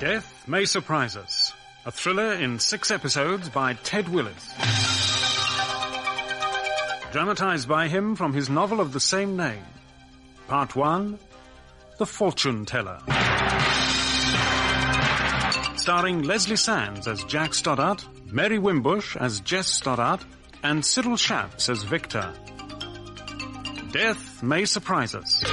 Death May Surprise Us, a thriller in 6 episodes by Ted Willis. Dramatized by him from his novel of the same name. Part 1, The Fortune Teller. Starring Leslie Sands as Jack Stoddart, Mary Wimbush as Jess Stoddart, and Cyril Shapps as Victor. Death May Surprise Us.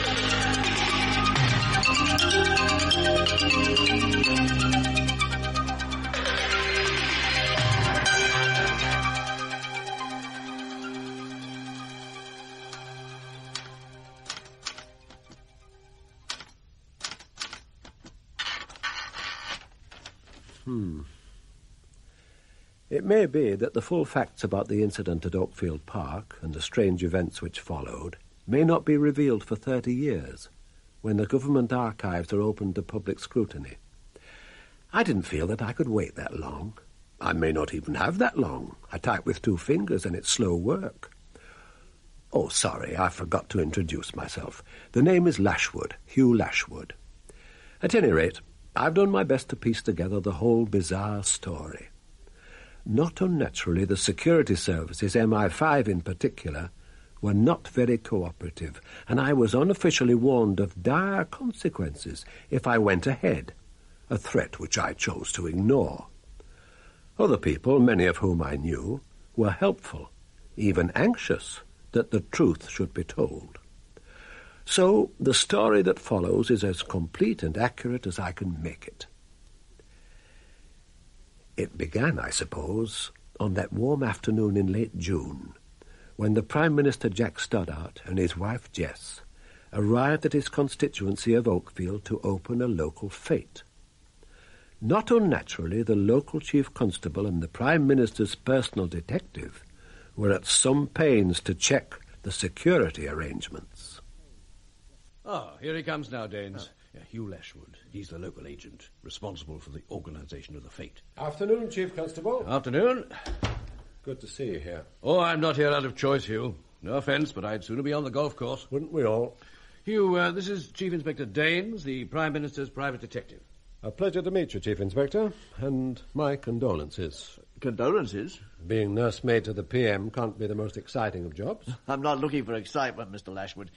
It may be that the full facts about the incident at Oakfield Park and the strange events which followed may not be revealed for 30 years, when the government archives are open to public scrutiny. I didn't feel that I could wait that long. I may not even have that long. I type with 2 fingers and it's slow work. Oh, sorry, I forgot to introduce myself. The name is Lashwood, Hugh Lashwood. At any rate, I've done my best to piece together the whole bizarre story. Not unnaturally, the security services, MI5 in particular, were not very cooperative, and I was unofficially warned of dire consequences if I went ahead, a threat which I chose to ignore. Other people, many of whom I knew, were helpful, even anxious that the truth should be told. So the story that follows is as complete and accurate as I can make it. It began, I suppose, on that warm afternoon in late June, when the Prime Minister Jack Stoddart and his wife Jess arrived at his constituency of Oakfield to open a local fete. Not unnaturally, the local chief constable and the Prime Minister's personal detective were at some pains to check the security arrangements. Ah, here he comes now, Danes. Hugh Lashwood. He's the local agent, responsible for the organisation of the fete. Afternoon, Chief Constable. Afternoon. Good to see you here. Oh, I'm not here out of choice, Hugh. No offence, but I'd sooner be on the golf course. Wouldn't we all? Hugh, this is Chief Inspector Danes, the Prime Minister's private detective. A pleasure to meet you, Chief Inspector, and my condolences. Condolences? Being nursemaid to the PM can't be the most exciting of jobs. I'm not looking for excitement, Mr. Lashwood.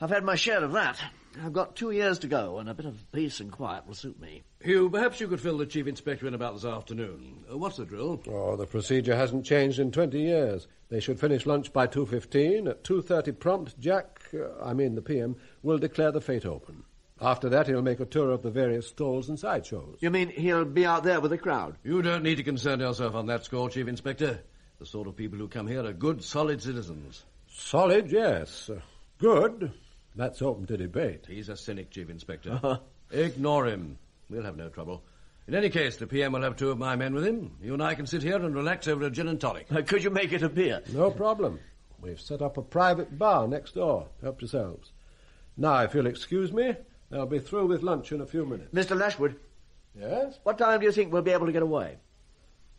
I've had my share of that. I've got 2 years to go, and a bit of peace and quiet will suit me. Hugh, perhaps you could fill the Chief Inspector in about this afternoon. What's the drill? Oh, the procedure hasn't changed in 20 years. They should finish lunch by 2:15. At 2:30 prompt, Jack, the PM, will declare the fete open. After that, he'll make a tour of the various stalls and sideshows. You mean he'll be out there with the crowd? You don't need to concern yourself on that score, Chief Inspector. The sort of people who come here are good, solid citizens. Solid, yes. Good. That's open to debate. He's a cynic, Chief Inspector. Ignore him. We'll have no trouble. In any case, the PM will have 2 of my men with him. You and I can sit here and relax over a gin and tonic. Could you make it a beer? No problem. We've set up a private bar next door. Help yourselves. Now, if you'll excuse me, I'll be through with lunch in a few minutes. Mr. Lashwood? Yes? What time do you think we'll be able to get away?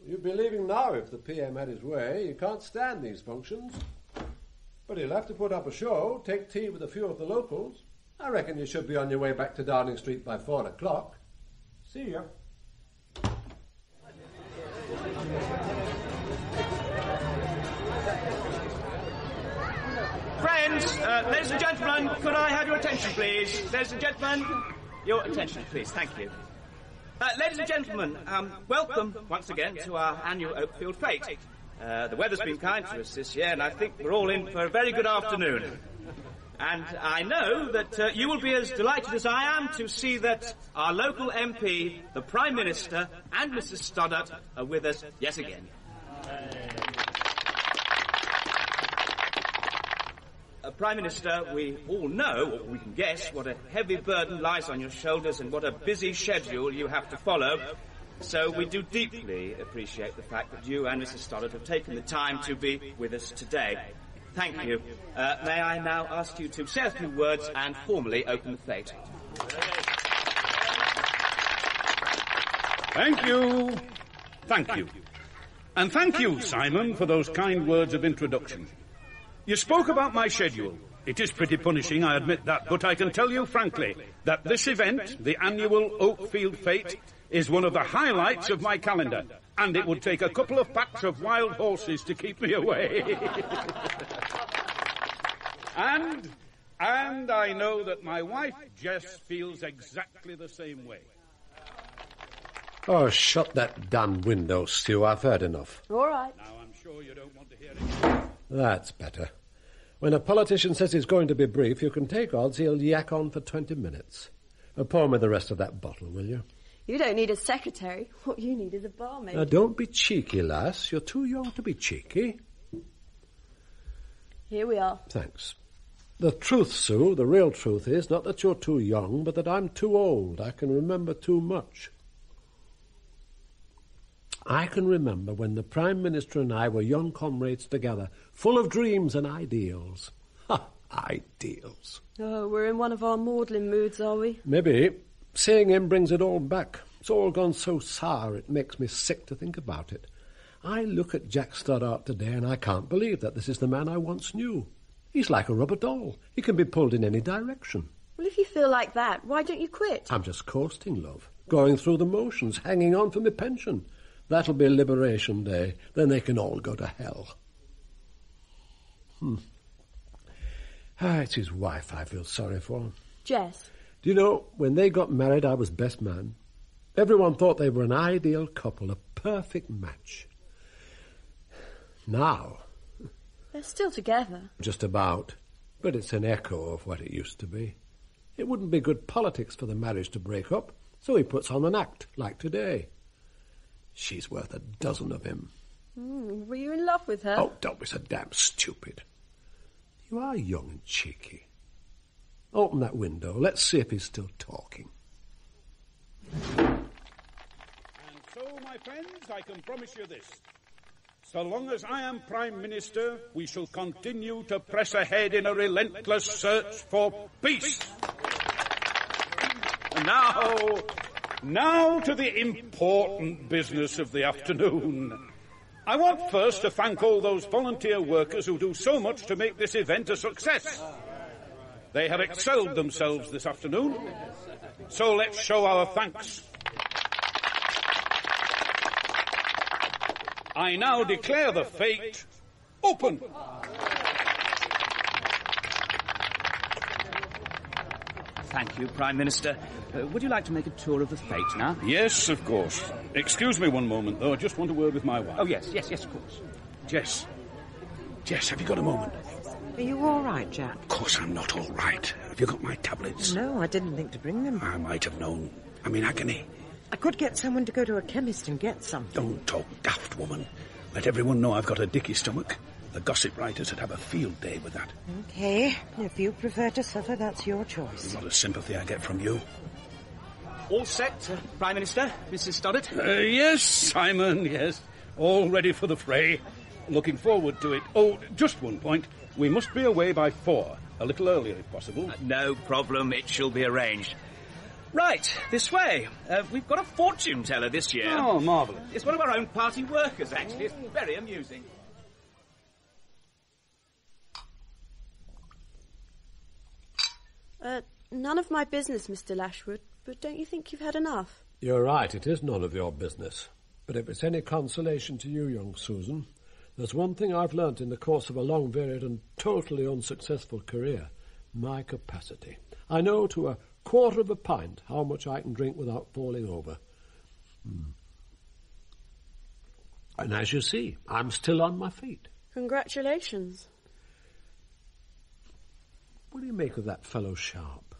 You'd be leaving now if the PM had his way. You can't stand these functions. But he'll have to put up a show, take tea with a few of the locals. I reckon you should be on your way back to Downing Street by 4 o'clock. See ya. Friends, ladies and gentlemen, could I have your attention, please? Ladies and gentlemen, your attention, please. Thank you. Ladies and gentlemen, welcome once again to our annual Oakfield Fete. The weather's been kind to us this year, and I think we're all in for a very good afternoon. And I know that you will be as delighted as I am to see that our local MP, the Prime Minister, and Mrs. Stoddart are with us yet again. Prime Minister, we all know, or we can guess, what a heavy burden lies on your shoulders and what a busy schedule you have to follow. So we do deeply appreciate the fact that you and Mrs. Stoddart have taken the time to be with us today. Thank you. May I now ask you to say a few words and formally open the fete. Thank you. Thank you. And thank you, Simon, for those kind words of introduction. You spoke about my schedule. It is pretty punishing, I admit that, but I can tell you frankly that this event, the annual Oakfield Fete, is one of the highlights of my calendar, and it would take a couple of packs of wild horses to keep me away. And I know that my wife, Jess, feels exactly the same way. Oh, shut that damn window, Stu. I've heard enough. All right. Now, I'm sure you don't want to hear it. That's better. When a politician says he's going to be brief, you can take odds he'll yak on for 20 minutes. Pour me the rest of that bottle, will you? You don't need a secretary. What you need is a barmaid. Now, don't be cheeky, lass. You're too young to be cheeky. Here we are. Thanks. The truth, Sue, the real truth is not that you're too young, but that I'm too old. I can remember too much. I can remember when the Prime Minister and I were young comrades together, full of dreams and ideals. Ha! Ideals. Oh, we're in one of our maudlin moods, are we? Maybe. Seeing him brings it all back. It's all gone so sour it makes me sick to think about it. I look at Jack Stoddart today and I can't believe that this is the man I once knew. He's like a rubber doll. He can be pulled in any direction. Well, if you feel like that, why don't you quit? I'm just coasting, love. Going through the motions, hanging on for my pension. That'll be Liberation Day. Then they can all go to hell. It's his wife I feel sorry for. Jess. Do you know, when they got married, I was best man. Everyone thought they were an ideal couple, a perfect match. Now... They're still together. Just about. But it's an echo of what it used to be. It wouldn't be good politics for the marriage to break up, so he puts on an act, like today. She's worth a dozen of him. Were you in love with her? Oh, don't be so damn stupid. You are young and cheeky. Open that window. Let's see if he's still talking. And so, my friends, I can promise you this. So long as I am Prime Minister, we shall continue to press ahead in a relentless search for peace. And now to the important business of the afternoon. I want first to thank all those volunteer workers who do so much to make this event a success. They have excelled themselves this afternoon, so let's show our thanks. I now declare the fete open. Thank you, Prime Minister. Would you like to make a tour of the fete now? Yes, of course. Excuse me one moment, though. I just want a word with my wife. Oh, yes, of course. Jess, have you got a moment? Are you all right, Jack? Of course I'm not all right. Have you got my tablets? No, I didn't think to bring them. I might have known. I'm in agony. I could get someone to go to a chemist and get some. Don't talk daft, woman. Let everyone know I've got a dicky stomach. The gossip writers would have a field day with that. Okay, if you prefer to suffer, that's your choice. A lot of sympathy I get from you. All set, Prime Minister, Mrs. Stoddart? Yes, Simon, yes. All ready for the fray. Looking forward to it. Oh, just one point. We must be away by 4. A little earlier, if possible. No problem. It shall be arranged. Right, this way. We've got a fortune teller this year. Oh, marvellous. It's one of our own party workers, actually. It's very amusing. None of my business, Mr. Lashwood, but don't you think you've had enough? You're right, it is none of your business. But if it's any consolation to you, young Susan, there's one thing I've learnt in the course of a long, varied and totally unsuccessful career. My capacity. I know to a quarter of a pint how much I can drink without falling over. And as you see, I'm still on my feet. Congratulations. What do you make of that fellow Sharp?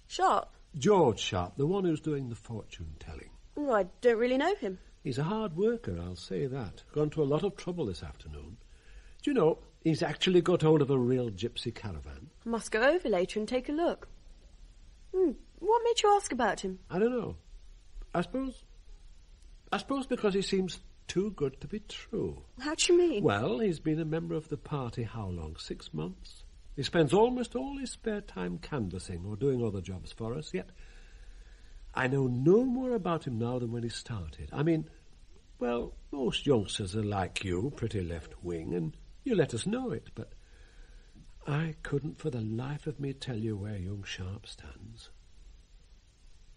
Sharp? George Sharp, the one who's doing the fortune-telling. Oh, I don't really know him. He's a hard worker, I'll say that. Gone to a lot of trouble this afternoon. Do you know, he's actually got hold of a real gypsy caravan. I must go over later and take a look. What made you ask about him? I don't know. I suppose because he seems too good to be true. How do you mean? Well, he's been a member of the party how long? 6 months? He spends almost all his spare time canvassing or doing other jobs for us, yet I know no more about him now than when he started. I mean, well, most youngsters are like you, pretty left-wing, and you let us know it, but I couldn't for the life of me tell you where young Sharp stands.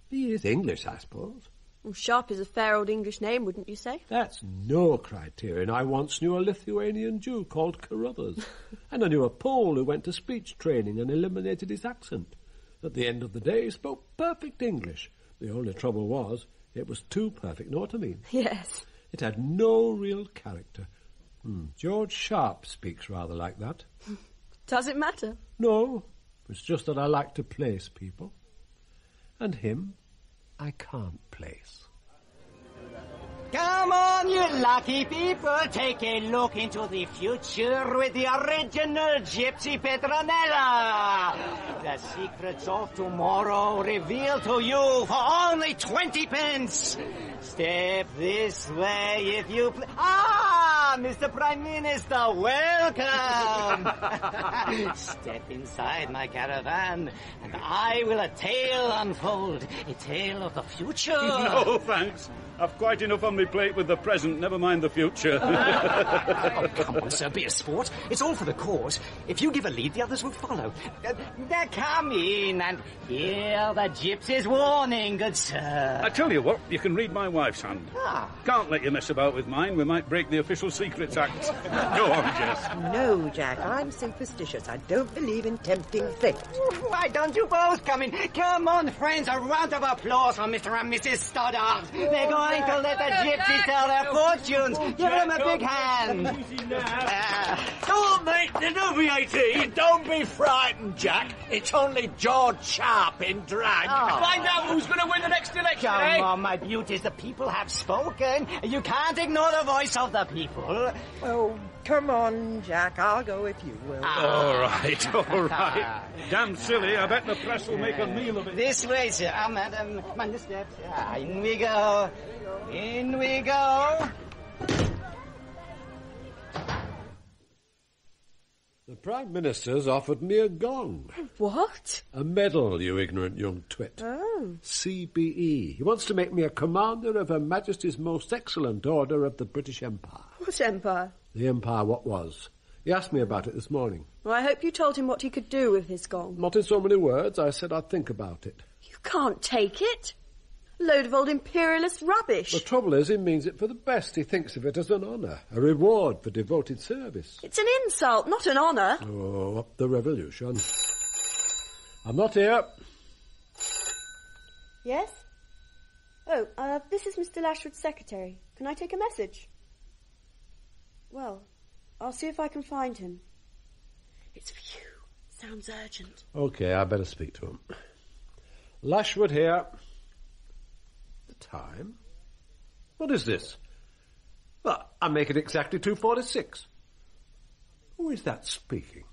He is English, I suppose. Well, Sharp is a fair old English name, wouldn't you say? That's no criterion. I once knew a Lithuanian Jew called Carruthers, and I knew a Pole who went to speech training and eliminated his accent. At the end of the day, he spoke perfect English. The only trouble was, it was too perfect, know what I mean? Yes. It had no real character. George Sharp speaks rather like that. Does it matter? No, it's just that I like to place people. And him, I can't place. Come on, you lucky people, take a look into the future with the original Gypsy Petronella. The secrets of tomorrow revealed to you for only 20 pence. Step this way if you please. Ah, Mr. Prime Minister, welcome. Step inside my caravan, and I will a tale unfold, a tale of the future. No, thanks. I've quite enough on my plate with the present, never mind the future. Oh, come on, sir, be a sport. It's all for the cause. If you give a lead, the others will follow. Come in and hear the gypsy's warning, good sir. I tell you what, you can read my wife's hand. Can't let you mess about with mine. We might break the Official Secrets Act. Go on, Jess. No, Jack, I'm superstitious. I don't believe in tempting fate. Why don't you both come in? Come on, friends, a round of applause for Mr. and Mrs. Stoddart. They're going to let the gypsies tell their fortunes. Give them a big hand. Oh, mate, don't be 18. Don't be frightened, Jack. It's only George Sharp in drag. Find out who's going to win the next election, Come on, my beauties, the people have spoken. You can't ignore the voice of the people. Oh, come on, Jack. I'll go if you will. All right. Damn silly. I bet the press will make a meal of it. This way, sir. Madam, mind the steps. In we go. In we go. The Prime Minister's offered me a gong. What? A medal, you ignorant young twit. Oh. CBE. He wants to make me a commander of Her Majesty's Most Excellent Order of the British Empire. What empire? The empire what was. He asked me about it this morning. Well, I hope you told him what he could do with his gong. Not in so many words. I said I'd think about it. You can't take it. A load of old imperialist rubbish. The trouble is, he means it for the best. He thinks of it as an honour, a reward for devoted service. It's an insult, not an honour. Oh, up the revolution. I'm not here. Yes? Oh, this is Mr. Lashwood's secretary. Can I take a message? Well, I'll see if I can find him. It's for you. Sounds urgent. OK, I better speak to him. Lashwood here. The time? What is this? Well, I'm making exactly 2:46. Who is that speaking?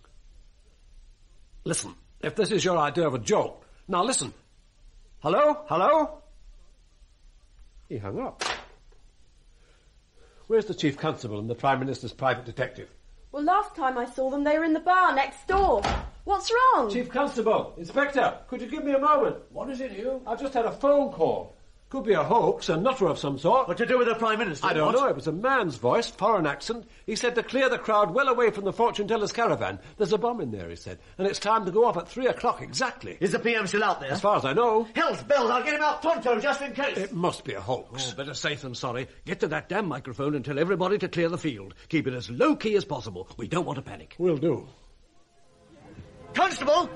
Listen, if this is your idea of a joke. Now listen. Hello? Hello? He hung up. Where's the Chief Constable and the Prime Minister's private detective? Well, last time I saw them, they were in the bar next door. What's wrong? Chief Constable, Inspector, could you give me a moment? What is it, Hugh? I've just had a phone call. Could be a hoax, a nutter of some sort. What to do with the Prime Minister? I don't know. It was a man's voice, foreign accent. He said to clear the crowd well away from the fortune-teller's caravan. There's a bomb in there, he said, and it's time to go off at 3 o'clock exactly. Is the PM still out there? As far as I know. Hell's bells, I'll get him out pronto just in case. It must be a hoax. Oh, better safe than sorry. Get to that damn microphone and tell everybody to clear the field. Keep it as low-key as possible. We don't want to panic. Will do. Constable!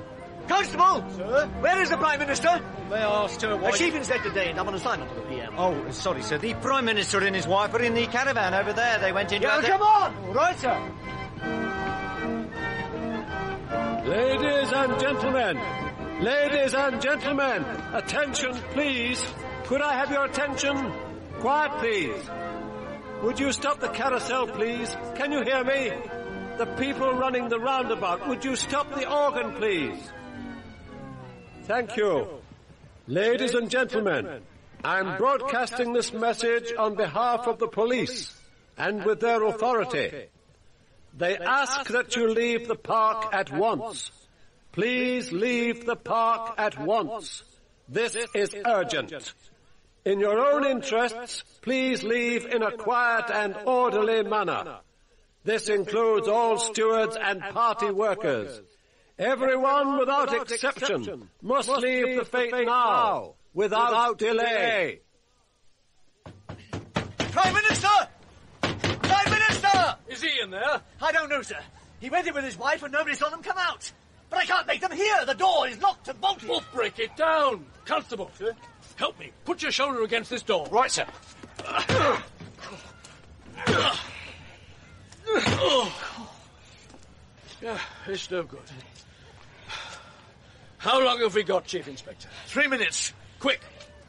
Constable! Sir? Where is the Prime Minister? May I ask, sir, why... The Chief Inspector detained. I'm on assignment to the PM. Oh, sorry, sir. The Prime Minister and his wife are in the caravan over there. They went into... Yeah, come on! All right, sir. Ladies and gentlemen, attention, please. Could I have your attention? Quiet, please. Would you stop the carousel, please? Can you hear me? The people running the roundabout, would you stop the organ, please? Thank you. Ladies and gentlemen, I'm broadcasting this message on behalf of the police and with their authority. They ask that you leave the park at once. Please leave the park at once. This is urgent. In your own interests, please leave in a quiet and orderly manner. This includes all stewards and party workers. Everyone without exception must leave the fete now, without delay. Prime Minister! Prime Minister! Is he in there? I don't know, sir. He went in with his wife and nobody saw them come out. But I can't make them hear. The door is locked and bolted. Well, break it down. Constable, sir. Help me. Put your shoulder against this door. Right, sir. Yeah, it's no good. How long have we got, Chief Inspector? 3 minutes. Quick,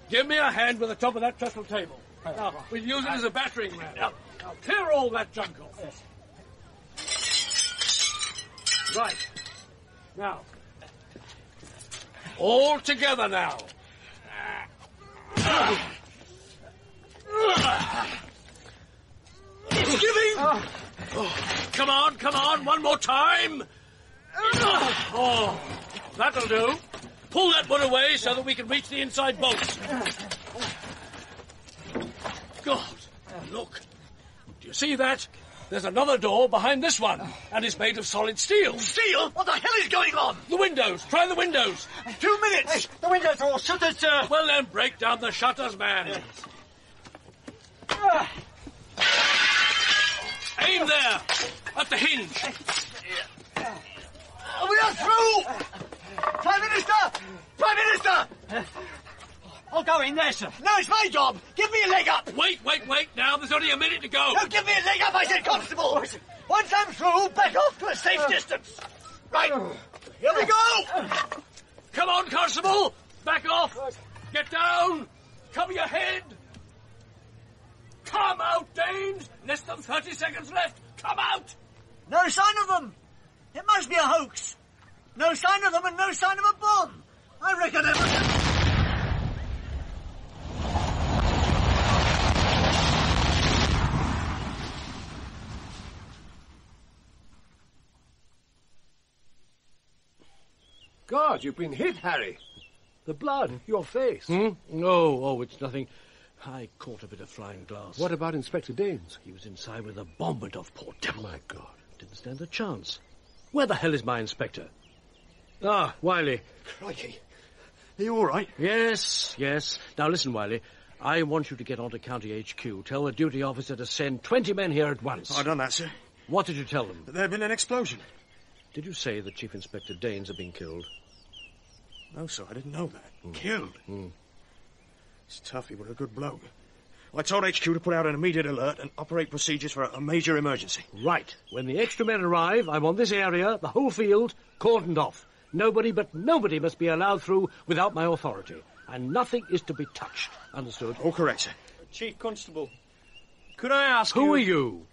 give me a hand with the top of that trestle table. Now, we'll use it as a battering ram. Now, clear all that junk off. Right. Now, all together now. It's giving! Come on, one more time. Oh, that'll do. Pull that one away so that we can reach the inside bolts. God, look. Do you see that? There's another door behind this one, and it's made of solid steel. Steel? What the hell is going on? The windows. Try the windows. 2 minutes. Hey, the windows are all shuttered, sir. Well, then, break down the shutters, man. Aim there, at the hinge. We are through! Prime Minister! Prime Minister! I'll go in there, sir. No, it's my job. Give me a leg up. Wait. Now, there's only a minute to go. No, give me a leg up, I said, Constable. Once I'm through, back off to a safe distance. Right. Here we go. Come on, Constable. Back off. Get down. Cover your head. Come out, Danes. Less than 30 seconds left. Come out. No sign of them. It must be a hoax. No sign of them and no sign of a bomb. I reckon it... God, you've been hit, Harry. The blood, your face. Oh, it's nothing. I caught a bit of flying glass. What about Inspector Danes? He was inside with a bomb went off, poor devil. My God. Didn't stand a chance. Where the hell is my inspector? Ah, Wiley. Crikey. Are you all right? Yes. Now listen, Wiley. I want you to get on to County HQ. Tell the duty officer to send 20 men here at once. I've done that, sir. What did you tell them? There had been an explosion. Did you say that Chief Inspector Danes had been killed? No, sir, I didn't know that. Killed? It's tough, he was a good bloke. I told HQ to put out an immediate alert and operate procedures for a major emergency. Right. When the extra men arrive, I want this area, the whole field, cordoned off. Nobody must be allowed through without my authority. And nothing is to be touched. Understood? All correct, sir. Chief Constable, could I ask you... Who are you?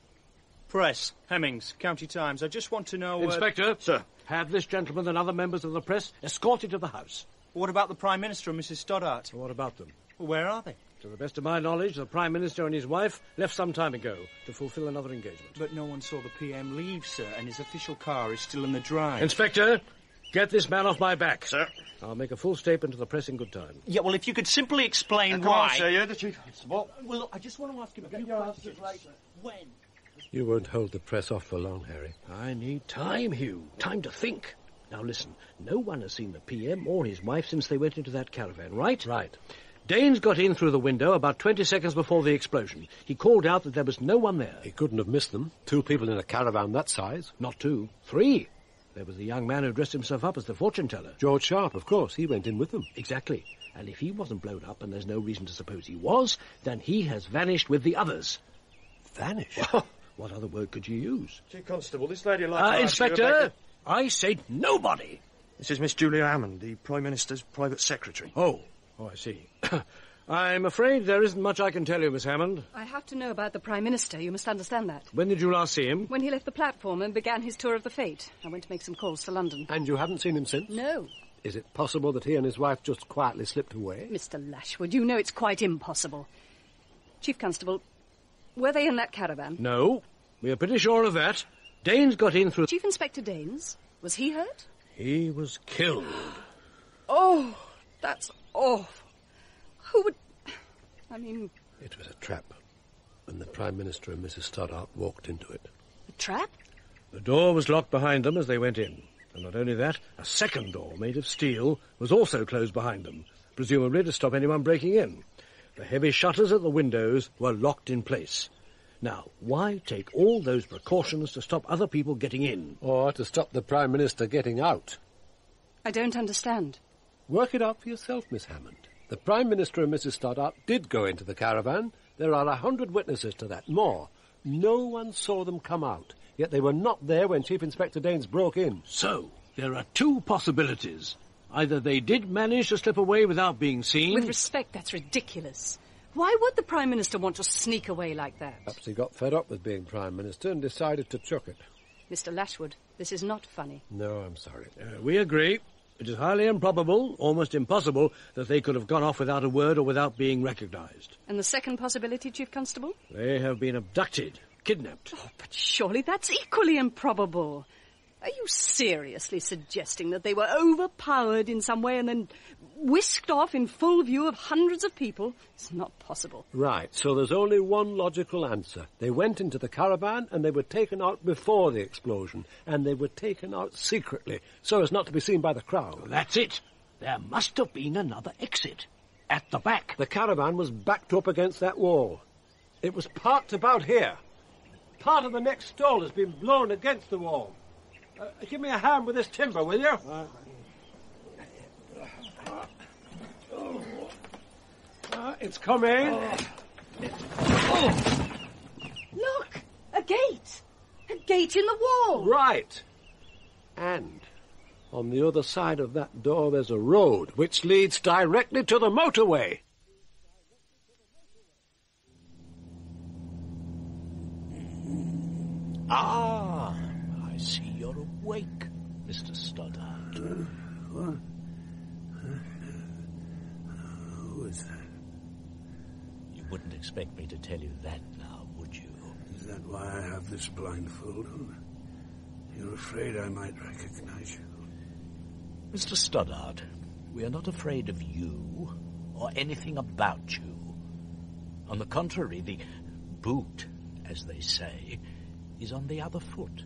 Press, Hemmings, County Times. I just want to know... Inspector. Sir. Have this gentleman and other members of the press escorted to the house. What about the Prime Minister and Mrs. Stoddart? What about them? Well, where are they? To the best of my knowledge, the Prime Minister and his wife left some time ago to fulfill another engagement. But no one saw the PM leave, sir, and his official car is still in the drive. Inspector, get this man off my back. Sir. I'll make a full statement to the press in good time. Yeah, well, if you could simply explain Come why... on, sir, you're the Chief Constable. Well, look, I just want to ask him a few questions. When? You won't hold the press off for long, Harry. I need time, Hugh. Time to think. Now listen, no one has seen the PM or his wife since they went into that caravan, right? Right. Danes got in through the window about 20 seconds before the explosion. He called out that there was no one there. He couldn't have missed them. 2 people in a caravan that size. Not 2, 3. There was the young man who dressed himself up as the fortune teller. George Sharp, of course. He went in with them. Exactly. And if he wasn't blown up, and there's no reason to suppose he was, then he has vanished with the others. Vanished? What other word could you use? Chief Constable, this lady would like to ask you Inspector, about I said nobody. This is Miss Julia Hammond, the Prime Minister's private secretary. Oh, I see. I'm afraid there isn't much I can tell you, Miss Hammond. I have to know about the Prime Minister. You must understand that. When did you last see him? When he left the platform and began his tour of the fete. I went to make some calls to London. And you haven't seen him since? No. Is it possible that he and his wife just quietly slipped away? Mr. Lashwood, you know it's quite impossible. Chief Constable, were they in that caravan? No. We are pretty sure of that. Danes got in through... Chief Inspector Danes? Was he hurt? He was killed. Oh, that's awful. Who would... I mean... It was a trap. And the Prime Minister and Mrs. Stoddart walked into it. A trap? The door was locked behind them as they went in. And not only that, a second door, made of steel, was also closed behind them, presumably to stop anyone breaking in. The heavy shutters at the windows were locked in place. Now, why take all those precautions to stop other people getting in? Or to stop the Prime Minister getting out? I don't understand. Work it out for yourself, Miss Hammond. The Prime Minister and Mrs. Stoddart did go into the caravan. There are 100 witnesses to that, more. No one saw them come out, yet they were not there when Chief Inspector Daines broke in. So, there are two possibilities. Either they did manage to slip away without being seen... With respect, that's ridiculous. Why would the Prime Minister want to sneak away like that? Perhaps he got fed up with being Prime Minister and decided to chuck it. Mr. Lashwood, this is not funny. No, I'm sorry. We agree. It is highly improbable, almost impossible, that they could have gone off without a word or without being recognised. And the second possibility, Chief Constable? They have been abducted, kidnapped. Oh, but surely that's equally improbable. Are you seriously suggesting that they were overpowered in some way and then whisked off in full view of hundreds of people? It's not possible. Right, so there's only one logical answer. They went into the caravan and they were taken out before the explosion, and they were taken out secretly, so as not to be seen by the crowd. Well, that's it. There must have been another exit. At the back. The caravan was backed up against that wall. It was parked about here. Part of the next stall has been blown against the wall. Give me a hand with this timber, will you? It's coming. Look! A gate! A gate in the wall! Right. And on the other side of that door there's a road which leads directly to the motorway. Ah, I see you're awake, Mr. Stoddart. What? Who is that? You wouldn't expect me to tell you that now, would you? Is that why I have this blindfold on? You're afraid I might recognize you? Mr. Stoddart, we are not afraid of you or anything about you. On the contrary, the boot, as they say, is on the other foot.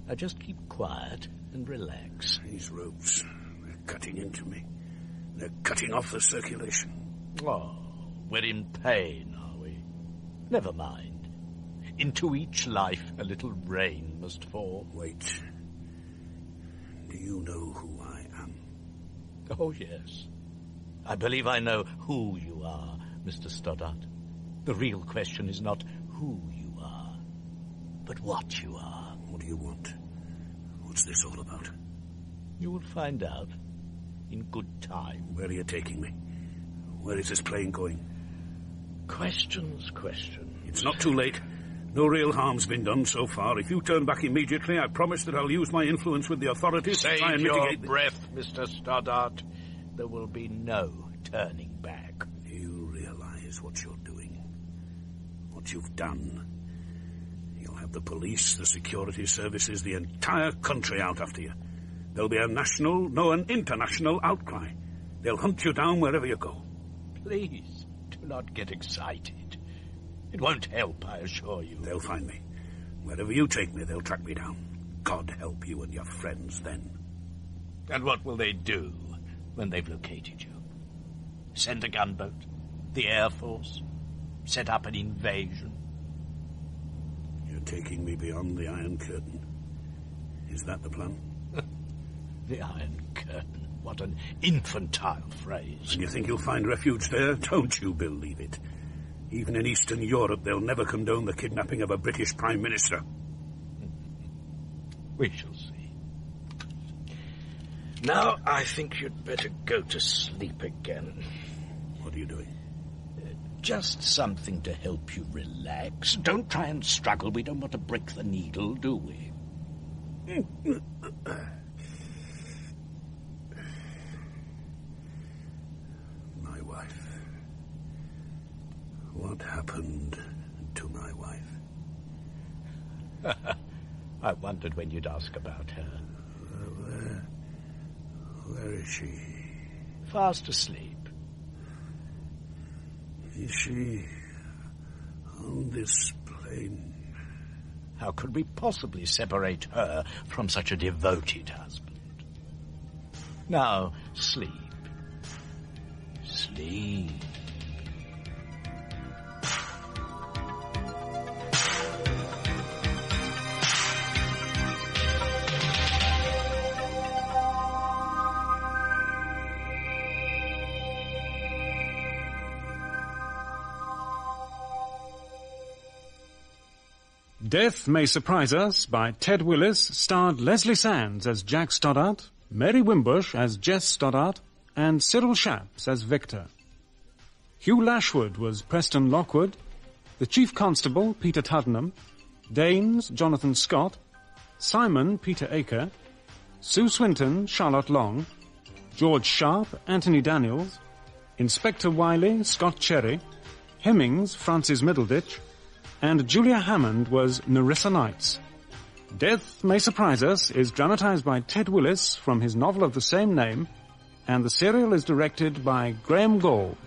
Now just keep quiet and relax. These ropes, they're cutting into me. They're cutting off the circulation. Oh, we're in pain, are we? Never mind. Into each life a little rain must fall. Wait. Do you know who I am? Oh, yes. I believe I know who you are, Mr. Stoddart. The real question is not who you are, but what you are. What do you want? What's this all about? You will find out in good time. Where are you taking me? Where is this plane going? Questions. It's not too late. No real harm's been done so far. If you turn back immediately, I promise that I'll use my influence with the authorities to try and mitigate... Save your breath, Mr. Stoddart. There will be no turning back. Do you realize what you're doing? What you've done? You'll have the police, the security services, the entire country out after you. There'll be a national, no, an international outcry. They'll hunt you down wherever you go. Please, do not get excited. It won't help, I assure you. They'll find me. Wherever you take me, they'll track me down. God help you and your friends then. And what will they do when they've located you? Send a gunboat? The Air Force? Set up an invasion? You're taking me beyond the Iron Curtain. Is that the plan? The Iron Curtain. What an infantile phrase. And you think you'll find refuge there? Don't you believe it. Even in Eastern Europe, they'll never condone the kidnapping of a British Prime Minister. We shall see. Now, I think you'd better go to sleep again. What are you doing? Just something to help you relax. Don't try and struggle. We don't want to break the needle, do we? My wife. What happened to my wife? I wondered when you'd ask about her. Where is she? Fast asleep. Is she on this plane? How could we possibly separate her from such a devoted husband? Now, sleep. Sleep. Death May Surprise Us by Ted Willis starred Leslie Sands as Jack Stoddart, Mary Wimbush as Jess Stoddart, and Cyril Shapps as Victor. Hugh Lashwood was Preston Lockwood, the Chief Constable, Peter Tuddenham, Danes, Jonathan Scott, Simon, Peter Aker, Sue Swinton, Charlotte Long, George Sharp, Anthony Daniels, Inspector Wiley, Scott Cherry, Hemmings, Francis Middleditch, and Julia Hammond was Nerissa Knights. Death May Surprise Us is dramatized by Ted Willis from his novel of the same name, and the serial is directed by Graham Gould.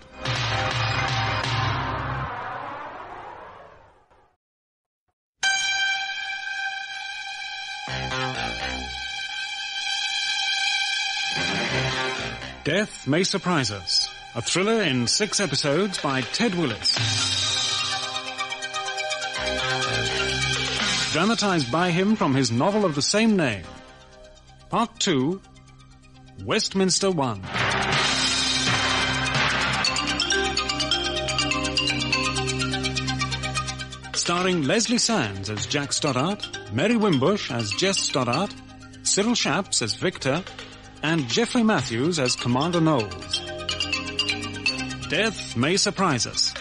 Death May Surprise Us, a thriller in 6 episodes by Ted Willis. Dramatized by him from his novel of the same name. Part 2, Westminster 1. Starring Leslie Sands as Jack Stoddart, Mary Wimbush as Jess Stoddart, Cyril Shapps as Victor, and Geoffrey Matthews as Commander Knowles. Death May Surprise Us.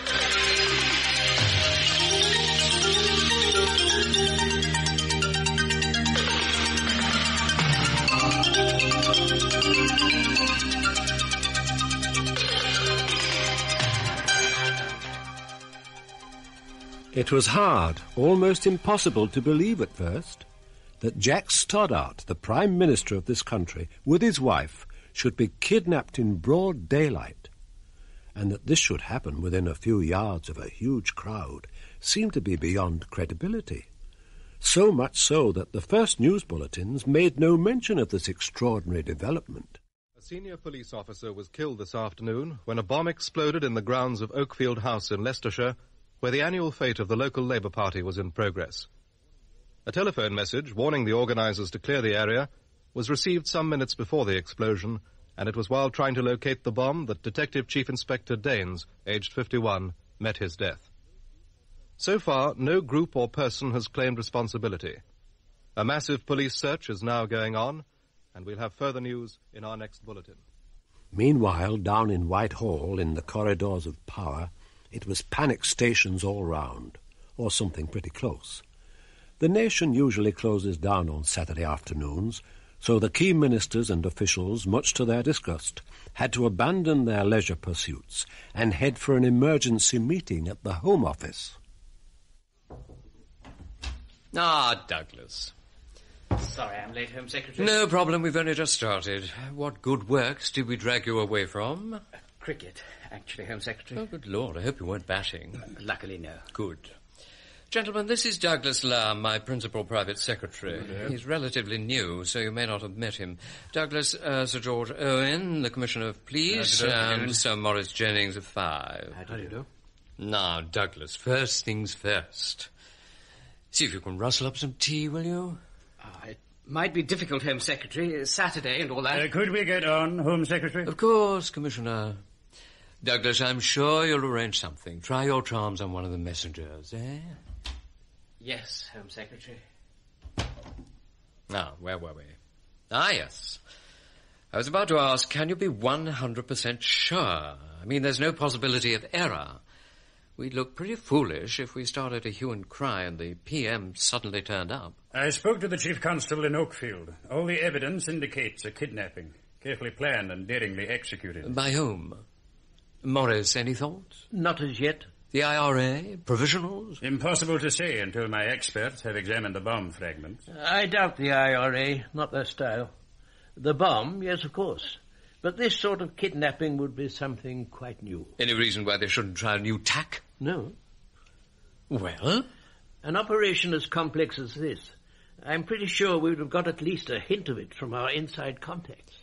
It was hard, almost impossible to believe at first, that Jack Stoddart, the Prime Minister of this country, with his wife, should be kidnapped in broad daylight, and that this should happen within a few yards of a huge crowd seemed to be beyond credibility. So much so that the first news bulletins made no mention of this extraordinary development. A senior police officer was killed this afternoon when a bomb exploded in the grounds of Oakfield House in Leicestershire, where the annual fete of the local Labour Party was in progress. A telephone message warning the organisers to clear the area was received some minutes before the explosion, and it was while trying to locate the bomb that Detective Chief Inspector Danes, aged 51, met his death. So far, no group or person has claimed responsibility. A massive police search is now going on, and we'll have further news in our next bulletin. Meanwhile, down in Whitehall, in the corridors of power, it was panic stations all round, or something pretty close. The nation usually closes down on Saturday afternoons, so the key ministers and officials, much to their disgust, had to abandon their leisure pursuits and head for an emergency meeting at the Home Office. Ah, Douglas. Sorry, I'm late, Home Secretary. No problem, we've only just started. What good works did we drag you away from? Cricket, actually, Home Secretary. Oh, good Lord, I hope you weren't batting. Luckily, no. Good. Gentlemen, this is Douglas Lamb, my principal private secretary. Hello. He's relatively new, so you may not have met him. Douglas, Sir George Owen, the Commissioner of Police, and Sir Maurice Jennings of 5. How do you do? Now, Douglas, first things first. See if you can rustle up some tea, will you? It might be difficult, Home Secretary. It's Saturday and all that. Could we get on, Home Secretary? Of course, Commissioner. Douglas, I'm sure you'll arrange something. Try your charms on one of the messengers, eh? Yes, Home Secretary. Now, where were we? Ah, yes. I was about to ask, can you be 100% sure? I mean, there's no possibility of error. We'd look pretty foolish if we started a hue and cry and the PM suddenly turned up. I spoke to the Chief Constable in Oakfield. All the evidence indicates a kidnapping, carefully planned and daringly executed. By whom? Morris, any thoughts? Not as yet. The IRA? Provisionals? Impossible to say until my experts have examined the bomb fragments. I doubt the IRA, not their style. The bomb, yes, of course. But this sort of kidnapping would be something quite new. Any reason why they shouldn't try a new tack? No. Well? An operation as complex as this, I'm pretty sure we would have got at least a hint of it from our inside contacts.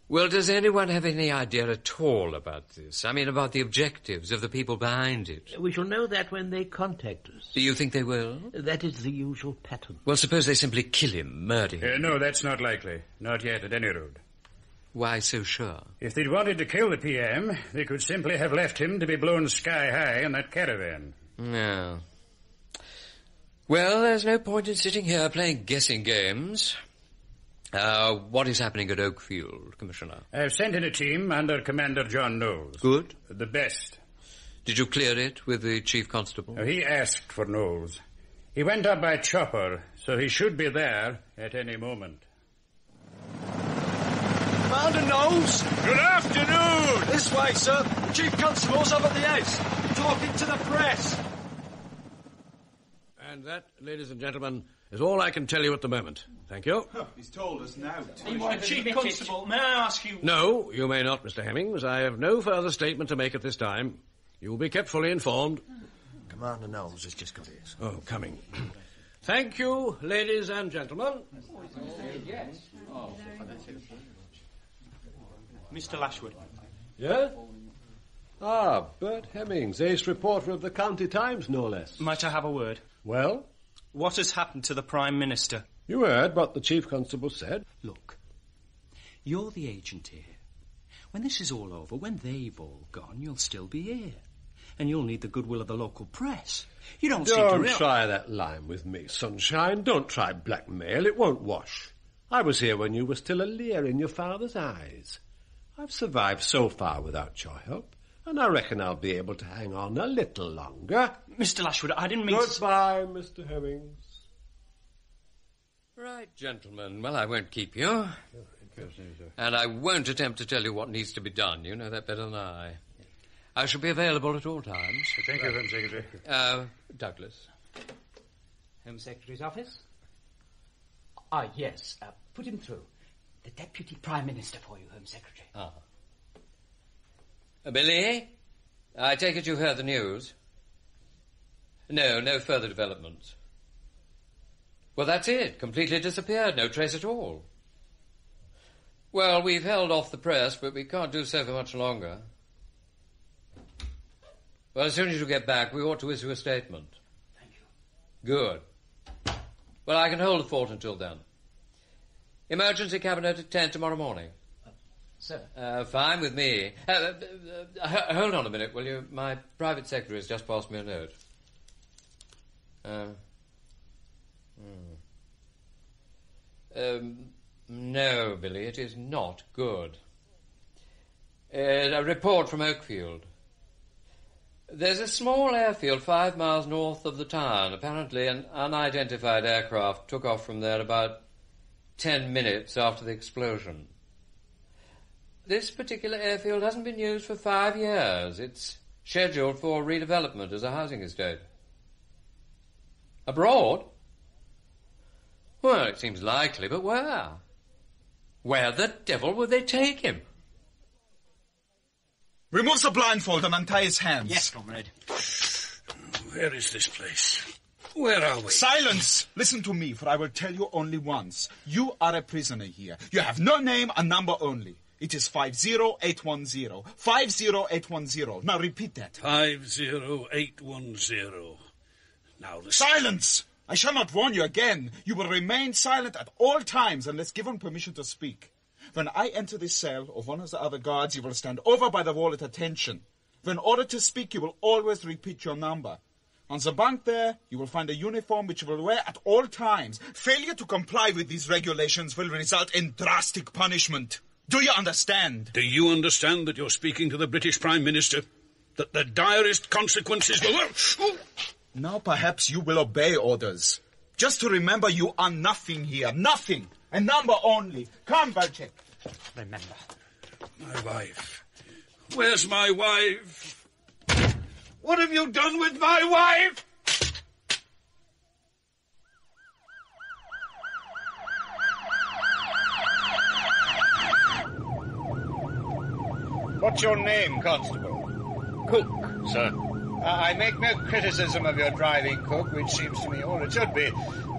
Well, does anyone have any idea at all about this? I mean, about the objectives of the people behind it? We shall know that when they contact us. Do you think they will? That is the usual pattern. Well, suppose they simply kill him, murder him. No, that's not likely. Not yet, at any rate. Why so sure? If they'd wanted to kill the PM, they could simply have left him to be blown sky high in that caravan. No. Well, there's no point in sitting here playing guessing games. What is happening at Oakfield, Commissioner? I've sent in a team under Commander John Knowles. Good. The best. Did you clear it with the Chief Constable? He asked for Knowles. He went up by chopper, so he should be there at any moment. Commander Knowles! Good afternoon! This way, sir. The Chief Constable's up at the house, talking to the press. And that, ladies and gentlemen, is all I can tell you at the moment. Thank you. He's told us now. Chief Constable, may I ask you... No, you may not, Mr. Hemmings. I have no further statement to make at this time. You will be kept fully informed. Commander Knowles has just got his. Oh, coming. Thank you, ladies and gentlemen. Mr. Lashwood. Yeah? Ah, Bert Hemmings, ace reporter of the County Times, no less. Might I have a word? Well? What has happened to the Prime Minister? You heard what the Chief Constable said. Look, you're the agent here. When this is all over, when they've all gone, you'll still be here. And you'll need the goodwill of the local press. You don't seem to... Don't try that line with me, Sunshine. Don't try blackmail. It won't wash. I was here when you were still a leer in your father's eyes. I've survived so far without your help, and I reckon I'll be able to hang on a little longer. Mr. Lashwood, I didn't mean Goodbye, Mr. Hemmings. Right, gentlemen. Well, I won't keep you. And I won't attempt to tell you what needs to be done. You know that better than I. I shall be available at all times. Thank you, Home Secretary. Douglas. Home Secretary's office? Yes. Put him through. The Deputy Prime Minister for you, Home Secretary. Billy, I take it you've heard the news? No further developments. Well, that's it. Completely disappeared. No trace at all. Well, we've held off the press, but we can't do so for much longer. Well, as soon as you get back, we ought to issue a statement. Thank you. Good. Well, I can hold the fort until then. Emergency cabinet at 10 tomorrow morning. Sir? Fine with me. Hold on a minute, will you? My private secretary has just passed me a note. No, Billy, it is not good. A report from Oakfield. There's a small airfield 5 miles north of the town. Apparently an unidentified aircraft took off from there about 10 minutes after the explosion. This particular airfield hasn't been used for 5 years. It's scheduled for redevelopment as a housing estate. Abroad? Well, it seems likely, but where? Where the devil would they take him? Remove the blindfold and untie his hands. Yes, comrade. Where is this place? Where are we? Silence! Listen to me, for I will tell you only once. You are a prisoner here. You have no name and number only. It is 50810. 50810. Now repeat that. 50810. Now listen. Silence! I shall not warn you again. You will remain silent at all times unless given permission to speak. When I enter this cell, or one of the other guards, you will stand over by the wall at attention. When ordered to speak, you will always repeat your number. On the bunk there, you will find a uniform which you will wear at all times. Failure to comply with these regulations will result in drastic punishment. Do you understand? Do you understand that you're speaking to the British Prime Minister? That the direst consequences will... Now perhaps you will obey orders. Just to remember you are nothing here. Nothing. A number only. Come, Valchek. Remember. My wife. Where's my wife? What have you done with my wife? What's your name, Constable? Cook, sir. I make no criticism of your driving, Cook, which seems to me all it should be.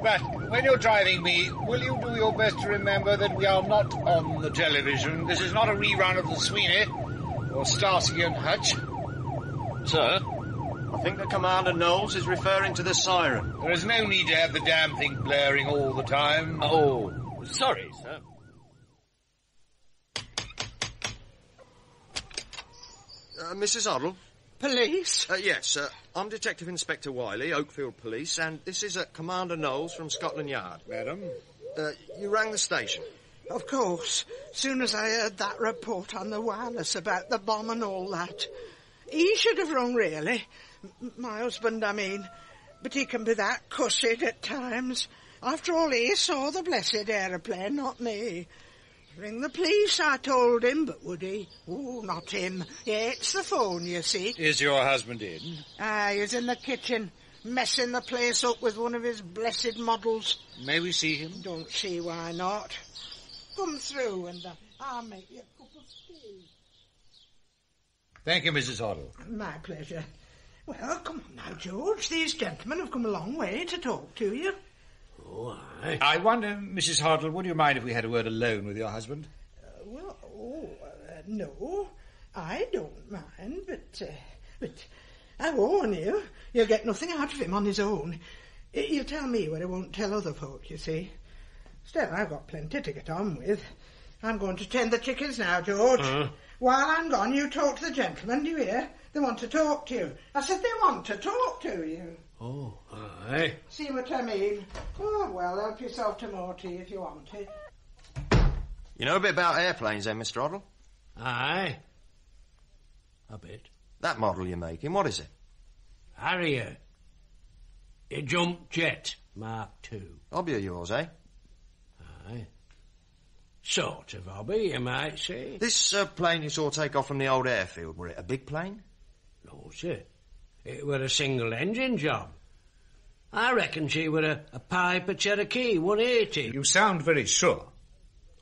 But when you're driving me, will you do your best to remember that we are not on the television? This is not a rerun of the Sweeney or Starsky and Hutch. Sir? I think that Commander Knowles is referring to the siren. There is no need to have the damn thing blaring all the time. Oh, sorry, sir. Mrs. Oddle, Police? Yes, I'm Detective Inspector Wiley, Oakfield Police, and this is Commander Knowles from Scotland Yard. Madam? You rang the station. Of course. Soon as I heard that report on the wireless about the bomb and all that. He should have rung, really. My husband, I mean. But he can be that cussed at times. After all, he saw the blessed aeroplane, not me. Ring the police, I told him, but would he? Oh, not him. He hates the phone, you see. Is your husband in? He's in the kitchen, messing the place up with one of his blessed models. May we see him? Don't see why not. Come through and I'll make you a cup of tea. Thank you, Mrs. Hoddle. My pleasure. Well, come on now, George. These gentlemen have come a long way to talk to you. Oh, I wonder, Mrs. Hoddle, would you mind if we had a word alone with your husband? No, I don't mind, but I warn you, you'll get nothing out of him on his own. He'll tell me what he won't tell other folk, you see. Still, I've got plenty to get on with. I'm going to tend the chickens now, George. While I'm gone, you talk to the gentlemen, do you hear? They want to talk to you. I said they want to talk to you. Oh, aye. See what I mean? Oh, well, help yourself to more tea if you want it. You know a bit about airplanes, then, Mr. Hoddle? Aye. A bit. That model you're making, what is it? Harrier. A jump jet, Mark II. Hobby of yours, eh? Aye. Sort of hobby, you might say. This plane you saw take off from the old airfield, were it a big plane? No, sir. It were a single-engine job. I reckon she were a Piper Cherokee 180. You sound very sure.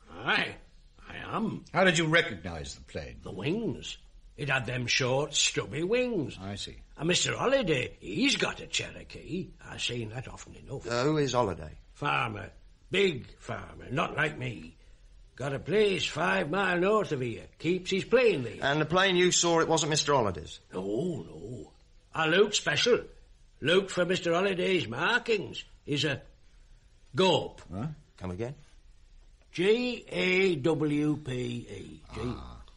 Aye, I am. How did you recognise the plane? The wings. It had them short, stubby wings. I see. And Mr. Holliday, he's got a Cherokee. I've seen that often enough. Who is Holliday? Farmer. Big farmer, not like me. Got a place 5 mile north of here. Keeps his plane there. And the plane you saw, it wasn't Mr. Holliday's? No. I looked special. Looked for Mr. Holliday's markings. He's a Gawp. Huh? Come again? G-A-W-P-E.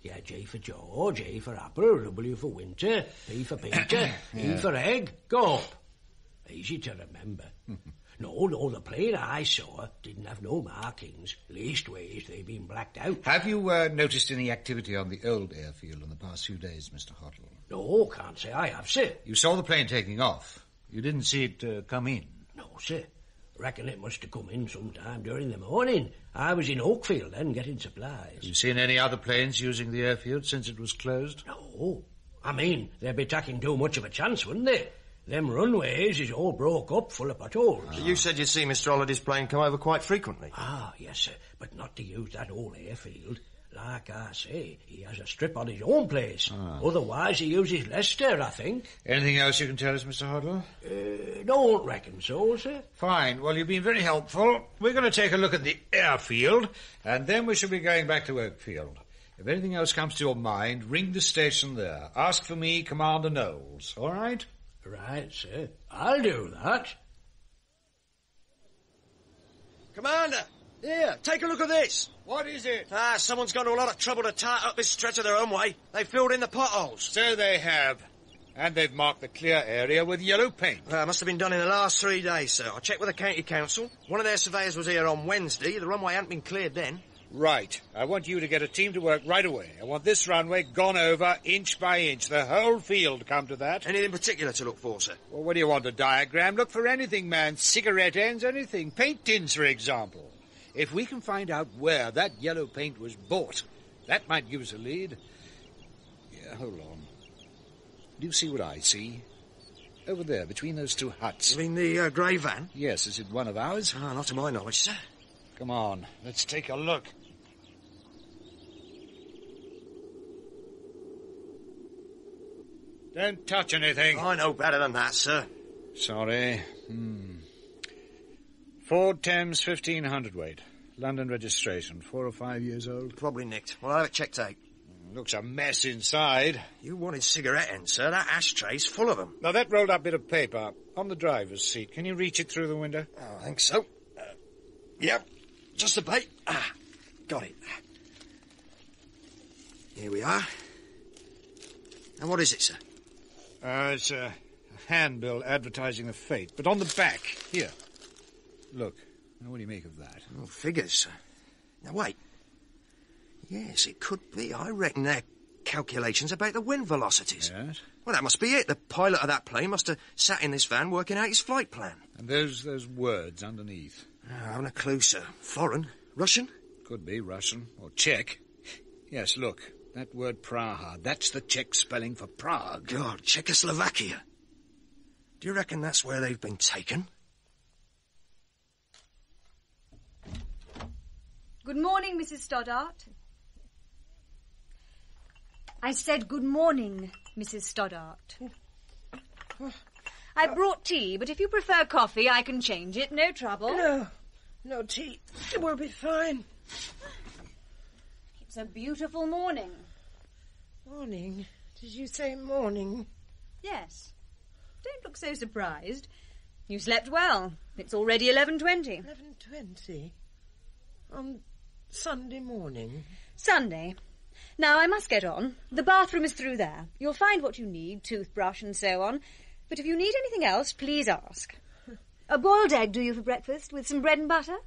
Yeah, J for George, A for apple, W for winter, P for Peter, E for egg, Gawp. Easy to remember. No, the plane I saw didn't have no markings. Leastways, they've been blacked out. Have you noticed any activity on the old airfield in the past few days, Mr. Hoddle? No, can't say I have, sir. You saw the plane taking off. You didn't see it come in? No, sir. Reckon it must have come in sometime during the morning. I was in Oakfield then, getting supplies. Have you seen any other planes using the airfield since it was closed? No. I mean, they'd be taking too much of a chance, wouldn't they? Them runways is all broke up, full of potholes. You said you'd see Mr. Holliday's plane come over quite frequently. Yes, sir, but not to use that old airfield. Like I say, he has a strip on his own place. Otherwise, he uses Leicester, I think. Anything else you can tell us, Mr. Hoddle? Don't reckon so, sir. Fine. Well, you've been very helpful. We're going to take a look at the airfield, and then we shall be going back to Oakfield. If anything else comes to your mind, ring the station there. Ask for me, Commander Knowles. All right? Right, sir. I'll do that. Commander! Here, take a look at this. What is it? Someone's gone to a lot of trouble to tie up this stretch of their own way. They filled in the potholes. So they have. And they've marked the clear area with yellow paint. Must have been done in the last 3 days, sir. I checked with the county council. One of their surveyors was here on Wednesday. The runway hadn't been cleared then. Right. I want you to get a team to work right away. I want this runway gone over inch by inch. The whole field come to that. Anything particular to look for, sir? Well, what do you want, a diagram? Look for anything, man. Cigarette ends, anything. Paint tins, for example. If we can find out where that yellow paint was bought, that might give us a lead. Yeah, hold on. Do you see what I see? Over there, between those two huts. You mean the grey van? Yes, is it one of ours? Not to my knowledge, sir. Come on, let's take a look. Don't touch anything. I know better than that, sir. Sorry. Ford Thames 1500 weight. London registration. 4 or 5 years old. Probably nicked. Well, I'll have it checked out. Looks a mess inside. You wanted cigarette ends, sir. That ashtray's full of them. Now, that rolled up bit of paper on the driver's seat. Can you reach it through the window? Oh, I think so. Yep. Just a bit. Got it. Here we are. And what is it, sir? It's a handbill advertising the fete, but on the back, here. Look, now what do you make of that? Oh, figures. Now, wait. Yes, it could be. I reckon they're calculations about the wind velocities. Yes? Well, that must be it. The pilot of that plane must have sat in this van working out his flight plan. And those words underneath. I haven't a clue, sir. Foreign? Russian? Could be Russian or Czech. Yes, look, that word Praha, that's the Czech spelling for Prague. God, Czechoslovakia. Do you reckon that's where they've been taken? Good morning, Mrs. Stoddart. I said good morning, Mrs. Stoddart. I brought tea, but if you prefer coffee, I can change it. No trouble. No tea. It will be fine. It's a beautiful morning. Morning? Did you say morning? Yes. Don't look so surprised. You slept well. It's already 11:20. 11:20? On Sunday morning? Sunday. Now, I must get on. The bathroom is through there. You'll find what you need, toothbrush and so on. But if you need anything else, please ask. A boiled egg, do you, for breakfast, with some bread and butter?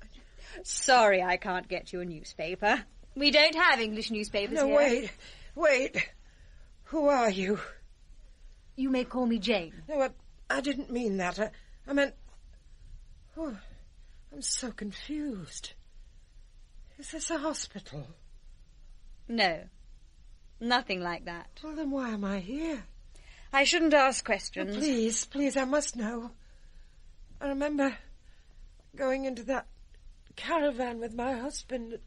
Sorry I can't get you a newspaper. We don't have English newspapers here. No, wait. Who are you? You may call me Jane. No, I didn't mean that. I meant... Oh, I'm so confused. Is this a hospital? No, nothing like that. Well, then why am I here? I shouldn't ask questions. Oh, please, I must know. I remember going into that caravan with my husband.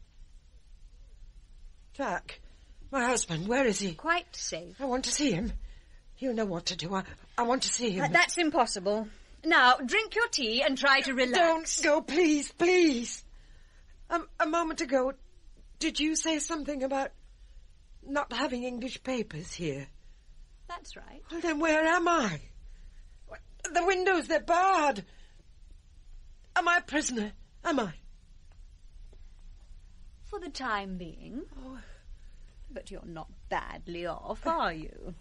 Jack, my husband, where is he? Quite safe. I want to see him. You know what to do. I want to see him. That's impossible. Now, drink your tea and try to relax. Don't go, please. A moment ago, did you say something about not having English papers here? That's right. Well, then where am I? The windows, they're barred. Am I a prisoner? Am I? For the time being. Oh. But you're not badly off, are you?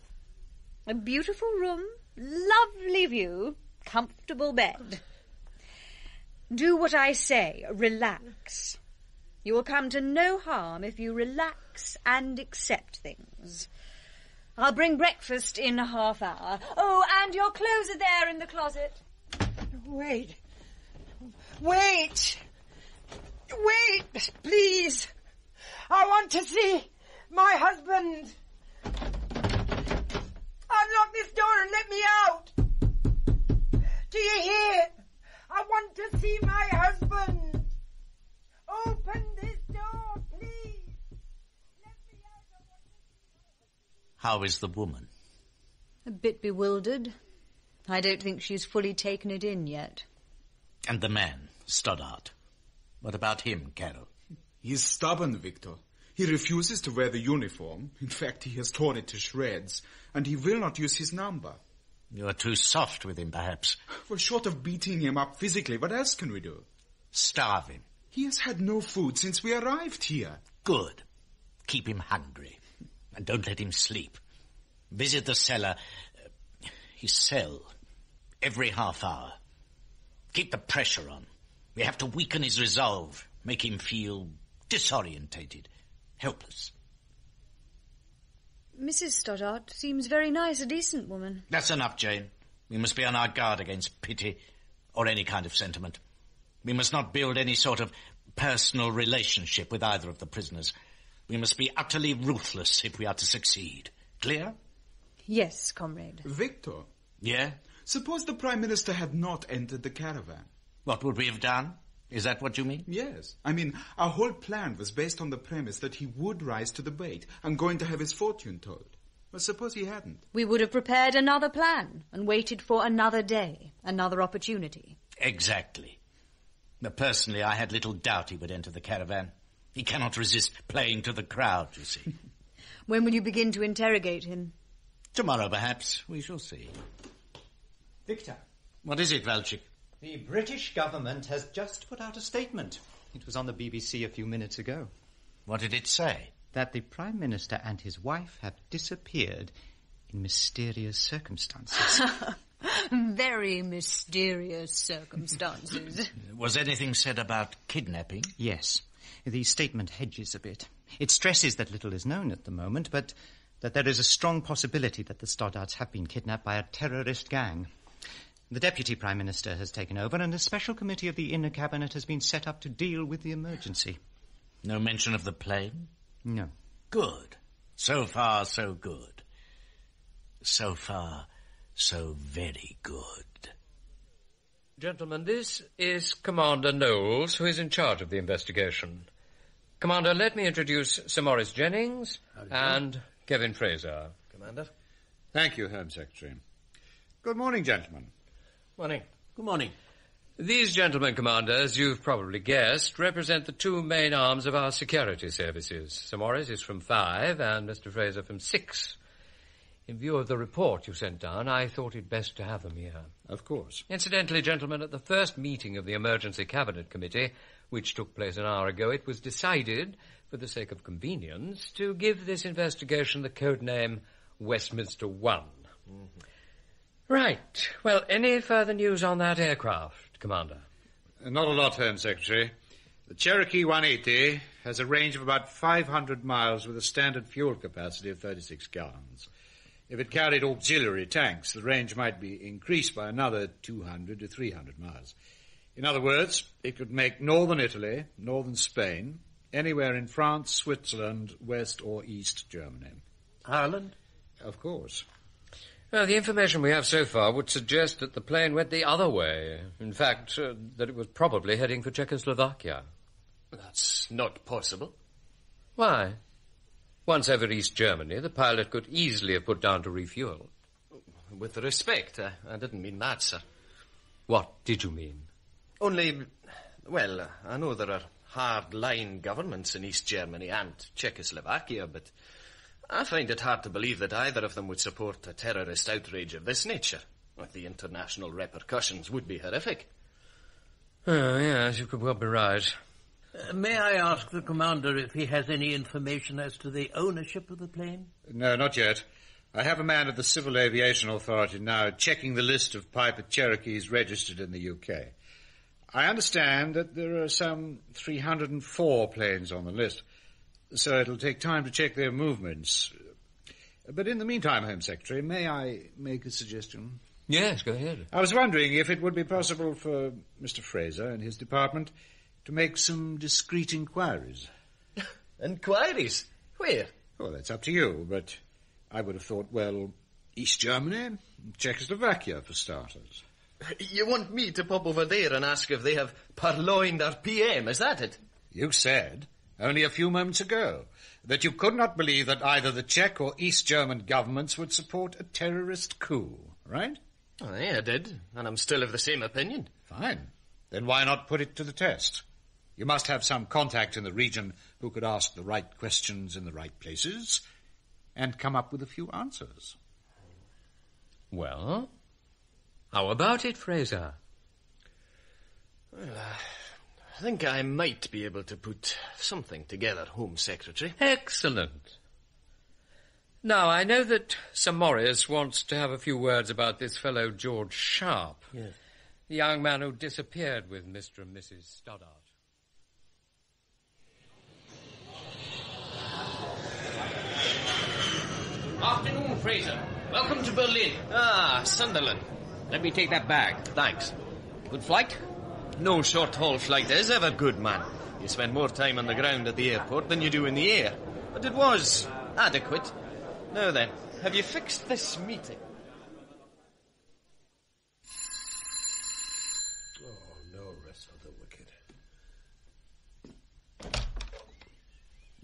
A beautiful room, lovely view, comfortable bed. Do what I say. Relax. You will come to no harm if you relax and accept things. I'll bring breakfast in a half hour. Oh, and your clothes are there in the closet. Wait, please. I want to see my husband. Unlock this door and let me out. Do you hear? I want to see my husband. Open this door, please. Let me out. How is the woman? A bit bewildered. I don't think she's fully taken it in yet. And the man, Stoddart. What about him, Carol? He's stubborn, Victor. He refuses to wear the uniform. In fact, he has torn it to shreds, and he will not use his number. You are too soft with him, perhaps. Well, short of beating him up physically, what else can we do? Starve him. He has had no food since we arrived here. Good. Keep him hungry. And don't let him sleep. Visit the cellar, his cell, every half hour. Keep the pressure on. We have to weaken his resolve, make him feel disorientated, helpless. Mrs. Stoddart seems very nice, a decent woman. That's enough, Jane. We must be on our guard against pity or any kind of sentiment. We must not build any sort of personal relationship with either of the prisoners. We must be utterly ruthless if we are to succeed. Clear? Yes, comrade. Victor. Yeah? Suppose the Prime Minister had not entered the caravan. What would we have done? Is that what you mean? Yes. I mean, our whole plan was based on the premise that he would rise to the bait and going to have his fortune told. Well, suppose he hadn't. We would have prepared another plan and waited for another day, another opportunity. Exactly. But personally, I had little doubt he would enter the caravan. He cannot resist playing to the crowd, you see. When will you begin to interrogate him? Tomorrow, perhaps. We shall see. Victor. What is it, Valchik? The British government has just put out a statement. It was on the BBC a few minutes ago. What did it say? That the Prime Minister and his wife have disappeared in mysterious circumstances. Very mysterious circumstances. Was anything said about kidnapping? Yes. The statement hedges a bit. It stresses that little is known at the moment, but that there is a strong possibility that the Stoddarts have been kidnapped by a terrorist gang. The Deputy Prime Minister has taken over, and a special committee of the Inner Cabinet has been set up to deal with the emergency. No mention of the plane? No. Good. So far, so good. So far, so very good. Gentlemen, this is Commander Knowles, who is in charge of the investigation. Commander, let me introduce Sir Maurice Jennings and Kevin Fraser. Commander. Thank you, Home Secretary. Good morning, gentlemen. Morning. Good morning. These gentlemen, Commander, as you've probably guessed, represent the two main arms of our security services. Sir Maurice is from 5 and Mr. Fraser from 6. In view of the report you sent down, I thought it best to have them here. Of course. Incidentally, gentlemen, at the first meeting of the Emergency Cabinet Committee, which took place an hour ago, it was decided, for the sake of convenience, to give this investigation the code name Westminster 1. Mm-hmm. Right. Well, any further news on that aircraft, Commander? Not a lot, Home Secretary. The Cherokee 180 has a range of about 500 miles with a standard fuel capacity of 36 gallons. If it carried auxiliary tanks, the range might be increased by another 200 to 300 miles. In other words, it could make northern Italy, northern Spain, anywhere in France, Switzerland, West or East Germany. Ireland? Of course. Well, the information we have so far would suggest that the plane went the other way. In fact, that it was probably heading for Czechoslovakia. That's not possible. Why? Once over East Germany, the pilot could easily have put down to refuel. With respect, I didn't mean that, sir. What did you mean? Only, well, I know there are hard-line governments in East Germany and Czechoslovakia, but I find it hard to believe that either of them would support a terrorist outrage of this nature. The international repercussions would be horrific. Oh, yes, you could well be right. May I ask the Commander if he has any information as to the ownership of the plane? No, not yet. I have a man at the Civil Aviation Authority now checking the list of Piper Cherokees registered in the UK. I understand that there are some 304 planes on the list, so it'll take time to check their movements. But in the meantime, Home Secretary, may I make a suggestion? Yes, go ahead. I was wondering if it would be possible for Mr. Fraser and his department to make some discreet inquiries. Inquiries? Where? Well, that's up to you, but I would have thought, well, East Germany, Czechoslovakia, for starters. You want me to pop over there and ask if they have purloined our PM, is that it? You said, only a few moments ago, that you could not believe that either the Czech or East German governments would support a terrorist coup, right? Oh, yeah, I did, and I'm still of the same opinion. Fine. Then why not put it to the test? You must have some contact in the region who could ask the right questions in the right places and come up with a few answers. Well, how about it, Fraser? Well, I think I might be able to put something together, Home Secretary. Excellent. Now, I know that Sir Maurice wants to have a few words about this fellow George Sharp. Yes. The young man who disappeared with Mr. and Mrs. Stoddart. Afternoon, Fraser. Welcome to Berlin. Ah, Sunderland. Let me take that bag. Thanks. Good flight? No short-haul flight is ever good, man. You spend more time on the ground at the airport than you do in the air. But it was adequate. Now then, have you fixed this meeting? Oh, no rest for the wicked.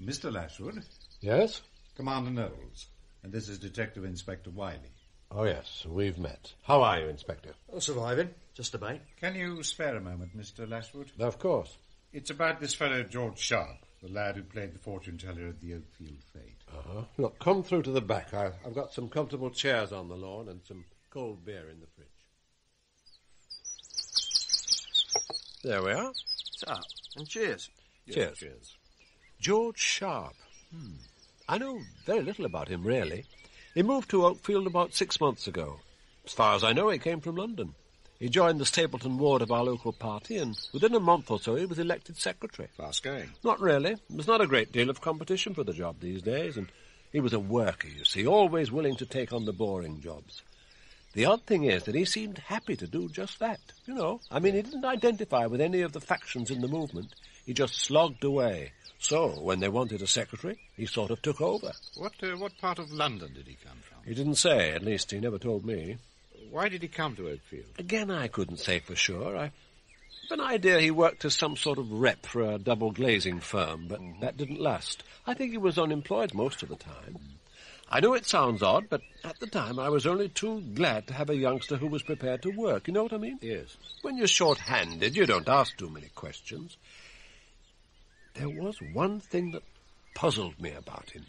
Mr. Lashwood? Yes? Commander Knowles. And this is Detective Inspector Wiley. Oh, yes, we've met. How are you, Inspector? Oh, surviving. Just about. Can you spare a moment, Mr. Lashwood? Of course. It's about this fellow George Sharp, the lad who played the fortune-teller at the Oakfield Fete. Uh-huh. Look, come through to the back. I've got some comfortable chairs on the lawn and some cold beer in the fridge. There we are. So, and cheers. Cheers. Cheers. George Sharp. I know very little about him, really. He moved to Oakfield about 6 months ago. As far as I know, he came from London. He joined the Stapleton ward of our local party, and within a month or so he was elected secretary. Fast going. Not really. There's not a great deal of competition for the job these days, and he was a worker, you see, always willing to take on the boring jobs. The odd thing is that he seemed happy to do just that. You know, I mean, he didn't identify with any of the factions in the movement. He just slogged away. So, when they wanted a secretary, he sort of took over. What part of London did he come from? He didn't say, at least he never told me. Why did he come to Oakfield? Again, I couldn't say for sure. I have an idea he worked as some sort of rep for a double-glazing firm, but that didn't last. I think he was unemployed most of the time. I know it sounds odd, but at the time I was only too glad to have a youngster who was prepared to work. You know what I mean? Yes. When you're short-handed, you don't ask too many questions. There was one thing that puzzled me about him.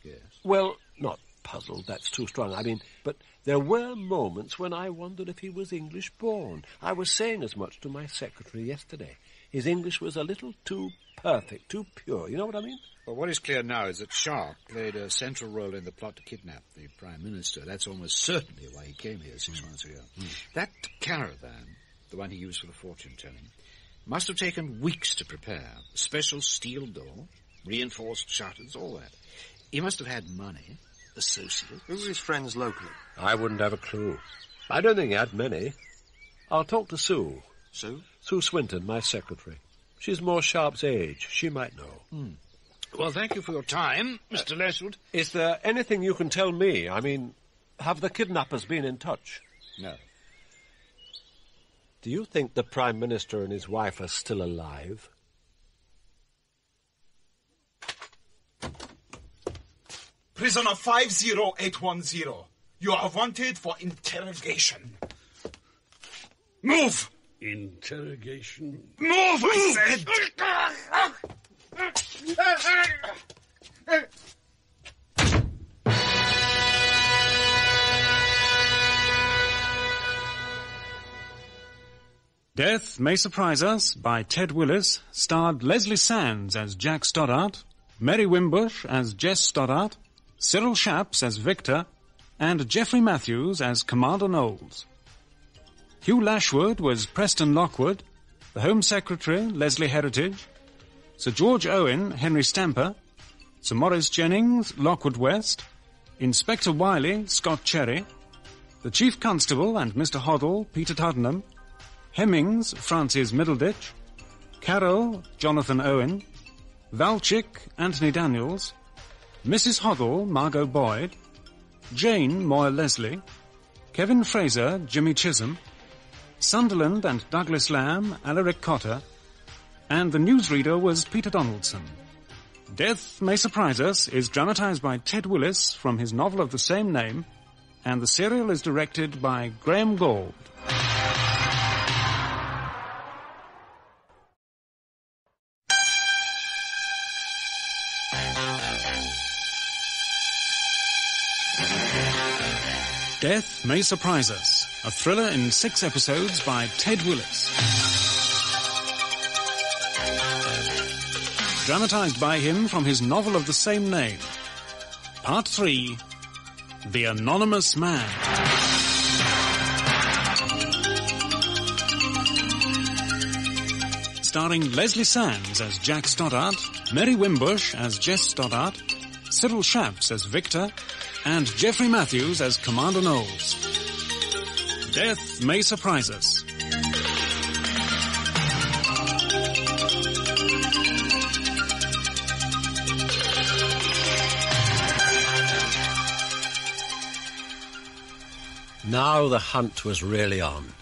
Yes? Well, not puzzled, that's too strong. I mean, but there were moments when I wondered if he was English-born. I was saying as much to my secretary yesterday. His English was a little too perfect, too pure. You know what I mean? Well, what is clear now is that Sharp played a central role in the plot to kidnap the Prime Minister. That's almost certainly why he came here 6 months ago. That caravan, the one he used for the fortune-telling, must have taken weeks to prepare. Special steel door, reinforced shutters, all that. He must have had money, associates. Who were his friends locally? I wouldn't have a clue. I don't think he had many. I'll talk to Sue. Sue? Sue Swinton, my secretary. She's more Sharp's age. She might know. Well, thank you for your time, Mr. Lashwood. Is there anything you can tell me? I mean, have the kidnappers been in touch? No. Do you think the Prime Minister and his wife are still alive? Prisoner 50810. You are wanted for interrogation. Move! Interrogation? Move, I said! Death May Surprise Us by Ted Willis starred Leslie Sands as Jack Stoddart, Mary Wimbush as Jess Stoddart, Cyril Shapps as Victor, and Geoffrey Matthews as Commander Knowles. Hugh Lashwood was Preston Lockwood, the Home Secretary, Leslie Heritage, Sir George Owen, Henry Stamper, Sir Maurice Jennings, Lockwood West, Inspector Wiley, Scott Cherry, the Chief Constable and Mr. Hoddle, Peter Tottenham, Hemmings, Francis Middleditch, Carroll, Jonathan Owen, Valchik, Anthony Daniels, Mrs. Hoddle, Margot Boyd, Jane, Moyle Leslie, Kevin Fraser, Jimmy Chisholm, Sunderland and Douglas Lamb, Alaric Cotter, and the newsreader was Peter Donaldson. Death May Surprise Us is dramatized by Ted Willis from his novel of the same name, and the serial is directed by Graham Gould. Death May Surprise Us, a thriller in 6 episodes by Ted Willis. Dramatized by him from his novel of the same name. Part 3, The Anonymous Man. Starring Leslie Sands as Jack Stoddart, Mary Wimbush as Jess Stoddart, Cyril Shapps as Victor, and Geoffrey Matthews as Commander Knowles. Death May Surprise Us. Now the hunt was really on.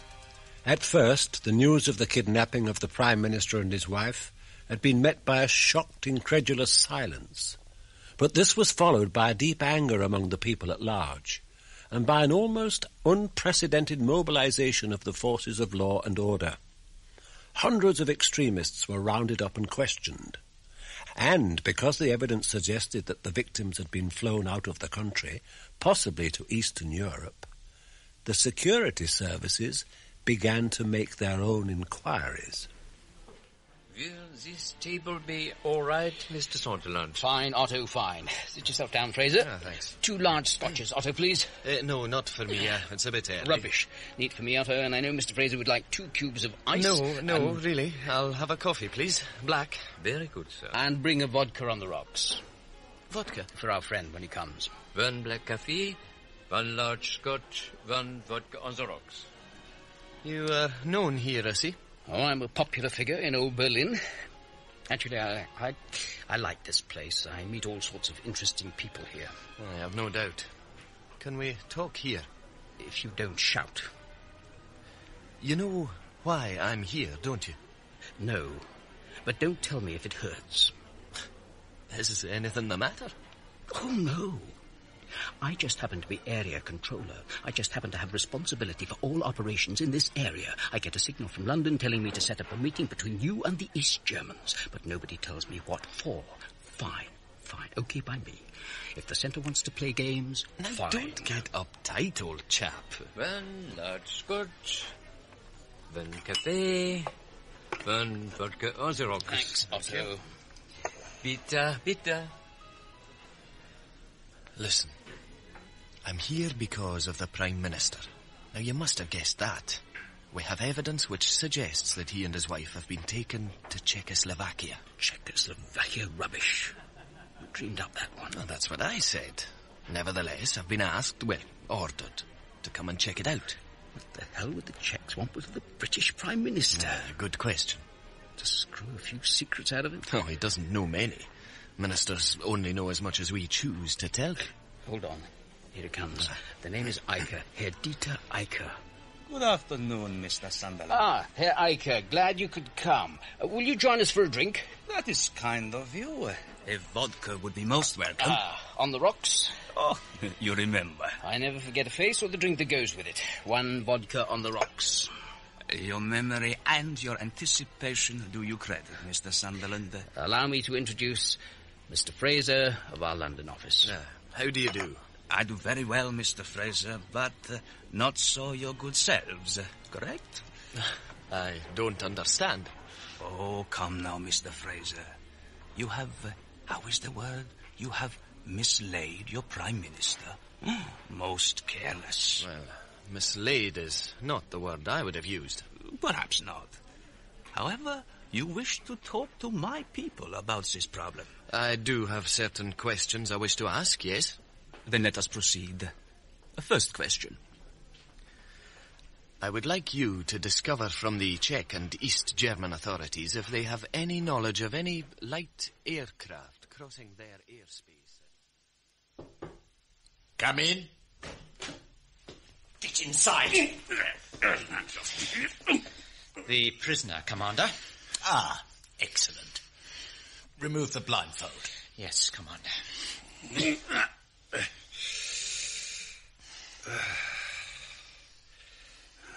At first, the news of the kidnapping of the Prime Minister and his wife had been met by a shocked, incredulous silence. But this was followed by a deep anger among the people at large, and by an almost unprecedented mobilization of the forces of law and order. Hundreds of extremists were rounded up and questioned. And because the evidence suggested that the victims had been flown out of the country, possibly to Eastern Europe, the security services began to make their own inquiries. Will this table be all right, Mr. Saunderland? Fine, Otto, fine. Sit yourself down, Fraser. Ah, thanks. 2 large scotches, Otto, please. No, not for me. It's a bit early. Rubbish. Neat for me, Otto, and I know Mr. Fraser would like 2 cubes of ice. No, really. I'll have a coffee, please. Black. Very good, sir. And bring a vodka on the rocks. Vodka? For our friend when he comes. 1 black coffee, 1 large scotch, 1 vodka on the rocks. You are known here, I see. Oh, I'm a popular figure in old Berlin. Actually, I like this place. I meet all sorts of interesting people here. I have no doubt. Can we talk here? If you don't shout. You know why I'm here, don't you? No, but don't tell me if it hurts. Is anything the matter? Oh, no. I just happen to be area controller. I just happen to have responsibility for all operations in this area. I get a signal from London telling me to set up a meeting between you and the East Germans, but nobody tells me what for. Fine. Okay by me. If the centre wants to play games, now fine. Don't get uptight, old chap. 1 large scotch, 1 cafe, 1 vodka on the rocks. Thanks, Otto. Bitte. Listen. I'm here because of the Prime Minister. Now, you must have guessed that. We have evidence which suggests that he and his wife have been taken to Czechoslovakia. Czechoslovakia rubbish. You dreamed up that one. Well, that's what I said. Nevertheless, I've been asked, ordered, to come and check it out. What the hell would the Czechs want with the British Prime Minister? Good question. To screw a few secrets out of him? Oh, he doesn't know many. Ministers only know as much as we choose to tell them. Hold on. Here it comes. The name is Eicher. Herr Dieter Eicher. Good afternoon, Mr. Sunderland. Ah, Herr Eicher, glad you could come. Will you join us for a drink? That is kind of you. A vodka would be most welcome. On the rocks? Oh, you remember. I never forget a face or the drink that goes with it. 1 vodka on the rocks. Your memory and your anticipation do you credit, Mr. Sunderland. Allow me to introduce Mr. Fraser of our London office. How do you do? I do very well, Mr. Fraser, but not so your good selves, correct? I don't understand. Oh, come now, Mr. Fraser. You have, how is the word? You have mislaid your Prime Minister. Most careless. Well, mislaid is not the word I would have used. Perhaps not. However, you wish to talk to my people about this problem. I do have certain questions I wish to ask, yes? Then let us proceed. First question. I would like you to discover from the Czech and East German authorities if they have any knowledge of any light aircraft crossing their airspace. Come in. Get inside. The prisoner, Commander. Ah, excellent. Remove the blindfold. Yes, Commander.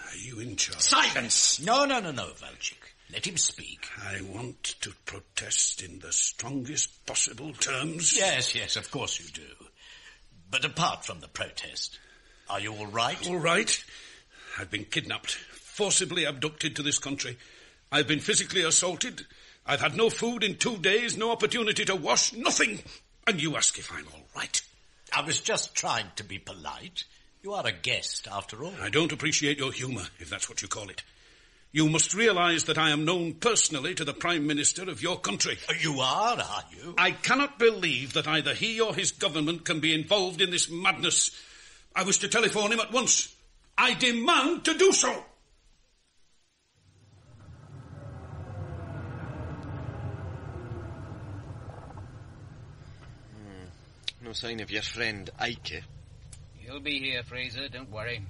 Are you in charge? Silence! No, Volchik. Let him speak. I want to protest in the strongest possible terms. Yes, of course you do. But apart from the protest, are you all right? All right. I've been kidnapped, forcibly abducted to this country. I've been physically assaulted. I've had no food in 2 days, no opportunity to wash, nothing. And you ask if I'm all right. I was just trying to be polite. You are a guest, after all. I don't appreciate your humour, if that's what you call it. You must realise that I am known personally to the Prime Minister of your country. You are you? I cannot believe that either he or his government can be involved in this madness. I wish to telephone him at once. I demand to do so. No sign of your friend Eike. He'll be here, Fraser, don't worry.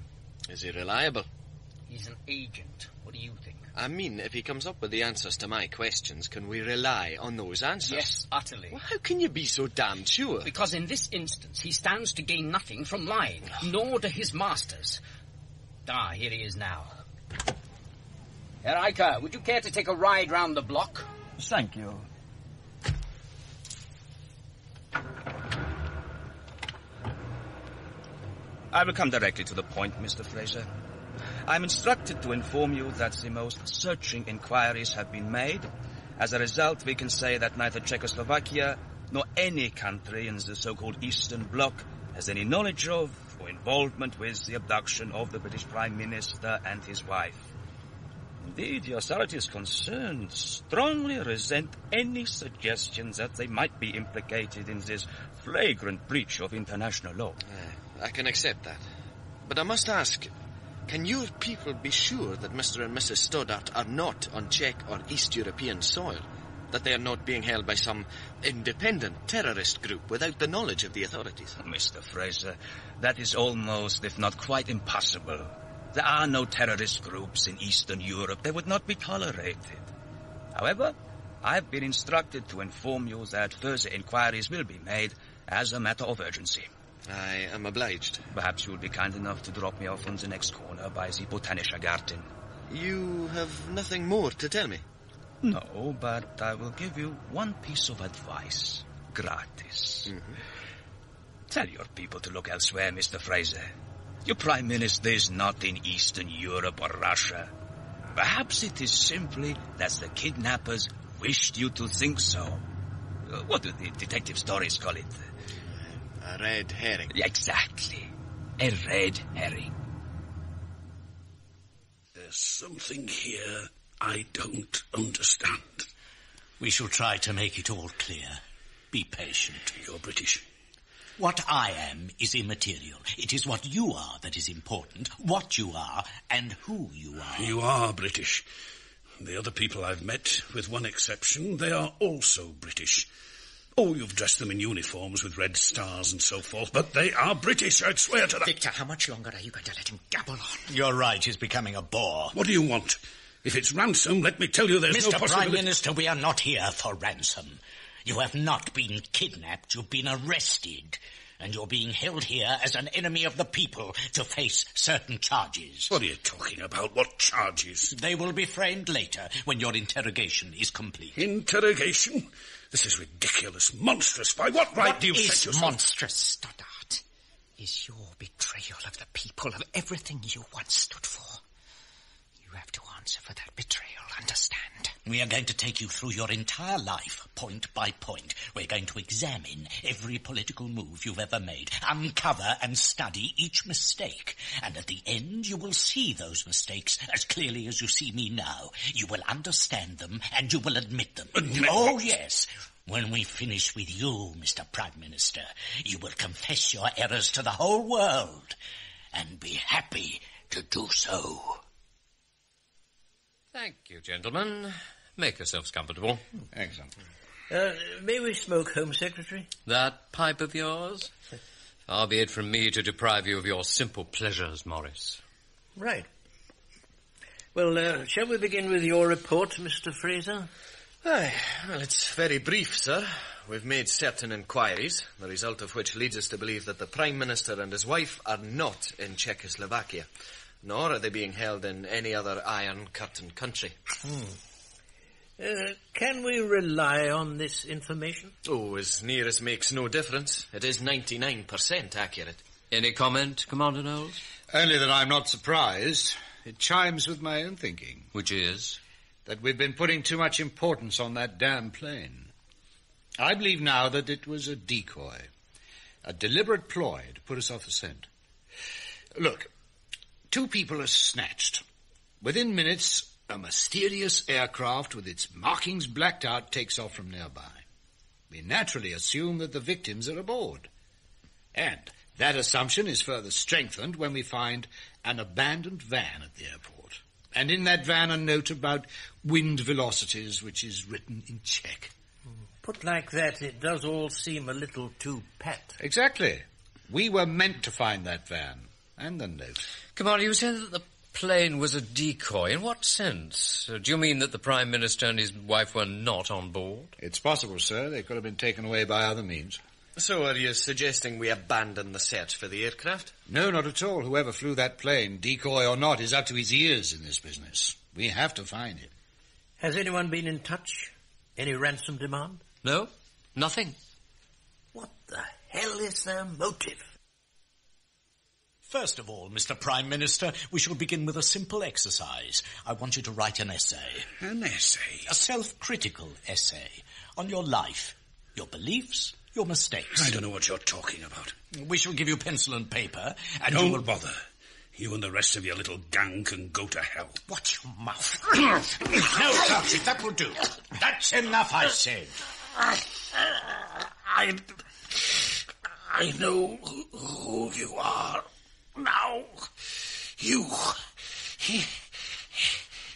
Is he reliable? He's an agent. What do you think? I mean, if he comes up with the answers to my questions, can we rely on those answers? Yes, utterly. Well, how can you be so damned sure? Because in this instance, he stands to gain nothing from lying, nor do his masters. Ah, here he is now. Herr Eicher, would you care to take a ride round the block? Thank you. I will come directly to the point, Mr. Fraser. I'm instructed to inform you that the most searching inquiries have been made As a result, we can say that neither Czechoslovakia nor any country in the so-called Eastern Bloc has any knowledge of or involvement with the abduction of the British Prime Minister and his wife. Indeed, the authorities concerned strongly resent any suggestions that they might be implicated in this flagrant breach of international law. I can accept that. But I must ask, can your people be sure that Mr. and Mrs. Stoddart are not on Czech or East European soil? That they are not being held by some independent terrorist group without the knowledge of the authorities? Mr. Fraser, that is almost, if not quite, impossible. There are no terrorist groups in Eastern Europe. They would not be tolerated. However, I've been instructed to inform you that further inquiries will be made as a matter of urgency. I am obliged. Perhaps you'll be kind enough to drop me off on the next corner by the Botanischer Garten. You have nothing more to tell me? No, but I will give you one piece of advice. Gratis. Mm-hmm. Tell your people to look elsewhere, Mr. Fraser. Your Prime Minister is not in Eastern Europe or Russia. Perhaps it is simply that the kidnappers wished you to think so. What do the detective stories call it? A red herring. Exactly. A red herring. There's something here I don't understand. We shall try to make it all clear. Be patient. You're British. What I am is immaterial. It is what you are that is important, what you are and who you are. You are British. The other people I've met, with one exception, they are also British. Oh, you've dressed them in uniforms with red stars and so forth, but they are British, I'd swear to that. Victor, how much longer are you going to let him gabble on? You're right, he's becoming a bore. What do you want? If it's ransom, let me tell you there's no possibility... Mr. Prime Minister, we are not here for ransom. You have not been kidnapped, you've been arrested. And you're being held here as an enemy of the people to face certain charges. What are you talking about? What charges? They will be framed later when your interrogation is complete. Interrogation? This is ridiculous, monstrous. By what right do you set yourself... What is monstrous, Stoddart? Is your betrayal of the people, of everything you once stood for. You have to answer for that betrayal, understand? We are going to take you through your entire life, point by point. We're going to examine every political move you've ever made, uncover and study each mistake. And at the end, you will see those mistakes as clearly as you see me now. You will understand them and you will admit them. Oh, yes. When we finish with you, Mr. Prime Minister, you will confess your errors to the whole world and be happy to do so. Thank you, gentlemen. Make yourselves comfortable. Excellent. May we smoke, Home Secretary? That pipe of yours? Far be it from me to deprive you of your simple pleasures, Morris. Right. Well, shall we begin with your report, Mr. Fraser? Aye, well, it's very brief, sir. We've made certain inquiries, the result of which leads us to believe that the Prime Minister and his wife are not in Czechoslovakia, nor are they being held in any other Iron Curtain country. Can we rely on this information? Oh, as near as makes no difference. It is 99% accurate. Any comment, Commander Knowles? Only that I'm not surprised. It chimes with my own thinking. Which is? That we've been putting too much importance on that damn plane. I believe now that it was a decoy, a deliberate ploy to put us off the scent. Look, two people are snatched. Within minutes, a mysterious aircraft with its markings blacked out takes off from nearby. We naturally assume that the victims are aboard. And that assumption is further strengthened when we find an abandoned van at the airport. And in that van a note about wind velocities, which is written in Czech. Put like that, it does all seem a little too pat. Exactly. We were meant to find that van. And the note. Commander, you said that the plane was a decoy. In what sense? Do you mean that the Prime Minister and his wife were not on board? It's possible, sir. They could have been taken away by other means. So are you suggesting we abandon the search for the aircraft? No, not at all. Whoever flew that plane, decoy or not, is up to his ears in this business. We have to find it. Has anyone been in touch? Any ransom demand? No, nothing. What the hell is their motive? First of all, Mr. Prime Minister, we shall begin with a simple exercise. I want you to write an essay. An essay? A self-critical essay on your life, your beliefs, your mistakes. I don't know what you're talking about. We shall give you pencil and paper, and Don't you will... bother. You and the rest of your little gang can go to hell. Watch your mouth. No, Sergeant, that will do. That's enough, I said. I know who you are now. You.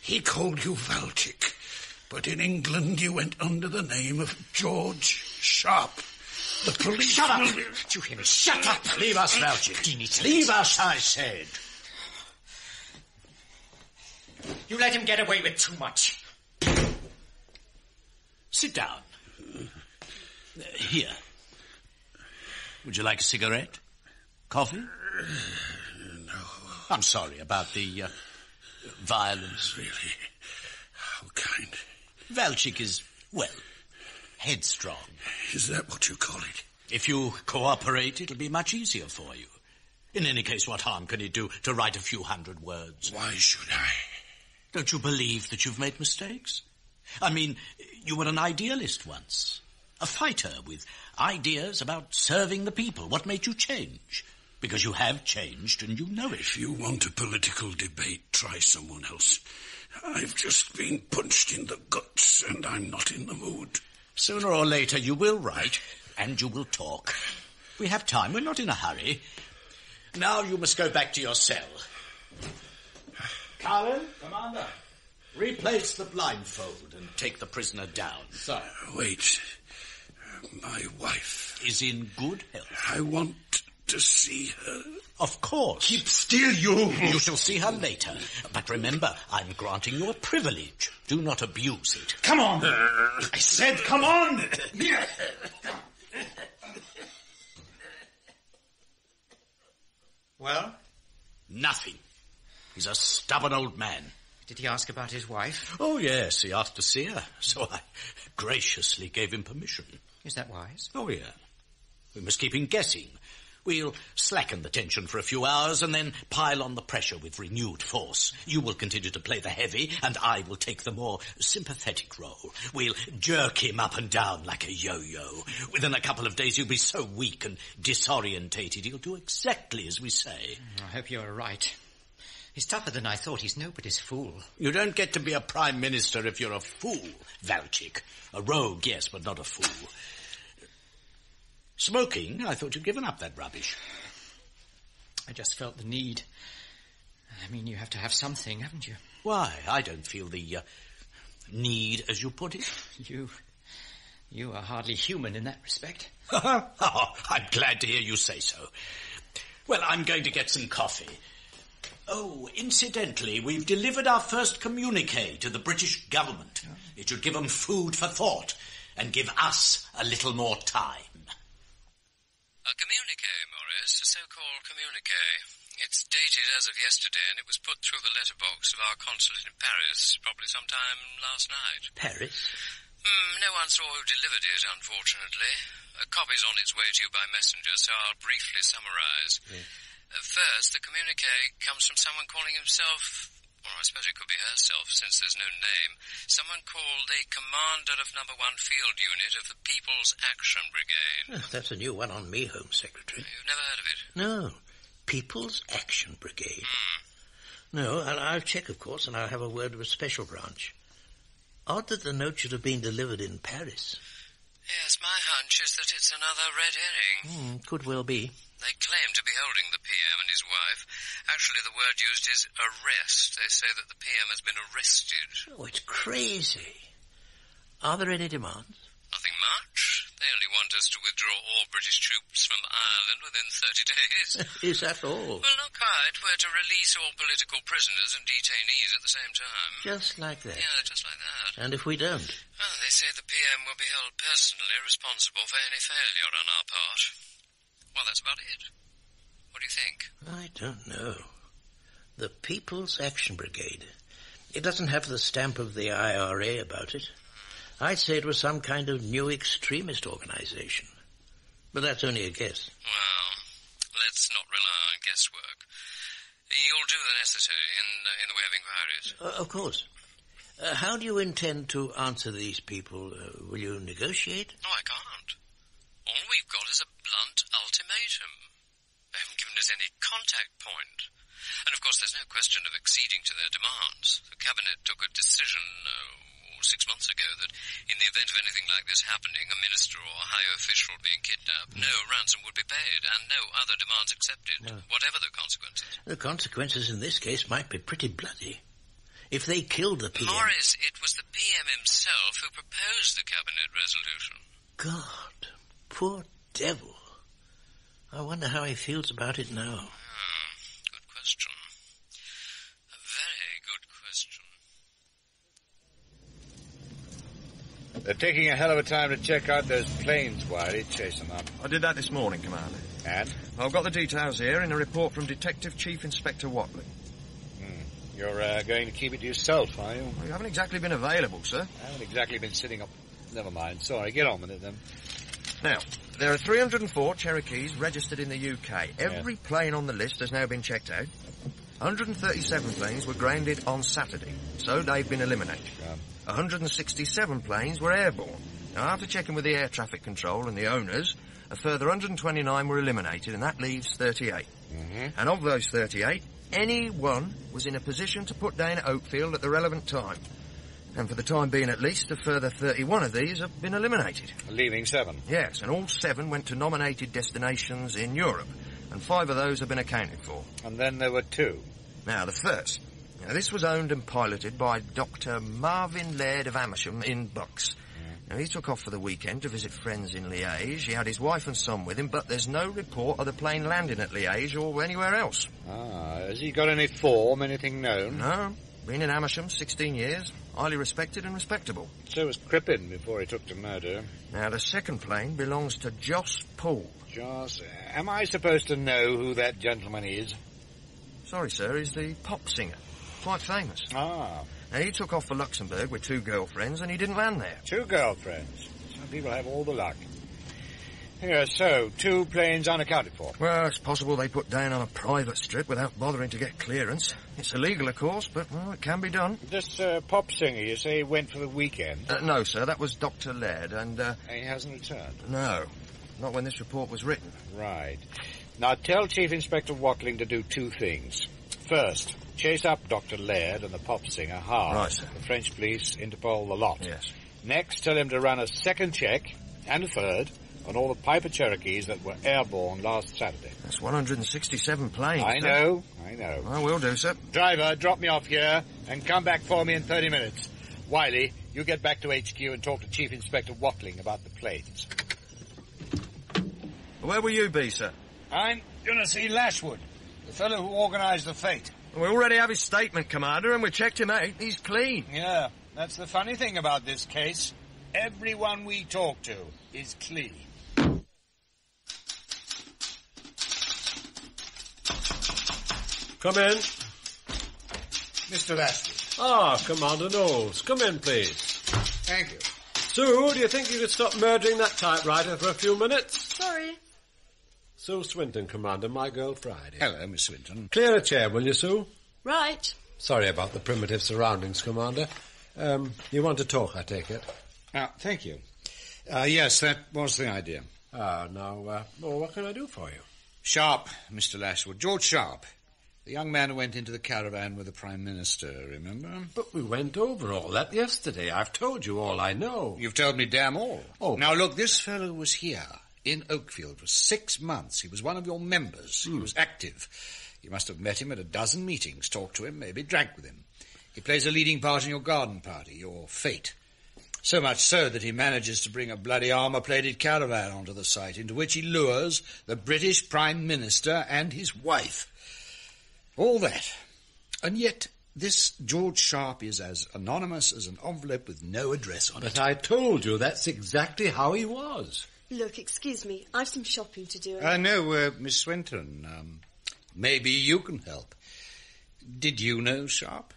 He called you Valchik, but in England you went under the name of George Sharp. The police... Shut up! Did you hear me? Shut up! Leave us, Valchik. Leave us, I said. You let him get away with too much. Sit down. Here. Would you like a cigarette? Coffee? No. I'm sorry about the violence. Really? How kind. Valchik is, well, headstrong. Is that what you call it? If you cooperate, it'll be much easier for you. In any case, what harm can it do to write a few hundred words? Why should I? Don't you believe that you've made mistakes? I mean, you were an idealist once. A fighter with ideas about serving the people. What made you change? Because you have changed and you know it. If you want a political debate, try someone else. I've just been punched in the guts and I'm not in the mood. Sooner or later you will write and you will talk. We have time. We're not in a hurry. Now you must go back to your cell. Carlin, Commander, replace the blindfold and take the prisoner down. Sir. Wait. My wife is in good health. I want to see her. Of course. Keep still, you. You shall see her later. But remember, I'm granting you a privilege. Do not abuse it. Come on. I said come on. Well? Nothing. He's a stubborn old man. Did he ask about his wife? Oh, yes, he asked to see her, so I graciously gave him permission. Is that wise? Oh, yeah. We must keep him guessing. We'll slacken the tension for a few hours and then pile on the pressure with renewed force. You will continue to play the heavy, and I will take the more sympathetic role. We'll jerk him up and down like a yo-yo. Within a couple of days, he'll be so weak and disorientated, he'll do exactly as we say. I hope you're right. He's tougher than I thought. He's nobody's fool. You don't get to be a prime minister if you're a fool, Valchik. A rogue, yes, but not a fool. Smoking? I thought you'd given up that rubbish. I just felt the need. I mean, you have to have something, haven't you? Why? I don't feel the need, as you put it. You are hardly human in that respect. Oh, I'm glad to hear you say so. Well, I'm going to get some coffee. Oh, incidentally, we've delivered our first communique to the British government. It should give them food for thought and give us a little more time. A communique, Morris, a so-called communique. It's dated as of yesterday, and it was put through the letterbox of our consulate in Paris, probably sometime last night. Paris? No one saw who delivered it, unfortunately. A copy's on its way to you by messenger, so I'll briefly summarize. First, the communique comes from someone calling himself... Or I suppose it could be herself, since there's no name. Someone called the Commander of No. 1 Field Unit of the People's Action Brigade. Oh, that's a new one on me, Home Secretary. You've never heard of it? No. People's Action Brigade. No, I'll check, of course, and I'll have a word with a special branch. Odd that the note should have been delivered in Paris. Yes, my hunch is that it's another red herring. Could well be. They claim to be holding the PM and his wife. Actually, the word used is arrest. They say that the PM has been arrested. Oh, it's crazy. Are there any demands? Nothing much. They only want us to withdraw all British troops from Ireland within 30 days. Is that all? Well, not quite. We're to release all political prisoners and detainees at the same time. Just like that? Yeah, just like that. And if we don't? Well, they say the PM will be held personally responsible for any failure on our part. Well, that's about it. What do you think? I don't know. The People's Action Brigade. It doesn't have the stamp of the IRA about it. I'd say it was some kind of new extremist organization. But that's only a guess. Well, let's not rely on guesswork. You'll do the necessary in the way of inquiries. Of course. How do you intend to answer these people? Will you negotiate? No, I can't. All we've got is a blunt ultimatum. They haven't given us any contact point. And of course there's no question of acceding to their demands. The Cabinet took a decision 6 months ago that in the event of anything like this happening, a minister or a high official being kidnapped, no ransom would be paid and no other demands accepted, whatever the consequences. The consequences in this case might be pretty bloody. If they killed the PM... Morris, it was the PM himself who proposed the Cabinet resolution. God, poor devil. I wonder how he feels about it now. Good question. A very good question. They're taking a hell of a time to check out those planes, Wiley. Chase them up. I did that this morning, Commander. And? I've got the details here in a report from Detective Chief Inspector Watling. You're going to keep it to yourself, are you? Well, you haven't exactly been available, sir. I haven't exactly been sitting up... Never mind. Sorry, get on with it, then. Now, there are 304 Cherokees registered in the UK. Every plane on the list has now been checked out. 137 planes were grounded on Saturday, so they've been eliminated. 167 planes were airborne. Now, after checking with the air traffic control and the owners, a further 129 were eliminated, and that leaves 38. And of those 38... any one was in a position to put down at Oakfield at the relevant time. And for the time being at least, a further 31 of these have been eliminated. Leaving 7? Yes, and all 7 went to nominated destinations in Europe, and 5 of those have been accounted for. And then there were 2? Now, the first. Now, this was owned and piloted by Dr. Marvin Laird of Amersham in Bucks. Now, he took off for the weekend to visit friends in Liège. He had his wife and son with him, but there's no report of the plane landing at Liège or anywhere else. Has he got any form, anything known? No. Been in Amersham 16 years. Highly respected and respectable. So was Crippen before he took to murder. Now, the second plane belongs to Joss Poole. Joss? Am I supposed to know who that gentleman is? Sorry, sir. He's the pop singer. Quite famous. Now, he took off for Luxembourg with 2 girlfriends, and he didn't land there. 2 girlfriends? Some people have all the luck. Here, so, 2 planes unaccounted for. Well, it's possible they put down on a private strip without bothering to get clearance. It's illegal, of course, but, well, it can be done. This pop singer, you say, went for the weekend? No, sir, that was Dr. Laird, and... he hasn't returned? No, not when this report was written. Right. Now, tell Chief Inspector Watling to do 2 things. First, chase up Dr. Laird and the pop singer hard. Right, sir. The French police, Interpol, the lot. Yes. Next, tell him to run a second check, and a third, on all the Piper Cherokees that were airborne last Saturday. That's 167 planes. I know. I will do, sir. Driver, drop me off here and come back for me in 30 minutes. Wiley, you get back to HQ and talk to Chief Inspector Watling about the planes. Where will you be, sir? I'm going to see Lashwood, the fellow who organised the fete. We already have his statement, Commander, and we checked him out. He's clean. Yeah, that's the funny thing about this case. Everyone we talk to is clean. Come in. Mr. Lashwood. Ah, Commander Knowles. Come in, please. Thank you. Sue, do you think you could stop murdering that typewriter for a few minutes? Sorry. Sue Swinton, Commander, my girl Friday. Hello, Miss Swinton. Clear a chair, will you, Sue? Right. Sorry about the primitive surroundings, Commander. You want to talk, I take it? Thank you. Yes, that was the idea. Now, what can I do for you? Sharp, Mr. Lashwood. George Sharp. The young man who went into the caravan with the Prime Minister, remember? But we went over all that yesterday. I've told you all I know. You've told me damn all. Oh. Now, look, this fellow was here in Oakfield for 6 months. He was one of your members. He was active. You must have met him at a dozen meetings, talked to him, maybe drank with him. He plays a leading part in your garden party, your fete. So much so that he manages to bring a bloody armour-plated caravan onto the site, into which he lures the British Prime Minister and his wife. All that. And yet, this George Sharp is as anonymous as an envelope with no address on it. But I told you that's exactly how he was. Look, excuse me. I've some shopping to do. No, Miss Swinton. Maybe you can help. Did you know Sharp?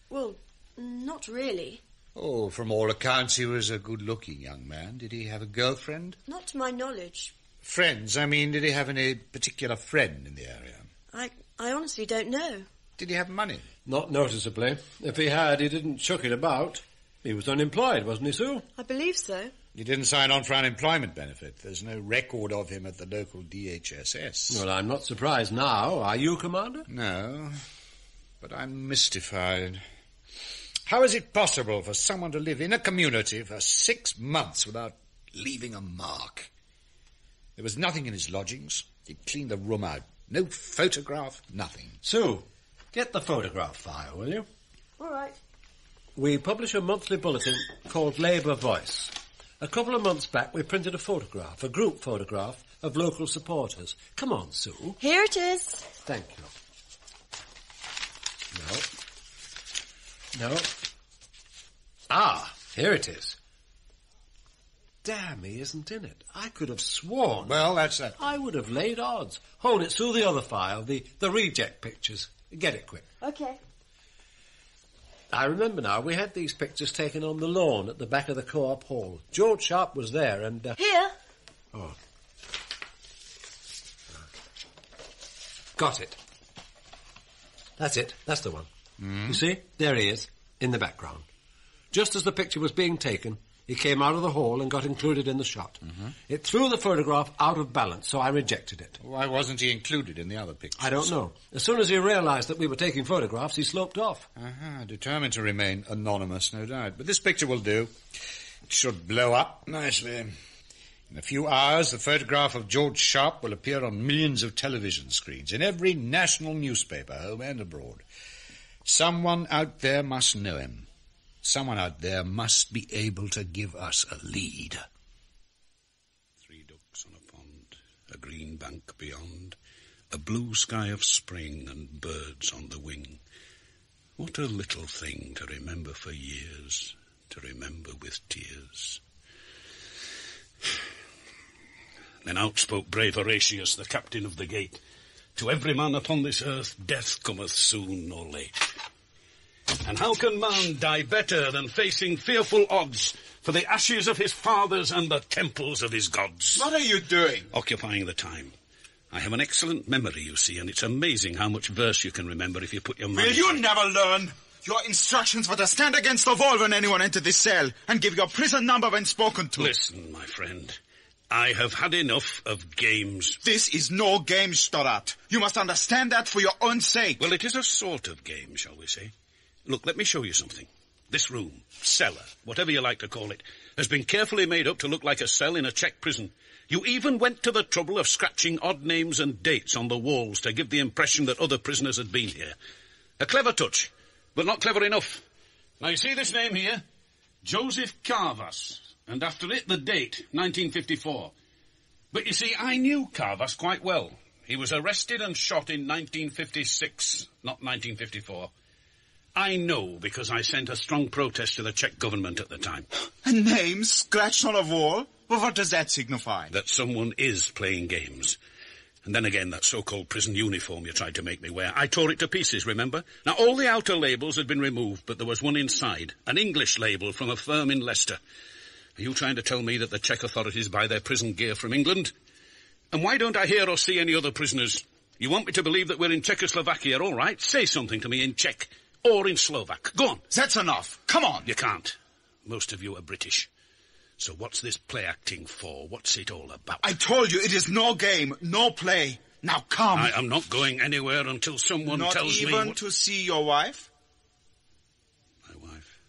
Well, not really. Oh, from all accounts, he was a good-looking young man. Did he have a girlfriend? Not to my knowledge. Friends? I mean, did he have any particular friend in the area? I honestly don't know. Did he have money? Not noticeably. If he had, he didn't chuck it about. He was unemployed, wasn't he, Sue? I believe so. He didn't sign on for unemployment benefit. There's no record of him at the local DHSS. Well, I'm not surprised now. Are you, Commander? No, but I'm mystified. How is it possible for someone to live in a community for 6 months without leaving a mark? There was nothing in his lodgings. He'd cleaned the room out. No photograph, nothing. Sue, get the photograph file, will you? All right. We publish a monthly bulletin called Labour Voice. A couple of months back, we printed a photograph, a group photograph, of local supporters. Come on, Sue. Here it is. Thank you. No. Ah, here it is. Damn, he isn't in it. I could have sworn. Well, that's that. I would have laid odds. Hold it, Sue, the other file, the reject pictures. Get it quick. Okay. I remember now, we had these pictures taken on the lawn at the back of the Co-op Hall. George Sharp was there and... Here. Oh. Got it. That's it. That's the one. You see? There he is, in the background. Just as the picture was being taken, he came out of the hall and got included in the shot. It threw the photograph out of balance, so I rejected it. Why wasn't he included in the other pictures? I don't know. As soon as he realised that we were taking photographs, he sloped off. Determined to remain anonymous, no doubt. But this picture will do. It should blow up nicely. In a few hours, the photograph of George Sharp will appear on millions of television screens in every national newspaper, home and abroad. Someone out there must know him. Someone out there must be able to give us a lead. 3 ducks on a pond, a green bank beyond, a blue sky of spring and birds on the wing. What a little thing to remember for years, to remember with tears. Then out spoke brave Horatius, the captain of the gate. To every man upon this earth death cometh soon or late. And how can man die better than facing fearful odds for the ashes of his fathers and the temples of his gods? What are you doing? Occupying the time. I have an excellent memory, you see, and it's amazing how much verse you can remember if you put your mind... Will you never learn? Your instructions were to stand against the wall when anyone entered this cell and give your prison number when spoken to. Listen, my friend. I have had enough of games. This is no game, Stoddart. You must understand that for your own sake. Well, it is a sort of game, shall we say. Look, let me show you something. This room, cellar, whatever you like to call it, has been carefully made up to look like a cell in a Czech prison. You even went to the trouble of scratching odd names and dates on the walls to give the impression that other prisoners had been here. A clever touch, but not clever enough. Now, you see this name here? Joseph Carvas. And after it, the date, 1954. But you see, I knew Carvas quite well. He was arrested and shot in 1956, not 1954. I know because I sent a strong protest to the Czech government at the time. A name scratched on a wall? Well, what does that signify? That someone is playing games. And then again, that so-called prison uniform you tried to make me wear. I tore it to pieces, remember? Now, all the outer labels had been removed, but there was one inside. An English label from a firm in Leicester. Are you trying to tell me that the Czech authorities buy their prison gear from England? And why don't I hear or see any other prisoners? You want me to believe that we're in Czechoslovakia, all right? Say something to me in Czech. Or in Slovak. Go on. That's enough. Come on. You can't. Most of you are British. So what's this play acting for? What's it all about? I told you it is no game, no play. Now come. I am not going anywhere until someone tells me... Not even to see your wife? My wife?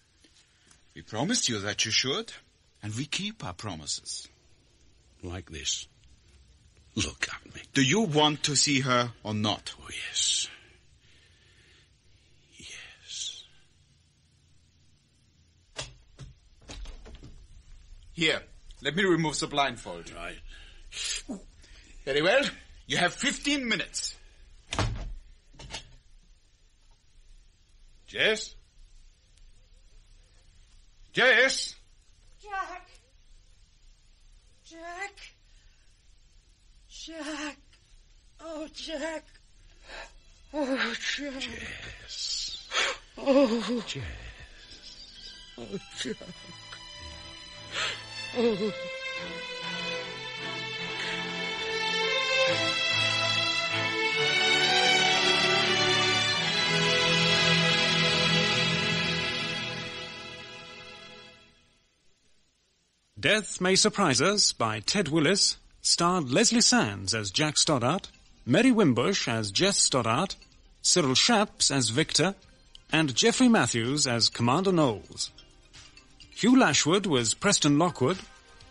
We promised you that you should. And we keep our promises. Like this. Look at me. Do you want to see her or not? Oh, yes. Here, let me remove the blindfold. Right. Very well. You have 15 minutes. Jess? Jess? Jack. Jack. Jack. Oh, Jack. Oh, Jack. Jess. Oh. Jess. Oh, Jack. Oh. Death May Surprise Us by Ted Willis starred Leslie Sands as Jack Stoddart, Mary Wimbush as Jess Stoddart, Cyril Shapps as Victor, and Geoffrey Matthews as Commander Knowles. Hugh Lashwood was Preston Lockwood,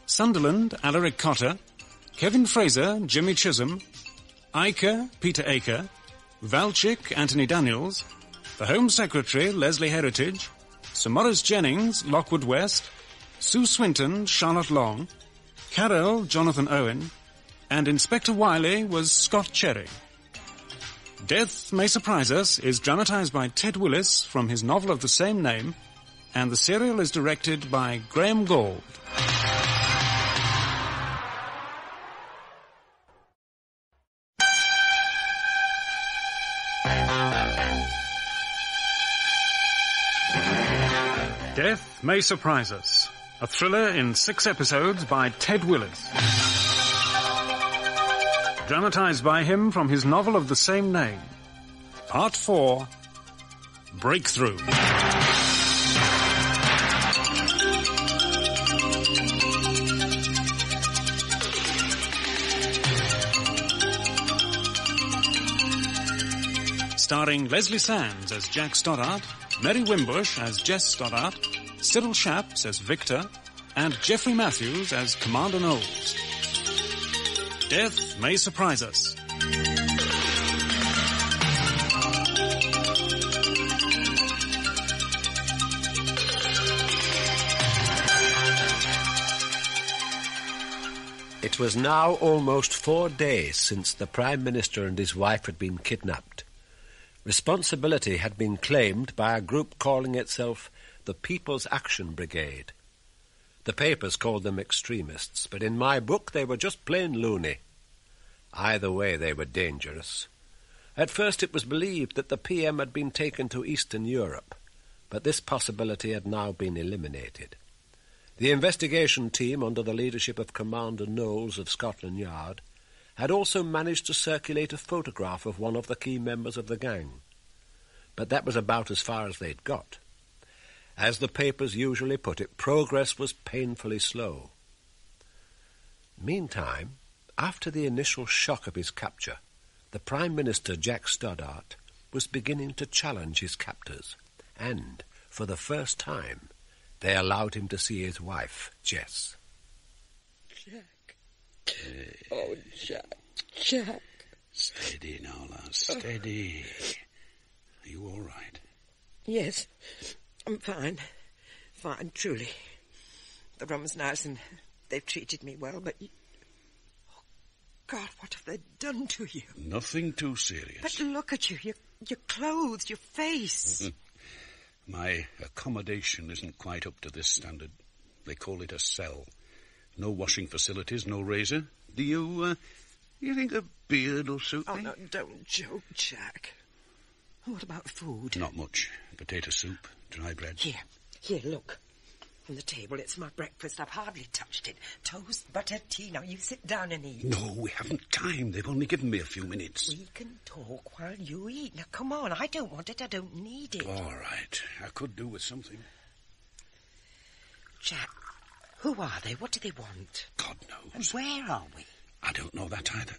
Sunderland, Alaric Cotter, Kevin Fraser, Jimmy Chisholm, Iker, Peter Aker, Valchik, Anthony Daniels, the Home Secretary, Leslie Heritage, Sir Maurice Jennings, Lockwood West, Sue Swinton, Charlotte Long, Carroll, Jonathan Owen, and Inspector Wiley was Scott Cherry. Death May Surprise Us is dramatised by Ted Willis from his novel of the same name, and the serial is directed by Graham Gould. Death May Surprise Us, a thriller in 6 episodes by Ted Willis. Dramatised by him from his novel of the same name. Part 4, Breakthrough. Starring Leslie Sands as Jack Stoddart, Mary Wimbush as Jess Stoddart, Cyril Shapps as Victor, and Geoffrey Matthews as Commander Knowles. Death May Surprise Us. It was now almost 4 days since the Prime Minister and his wife had been kidnapped. Responsibility had been claimed by a group calling itself the People's Action Brigade. The papers called them extremists, but in my book they were just plain loony. Either way, they were dangerous. At first it was believed that the PM had been taken to Eastern Europe, but this possibility had now been eliminated. The investigation team, under the leadership of Commander Knowles of Scotland Yard, had also managed to circulate a photograph of one of the key members of the gang. But that was about as far as they'd got. As the papers usually put it, progress was painfully slow. Meantime, after the initial shock of his capture, the Prime Minister, Jack Stoddart, was beginning to challenge his captors, and, for the first time, they allowed him to see his wife, Jess. Jack. Oh, Jack. Jack. Steady now, lass, steady. Are you all right? Yes, I'm fine. Fine, truly. The rum's nice and they've treated me well, but... Oh, God, what have they done to you? Nothing too serious. But look at you, your clothes, your face. My accommodation isn't quite up to this standard. They call it a cell. No washing facilities, no razor. Do you think a beard will suit me? Oh, no, don't joke, Jack. What about food? Not much. Potato soup, dry bread. Here, look. On the table, it's my breakfast. I've hardly touched it. Toast, butter, tea. Now you sit down and eat. No, we haven't time. They've only given me a few minutes. We can talk while you eat. Now, come on. I don't want it. I don't need it. All right. I could do with something. Jack, who are they? What do they want? God knows. And where are we? I don't know that either.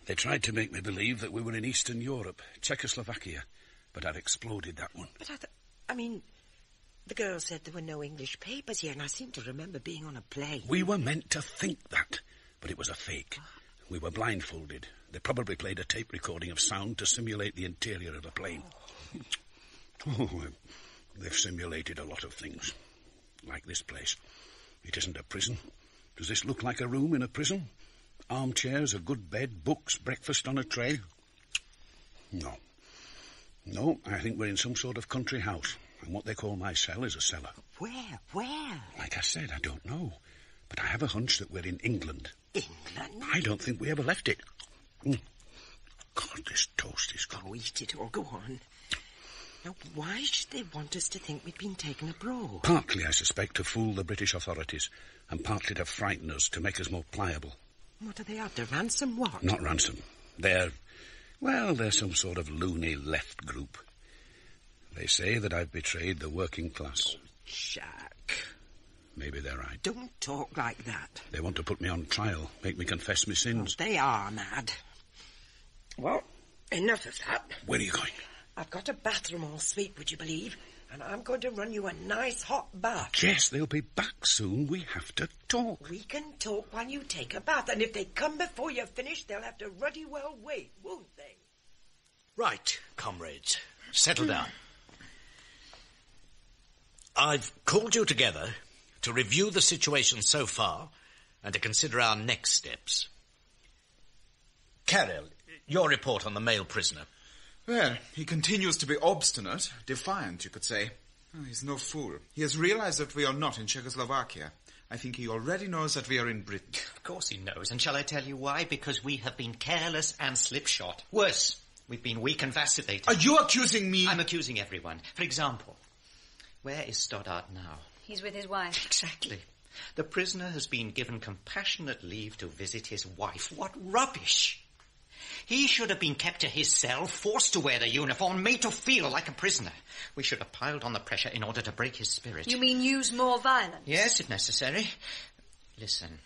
They tried to make me believe that we were in Eastern Europe, Czechoslovakia, but I've exploded that one. But I mean, the girl said there were no English papers here, and I seem to remember being on a plane. We were meant to think that, but it was a fake. We were blindfolded. They probably played a tape recording of sound to simulate the interior of a plane. They've simulated a lot of things, like this place. It isn't a prison. Does this look like a room in a prison? Armchairs, a good bed, books, breakfast on a tray? No. No, I think we're in some sort of country house, and what they call my cell is a cellar. Where? Like I said, I don't know, but I have a hunch that we're in England. England? I don't think we ever left it. God, this toast is good. Oh, eat it all. Go on. Now, why should they want us to think we've been taken abroad? Partly, I suspect, to fool the British authorities, and partly to frighten us, to make us more pliable. What are they after? Ransom what? Not ransom. They're some sort of loony left group. They say that I've betrayed the working class. Oh, Jack. Maybe they're right. Don't talk like that. They want to put me on trial, make me confess my sins. They are mad. Well, enough of that. Where are you going? I've got a bathroom all sweet, would you believe? And I'm going to run you a nice hot bath. Jess, they'll be back soon. We have to talk. We can talk while you take a bath, and if they come before you're finished, they'll have to ruddy well wait, won't they? Right, comrades. Settle down. I've called you together to review the situation so far and to consider our next steps. Carroll, your report on the male prisoner. Well, he continues to be obstinate, defiant, you could say. Oh, he's no fool. He has realized that we are not in Czechoslovakia. I think he already knows that we are in Britain. Of course he knows, and shall I tell you why? Because we have been careless and slipshod. Worse, we've been weak and vacillating. Are you accusing me? I'm accusing everyone. For example, where is Stoddart now? He's with his wife. Exactly. The prisoner has been given compassionate leave to visit his wife. What rubbish! He should have been kept to his cell, forced to wear the uniform, made to feel like a prisoner. We should have piled on the pressure in order to break his spirit. You mean use more violence? Yes, if necessary. Listen,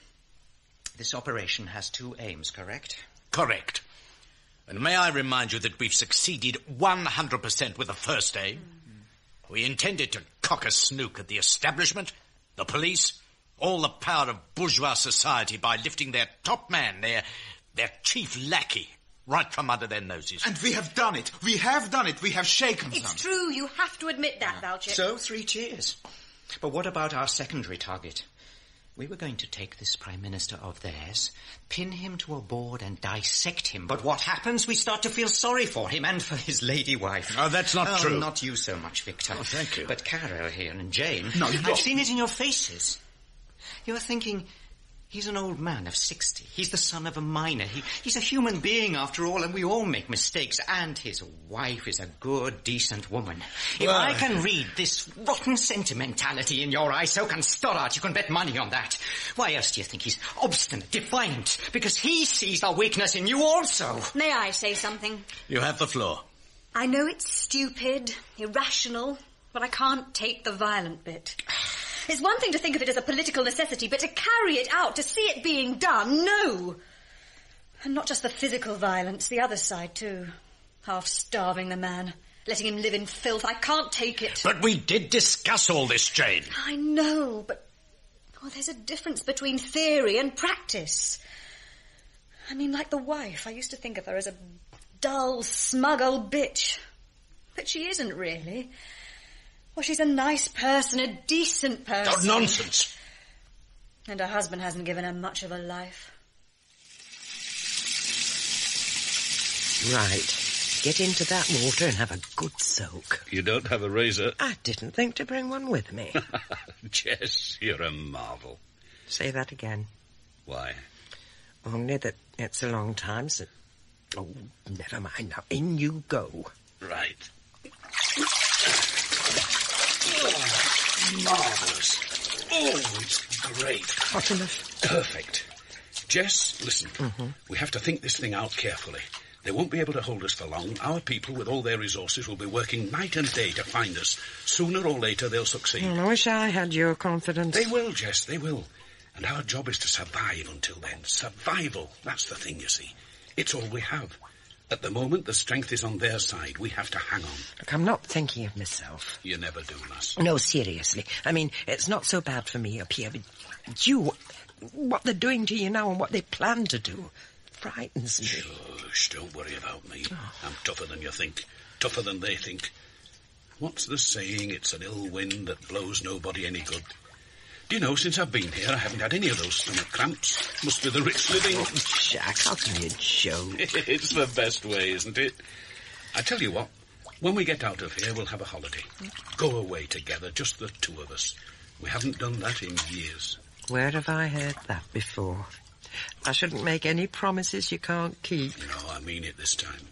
this operation has two aims, correct? Correct. And may I remind you that we've succeeded 100% with the first aim? We intended to cock a snook at the establishment, the police, all the power of bourgeois society by lifting their top man, their chief lackey, right from under their noses. And we have done it. We have done it. We have shaken them. It's true. You have to admit that, Valchik. So, 3 cheers. But what about our secondary target? We were going to take this Prime Minister of theirs, pin him to a board and dissect him. But what happens? We start to feel sorry for him and for his lady wife. Oh, that's not true. Not you so much, Victor. Oh, thank you. But Carol here and Jane. No, I've seen it in your faces. You're thinking, he's an old man of 60. He's the son of a miner. He's a human being after all, and we all make mistakes. And his wife is a good, decent woman. If I can read this rotten sentimentality in your eyes, so can Stoddart. You can bet money on that. Why else do you think he's obstinate, defiant? Because he sees a weakness in you also. May I say something? You have the floor. I know it's stupid, irrational, but I can't take the violent bit. It's one thing to think of it as a political necessity, but to carry it out, to see it being done, no. And not just the physical violence, the other side too. Half starving the man, letting him live in filth. I can't take it. But we did discuss all this, Jane. I know, but there's a difference between theory and practice. I mean, like the wife, I used to think of her as a dull, smug old bitch. But she isn't really. Well, she's a nice person, a decent person. Oh, nonsense. And her husband hasn't given her much of a life. Right. Get into that water and have a good soak. You don't have a razor? I didn't think to bring one with me. Jess, you're a marvel. Say that again. Why? Only that it's a long time since... Oh, never mind. Now, in you go. Right. Marvellous. Oh, it's great. Hot enough? Perfect. Jess, listen. We have to think this thing out carefully. They won't be able to hold us for long. Our people, with all their resources, will be working night and day to find us. Sooner or later, they'll succeed. I wish I had your confidence. They will, Jess, they will. And our job is to survive until then. Survival. That's the thing, you see. It's all we have. At the moment, the strength is on their side. We have to hang on. Look, I'm not thinking of myself. You never do, lass. No, seriously. I mean, it's not so bad for me up here, but you... What they're doing to you now and what they plan to do frightens me. Shush, don't worry about me. I'm tougher than you think. Tougher than they think. What's the saying? It's an ill wind that blows nobody any good. Do you know, since I've been here, I haven't had any of those stomach cramps. Must be the rich living. Oh, Jack, how can you joke? It's the best way, isn't it? I tell you what, when we get out of here, we'll have a holiday. Go away together, just the two of us. We haven't done that in years. Where have I heard that before? I shouldn't make any promises you can't keep. No, I mean it this time.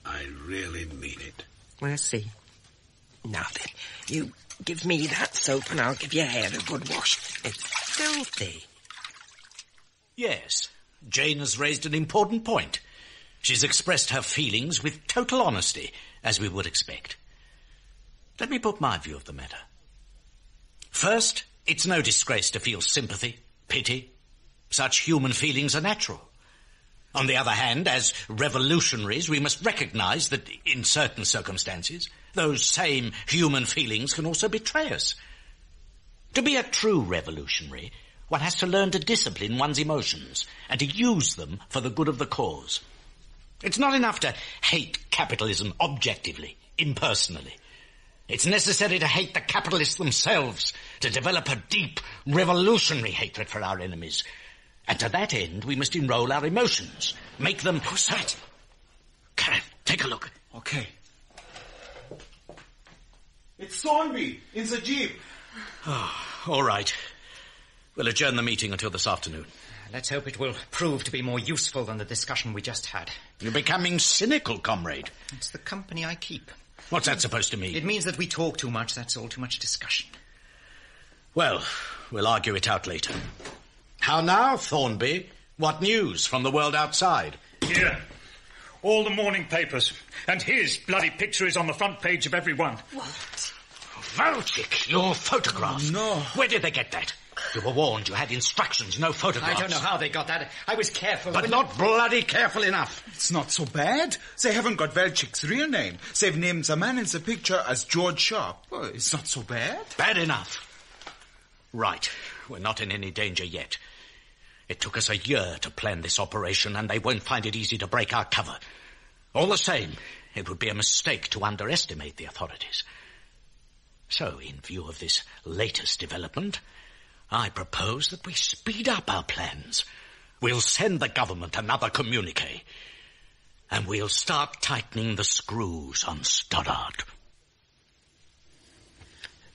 I really mean it. We'll see. Now then, you give me that soap and I'll give your hair a good wash. It's filthy. Yes, Jane has raised an important point. She's expressed her feelings with total honesty, as we would expect. Let me put my view of the matter. First, It's no disgrace to feel sympathy, pity. Such human feelings are natural. On the other hand, as revolutionaries, we must recognise that in certain circumstances, those same human feelings can also betray us. To be a true revolutionary, one has to learn to discipline one's emotions and to use them for the good of the cause. It's not enough to hate capitalism objectively, impersonally. It's necessary to hate the capitalists themselves, to develop a deep, revolutionary hatred for our enemies. And to that end, we must enroll our emotions, make them... Who's that? Karen, take a look. Okay. It's Thornby, in the jeep. All right. We'll adjourn the meeting until this afternoon. Let's hope it will prove to be more useful than the discussion we just had. You're becoming cynical, comrade. It's the company I keep. What's that supposed to mean? It means that we talk too much, that's all, too much discussion. Well, we'll argue it out later. How now, Thornby? What news from the world outside? Here. All the morning papers. And his bloody picture is on the front page of every one. What? Volchik, your photograph. No. Where did they get that? You were warned. You had instructions. No photographs. I don't know how they got that. I was careful. But not bloody careful enough. It's not so bad. They haven't got Velchik's real name. They've named the man in the picture as George Sharp. Well, it's not so bad. Bad enough. Right. We're not in any danger yet. It took us a year to plan this operation, and they won't find it easy to break our cover. All the same, it would be a mistake to underestimate the authorities. So, in view of this latest development, I propose that we speed up our plans. We'll send the government another communique, and we'll start tightening the screws on Stoddart.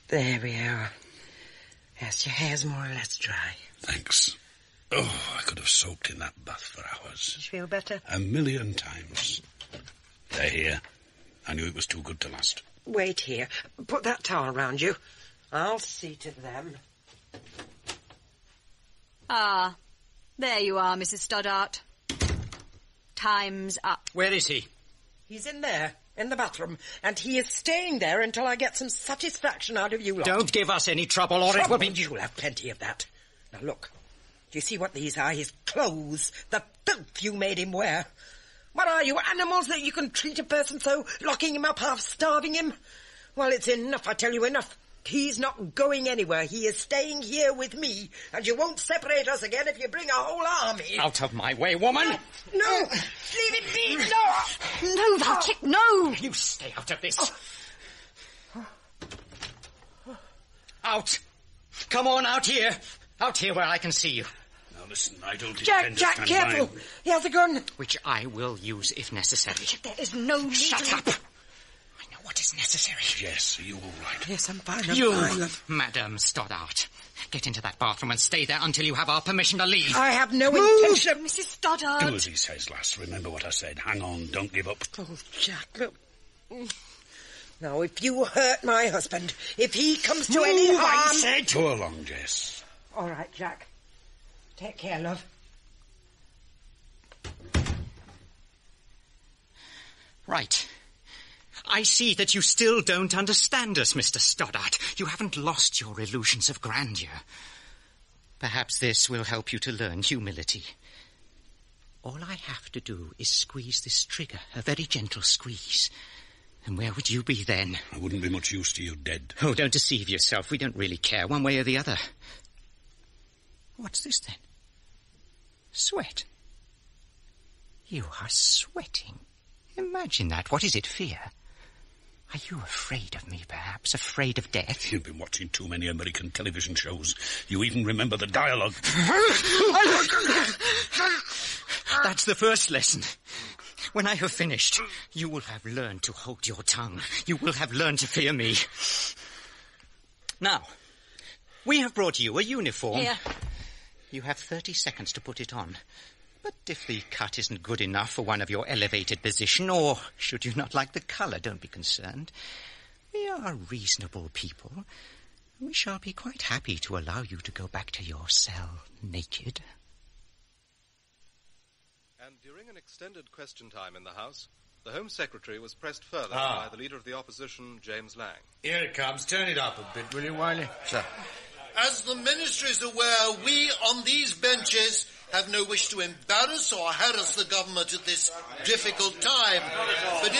There we are. Yes, your hair's more or less dry. Thanks. Oh, I could have soaked in that bath for hours. You feel better? 1,000,000 times. They're here. I knew it was too good to last. Wait here. Put that towel round you. I'll see to them. Ah, there you are, Mrs. Stoddart. Time's up. Where is he? He's in there, in the bathroom, and he is staying there until I get some satisfaction out of you lot. Don't give us any trouble, or it will be... You'll have plenty of that. Now look, do you see what these are? His clothes, the filth you made him wear. What are you, animals, that you can treat a person so, locking him up, half-starving him? Well, it's enough, I tell you, enough. He's not going anywhere. He is staying here with me, and you won't separate us again if you bring a whole army. Out of my way, woman! No! Leave it be! No! No, Valchik, no! You stay out of this. Out! Come on, out here! Out here where I can see you. Now listen, I don't Jack, careful! By. He has a gun. Which I will use if necessary. There is no need Shut up! I know what is necessary. Yes, are you all right? Yes, I'm fine, you, fine. Madame Stoddart, get into that bathroom and stay there until you have our permission to leave. I have no intention. Mrs. Stoddart. Do as he says, lass. Remember what I said. Hang on, don't give up. Oh, Jack, look. Now, if you hurt my husband, if he comes to any harm... I said. Go along, Jess. All right, Jack. Take care, love. Right. I see that you still don't understand us, Mr. Stoddart. You haven't lost your illusions of grandeur. Perhaps this will help you to learn humility. All I have to do is squeeze this trigger, a very gentle squeeze. And where would you be then? I wouldn't be much use to you dead. Oh, don't deceive yourself. We don't really care one way or the other. What's this then? Sweat. You are sweating. Imagine that. What is it, fear? Are you afraid of me, perhaps? Afraid of death? You've been watching too many American television shows. You even remember the dialogue. That's the first lesson. When I have finished, you will have learned to hold your tongue. You will have learned to fear me. Now, we have brought you a uniform. Here. You have 30 seconds to put it on. But if the cut isn't good enough for one of your elevated position, or should you not like the colour, don't be concerned. We are reasonable people. We shall be quite happy to allow you to go back to your cell naked. And during an extended question time in the House, the Home Secretary was pressed further by the Leader of the Opposition, James Lang. Here it comes. Turn it up a bit, will you, Wiley? Sir. As the Minister is aware, we on these benches have no wish to embarrass or harass the government at this difficult time. But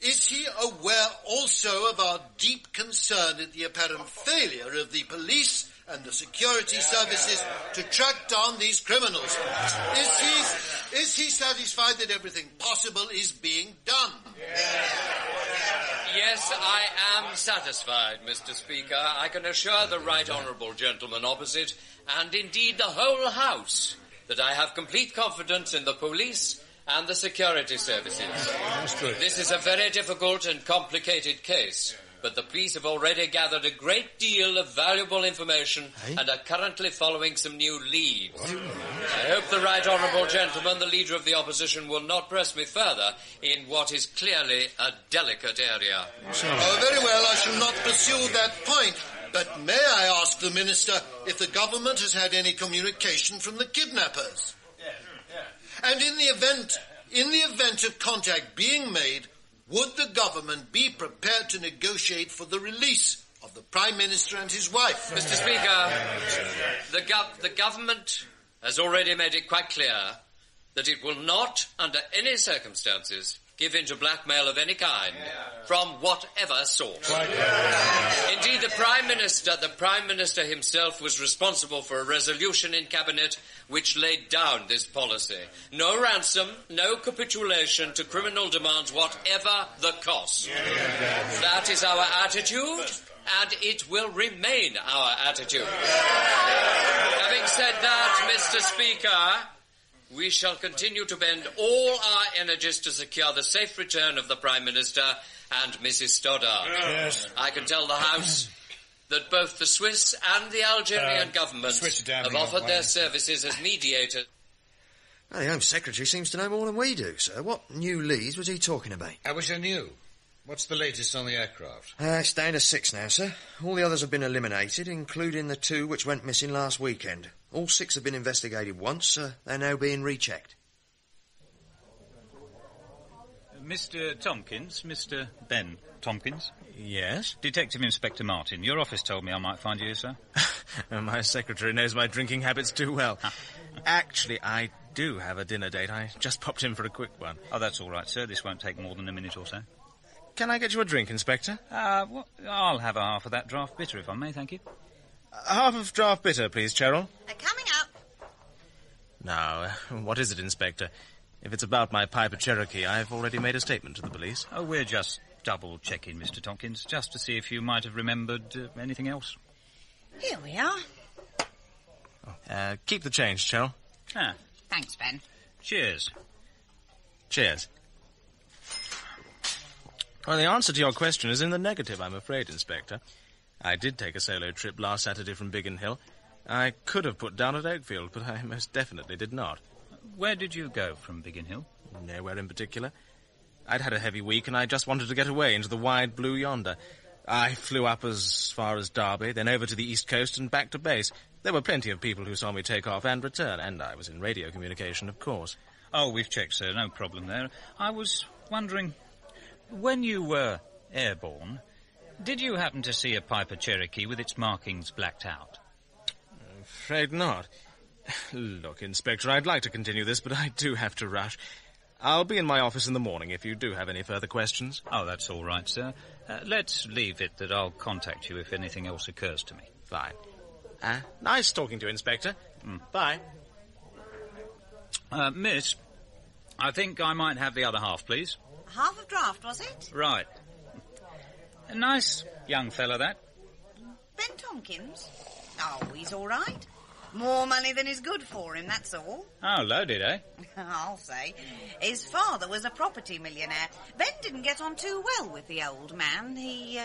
is he aware also of our deep concern at the apparent failure of the police and the security services to track down these criminals? Is he satisfied that everything possible is being done? Yes, I am satisfied, Mr. Speaker. I can assure the right honourable gentleman opposite, and indeed the whole House, that I have complete confidence in the police and the security services. This is a very difficult and complicated case, but the police have already gathered a great deal of valuable information and are currently following some new leads. I hope the right honourable gentleman, the Leader of the Opposition, will not press me further in what is clearly a delicate area. Oh, very well, I shall not pursue that point. But may I ask the Minister if the government has had any communication from the kidnappers? And in the event of contact being made, would the government be prepared to negotiate for the release of the Prime Minister and his wife? Mr. Speaker, the government has already made it quite clear that it will not, under any circumstances, give in to blackmail of any kind, from whatever source. Indeed, the Prime Minister himself was responsible for a resolution in Cabinet which laid down this policy. No ransom, no capitulation to criminal demands, whatever the cost. That is our attitude, and it will remain our attitude. Having said that, Mr. Speaker, we shall continue to bend all our energies to secure the safe return of the Prime Minister and Mrs. Stoddart. Yes. I can tell the House that both the Swiss and the Algerian governments have offered their services as mediators. Well, the Home Secretary seems to know more than we do, sir. What new leads was he talking about? I wish I knew. What's the latest on the aircraft? It's down to 6 now, sir. All the others have been eliminated, including the 2 which went missing last weekend. All 6 have been investigated once. They're now being rechecked. Mr. Tompkins, Mr. Ben Tompkins. Yes? Detective Inspector Martin, your office told me I might find you here, sir. My secretary knows my drinking habits too well. Actually, I do have a dinner date. I just popped in for a quick one. Oh, that's all right, sir. This won't take more than a minute or so. Can I get you a drink, Inspector? I'll have a half of that draft bitter, if I may, thank you. Half of draft bitter, please, Cheryl. Coming up. Now, what is it, Inspector? If it's about my Piper Cherokee, I've already made a statement to the police. Oh, we're just double-checking, Mr. Tompkins, just to see if you might have remembered anything else. Here we are. Keep the change, Cheryl. Thanks, Ben. Cheers. Cheers. Well, the answer to your question is in the negative, I'm afraid, Inspector. I did take a solo trip last Saturday from Biggin Hill. I could have put down at Oakfield, but I most definitely did not. Where did you go from Biggin Hill? Nowhere in particular. I'd had a heavy week, and I just wanted to get away into the wide blue yonder. I flew up as far as Derby, then over to the east coast and back to base. There were plenty of people who saw me take off and return, and I was in radio communication, of course. Oh, we've checked, sir. No problem there. I was wondering, when you were airborne, did you happen to see a Piper Cherokee with its markings blacked out? I'm afraid not. Look, Inspector, I'd like to continue this, but I do have to rush. I'll be in my office in the morning if you do have any further questions. Oh, that's all right, sir. Let's leave it that I'll contact you if anything else occurs to me. Fine. Nice talking to you, Inspector. Bye. Miss, I think I might have the other half, please. Half of draft, was it? Right. A nice young fella, that. Ben Tompkins? Oh, he's all right. More money than is good for him, that's all. Oh, loaded, eh? I'll say. His father was a property millionaire. Ben didn't get on too well with the old man. He,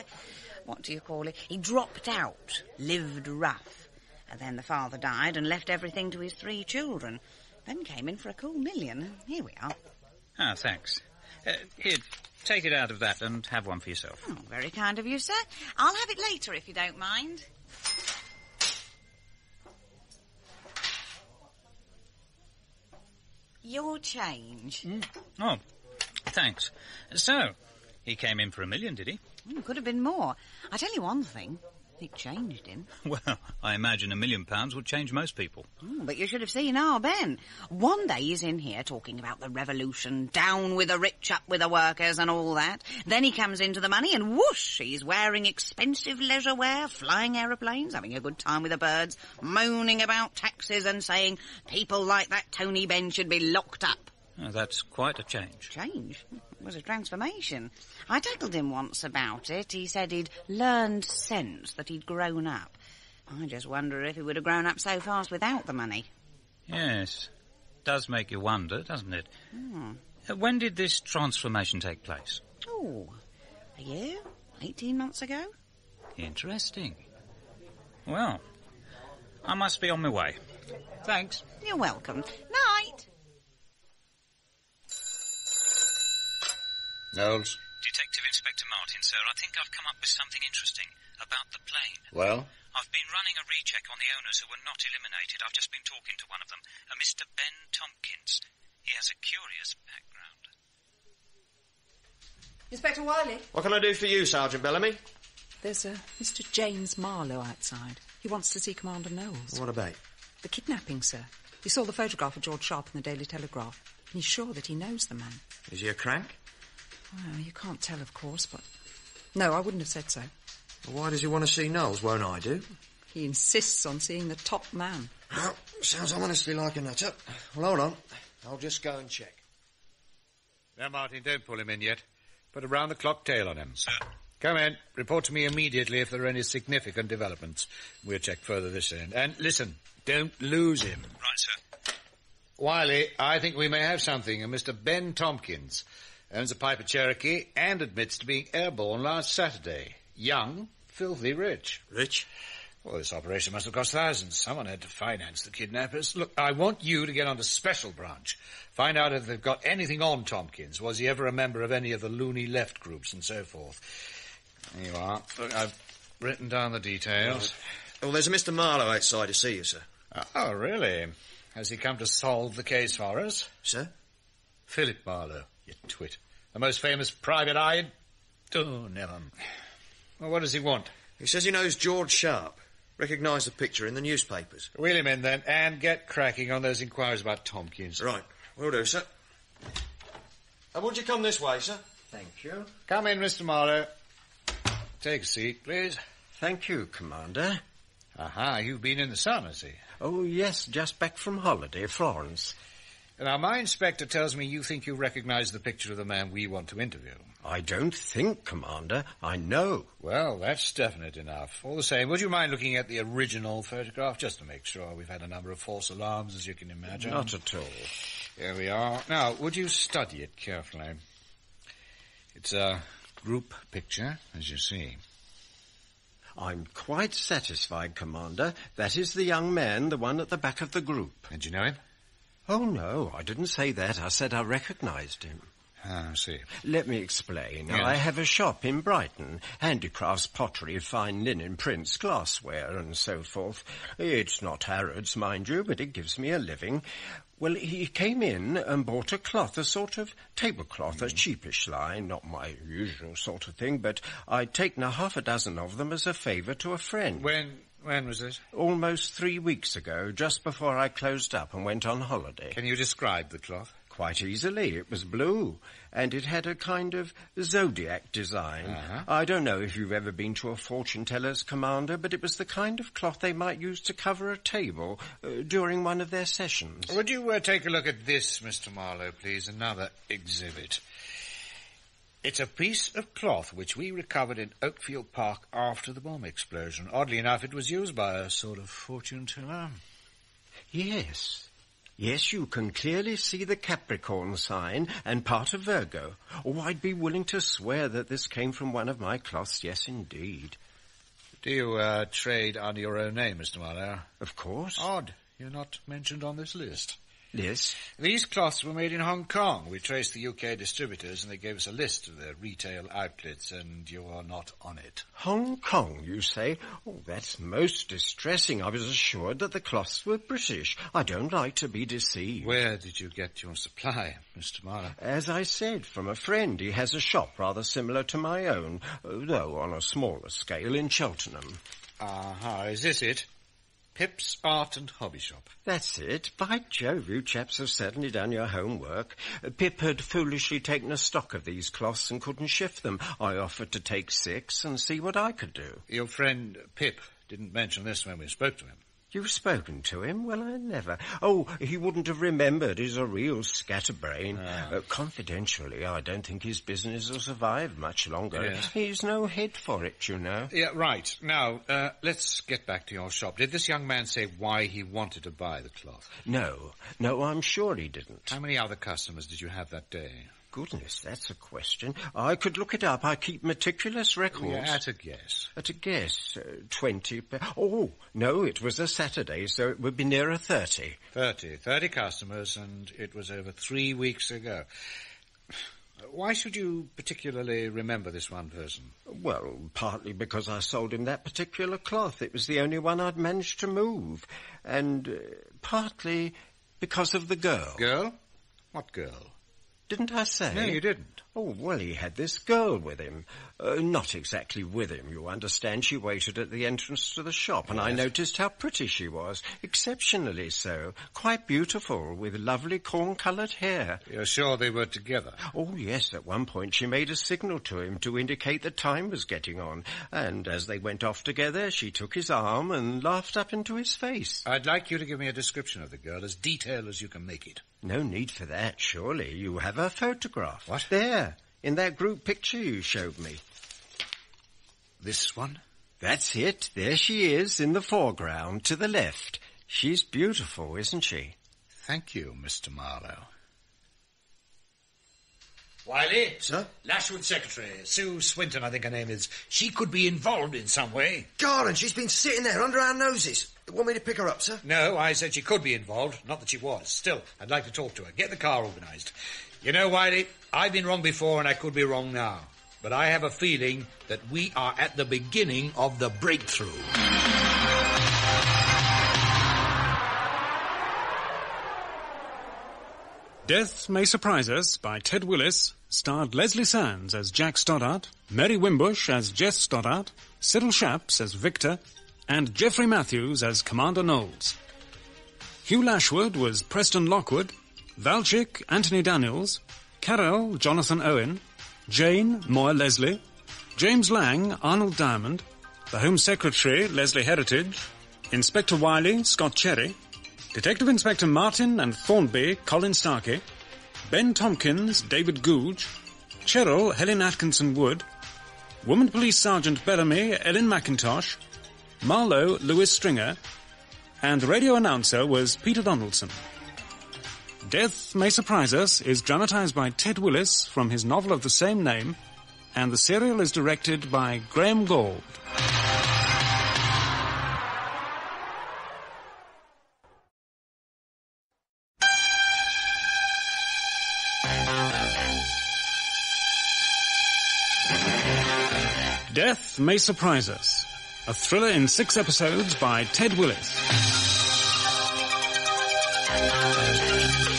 what do you call it? He dropped out, lived rough. And then the father died and left everything to his 3 children. Ben came in for a cool $1 million. Here we are. Ah, thanks. Here, take it out of that and have one for yourself. Oh, very kind of you, sir. I'll have it later if you don't mind. Your change. Oh, thanks. So, he came in for $1 million, did he? Could have been more. I tell you one thing. It changed him. Well, I imagine £1 million would change most people. But you should have seen our Ben. One day he's in here talking about the revolution, down with the rich, up with the workers and all that. Then he comes into the money and whoosh, he's wearing expensive leisure wear, flying aeroplanes, having a good time with the birds, moaning about taxes and saying people like that Tony Benn should be locked up. Oh, that's quite a change. Change? It was a transformation. I tackled him once about it. He said he'd learned sense, that he'd grown up. I just wonder if he would have grown up so fast without the money. Yes. Does make you wonder, doesn't it? When did this transformation take place? Oh, a year? 18 months ago? Interesting. Well, I must be on my way. Thanks. You're welcome. Night. Knowles? Detective Inspector Martin, sir. I think I've come up with something interesting about the plane. Well? I've been running a recheck on the owners who were not eliminated. I've just been talking to one of them, a Mr. Ben Tompkins. He has a curious background. Inspector Wiley? What can I do for you, Sergeant Bellamy? There's a Mr. James Marlowe outside. He wants to see Commander Knowles. What about? The kidnapping, sir. He saw the photograph of George Sharp in the Daily Telegraph. And he's sure that he knows the man. Is he a crank? Well, you can't tell, of course, but... No, I wouldn't have said so. Why does he want to see Knowles? Won't I do? He insists on seeing the top man. Well, sounds honestly like a nutter. Well, hold on. I'll just go and check. Now, Martin, don't pull him in yet. Put a round-the-clock tail on him. Sir. Come in. Report to me immediately if there are any significant developments. We'll check further this end. And listen, don't lose him. Right, sir. Wiley, I think we may have something. A Mr. Ben Tompkins owns a Piper Cherokee and admits to being airborne last Saturday. Young, filthy rich. Rich? Well, this operation must have cost thousands. Someone had to finance the kidnappers. Look, I want you to get on to Special Branch. Find out if they've got anything on Tompkins. Was he ever a member of any of the loony left groups and so forth? There you are. Look, I've written down the details. Well, there's a Mr. Marlowe outside to see you, sir. Oh, really? Has he come to solve the case for us? Sir? Philip Marlowe, you twit. The most famous private eye in... Oh, never. Well, what does he want? He says he knows George Sharp. Recognised the picture in the newspapers. Wheel him in, then, and get cracking on those inquiries about Tompkins. Right. Will do, sir. And would you come this way, sir? Thank you. Come in, Mr. Marlowe. Take a seat, please. Thank you, Commander. Aha, you've been in the sun, has he? Oh, yes, just back from holiday, Florence. Now, my inspector tells me you think you recognise the picture of the man we want to interview. I don't think, Commander. I know. Well, that's definite enough. All the same, would you mind looking at the original photograph, just to make sure? We've had a number of false alarms, as you can imagine. Not at all. Here we are. Now, would you study it carefully? It's a group picture, as you see. I'm quite satisfied, Commander. That is the young man, the one at the back of the group. Did you know him? Oh, no, I didn't say that. I said I recognised him. Ah, I see. Let me explain. Yes. I have a shop in Brighton. Handicrafts, pottery, fine linen, prints, glassware, and so forth. It's not Harrods, mind you, but it gives me a living. Well, he came in and bought a cloth, a sort of tablecloth, a cheapish line, not my usual sort of thing, but I'd taken half a dozen of them as a favour to a friend. When was this? Almost 3 weeks ago, just before I closed up and went on holiday. Can you describe the cloth? Quite easily. It was blue, and it had a kind of zodiac design. Uh-huh. I don't know if you've ever been to a fortune-teller's, Commander, but it was the kind of cloth they might use to cover a table during one of their sessions. Would you take a look at this, Mr. Marlowe, please? Another exhibit. It's a piece of cloth which we recovered in Oakfield Park after the bomb explosion. Oddly enough, it was used by a sort of fortune-teller. Yes. Yes, you can clearly see the Capricorn sign and part of Virgo. Oh, I'd be willing to swear that this came from one of my cloths, yes, indeed. Do you trade under your own name, Mr. Marlowe? Of course. Odd. You're not mentioned on this list. Yes? These cloths were made in Hong Kong. We traced the UK distributors and they gave us a list of their retail outlets, and you're not on it. Hong Kong, you say? Oh, that's most distressing. I was assured that the cloths were British. I don't like to be deceived. Where did you get your supply, Mr. Marlowe? As I said, from a friend. He has a shop rather similar to my own, though on a smaller scale in Cheltenham. Aha, is this it? Pip's Art and Hobby Shop. That's it. By Jove, you chaps have certainly done your homework. Pip had foolishly taken a stock of these cloths and couldn't shift them. I offered to take 6 and see what I could do. Your friend Pip didn't mention this when we spoke to him. You've spoken to him? Well, I never. Oh, he wouldn't have remembered. He's a real scatterbrain. Confidentially, I don't think his business will survive much longer. Yes. He's no head for it, you know. Yeah, right. Now, let's get back to your shop. Did this young man say why he wanted to buy the cloth? No, I'm sure he didn't. How many other customers did you have that day? Goodness, that's a question. I could look it up. I keep meticulous records. Yeah, at a guess. At a guess, 20. Oh, no, it was a Saturday, so it would be nearer 30. 30 customers, and it was over 3 weeks ago. Why should you particularly remember this one person? Well, partly because I sold him that particular cloth. It was the only one I'd managed to move. And partly because of the girl. Girl? What girl? Didn't I say? No, you didn't. Oh, well, he had this girl with him. Not exactly with him, you understand. She waited at the entrance to the shop, and I noticed how pretty she was. Exceptionally so. Quite beautiful, with lovely corn-coloured hair. You're sure they were together? Oh, yes. At one point she made a signal to him to indicate that time was getting on. And as they went off together, she took his arm and laughed up into his face. I'd like you to give me a description of the girl, as detailed as you can make it. No need for that, surely. You have her photograph. What? There, in that group picture you showed me. This one? That's it. There she is, in the foreground, to the left. She's beautiful, isn't she? Thank you, Mr. Marlowe. Wiley? Sir? Lashwood's secretary, Sue Swinton, I think her name is. She could be involved in some way. God, and she's been sitting there under our noses. You want me to pick her up, sir? No, I said she could be involved, not that she was. Still, I'd like to talk to her. Get the car organised. You know, Wiley, I've been wrong before and I could be wrong now. But I have a feeling that we are at the beginning of the breakthrough. Death May Surprise Us by Ted Willis starred Leslie Sands as Jack Stoddart, Mary Wimbush as Jess Stoddart, Cyril Shapps as Victor, and Geoffrey Matthews as Commander Knowles. Hugh Lashwood was Preston Lockwood, Valchik Anthony Daniels, Carol Jonathan Owen, Jane Moore Leslie, James Lang Arnold Diamond, the Home Secretary Leslie Heritage, Inspector Wiley Scott Cherry, Detective Inspector Martin and Thornby Colin Starkey, Ben Tompkins David Googe, Cheryl Helen Atkinson Wood, Woman Police Sergeant Bellamy Ellen McIntosh, Marlowe Lewis Stringer, and the radio announcer was Peter Donaldson. Death May Surprise Us is dramatized by Ted Willis from his novel of the same name, and the serial is directed by Graham Gould. Death May Surprise Us, a thriller in 6 episodes by Ted Willis.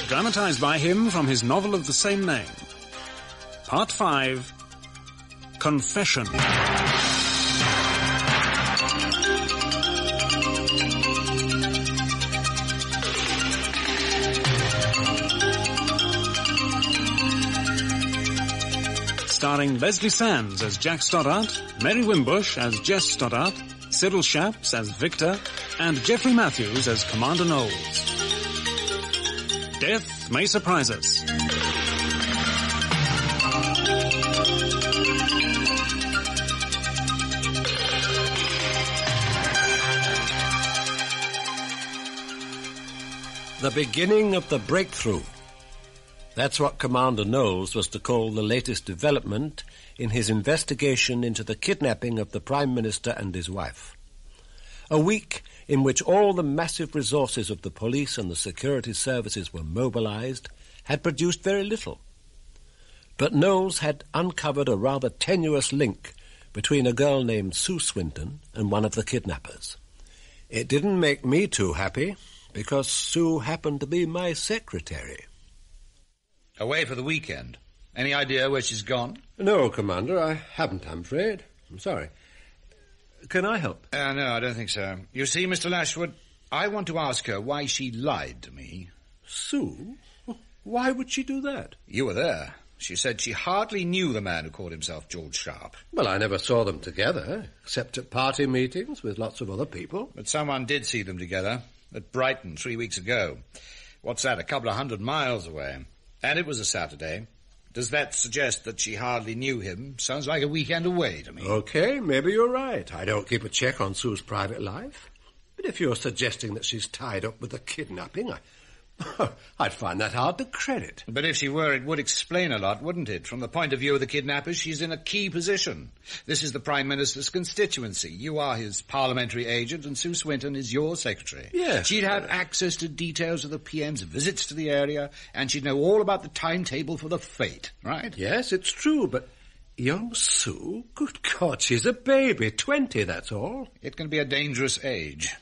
Dramatized by him from his novel of the same name. Part 5, Confession. Starring Leslie Sands as Jack Stoddart, Mary Wimbush as Jess Stoddart, Cyril Shapps as Victor, and Geoffrey Matthews as Commander Knowles. Death May Surprise Us. The beginning of the breakthrough. That's what Commander Knowles was to call the latest development in his investigation into the kidnapping of the Prime Minister and his wife. A week in which all the massive resources of the police and the security services were mobilized had produced very little. But Knowles had uncovered a rather tenuous link between a girl named Sue Swinton and one of the kidnappers. It didn't make me too happy, because Sue happened to be my secretary. Away for the weekend. Any idea where she's gone? No, Commander, I haven't, I'm afraid. I'm sorry. Can I help? No, I don't think so. You see, Mr. Lashwood, I want to ask her why she lied to me. Sue? Why would she do that? You were there. She said she hardly knew the man who called himself George Sharp. Well, I never saw them together, except at party meetings with lots of other people. But someone did see them together, at Brighton 3 weeks ago. What's that, a couple of 100 miles away? And it was a Saturday. Does that suggest that she hardly knew him? Sounds like a weekend away to me. OK, maybe you're right. I don't keep a check on Sue's private life. But if you're suggesting that she's tied up with the kidnapping, I'd find that hard to credit. But if she were, it would explain a lot, wouldn't it? From the point of view of the kidnappers, she's in a key position. This is the Prime Minister's constituency. You are his parliamentary agent, and Sue Swinton is your secretary. Yes. She'd have access to details of the PM's visits to the area, and she'd know all about the timetable for the fete, right? Yes, it's true, but young Sue? Good God, she's a baby. 20, that's all. It can be a dangerous age.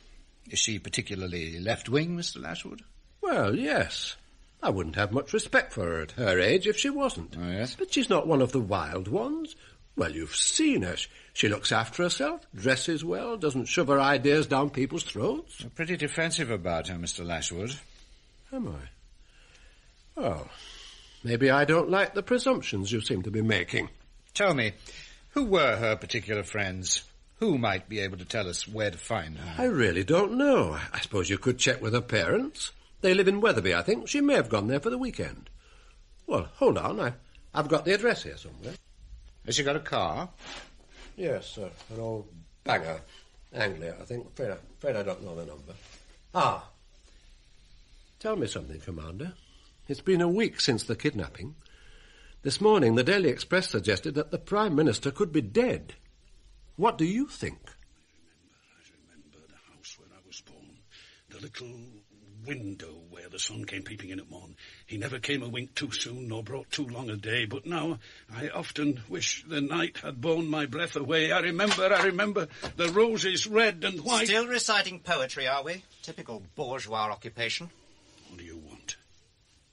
Is she particularly left-wing, Mr. Lashwood? Well, yes. I wouldn't have much respect for her at her age if she wasn't. Oh, yes? But she's not one of the wild ones. Well, you've seen her. She looks after herself, dresses well, doesn't shove her ideas down people's throats. You're pretty defensive about her, Mr. Lashwood. Am I? Well, maybe I don't like the presumptions you seem to be making. Tell me, who were her particular friends? Who might be able to tell us where to find her? I really don't know. I suppose you could check with her parents. They live in Wetherby, I think. She may have gone there for the weekend. Well, hold on. I've got the address here somewhere. Has she got a car? Yes, an old bagger. Anglia, I think. Afraid I don't know the number. Ah. Tell me something, Commander. It's been a week since the kidnapping. This morning, the Daily Express suggested that the Prime Minister could be dead. What do you think? I remember the house where I was born. The little window where the sun came peeping in at morn. He never came a wink too soon, nor brought too long a day. But now I often wish the night had borne my breath away. I remember the roses red and white. Still reciting poetry, are we? Typical bourgeois occupation. What do you want?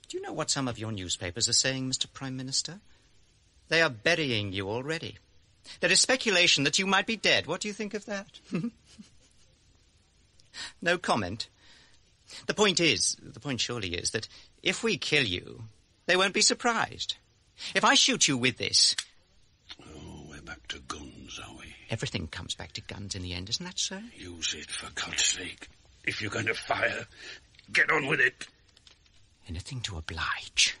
Do you know what some of your newspapers are saying, Mr. Prime Minister? They are burying you already. There is speculation that you might be dead. What do you think of that? No comment. The point surely is that if we kill you, they won't be surprised. If I shoot you with this... Oh, we're back to guns, are we? Everything comes back to guns in the end, isn't that so? Use it, for God's sake. If you're going to fire, get on with it. Anything to oblige.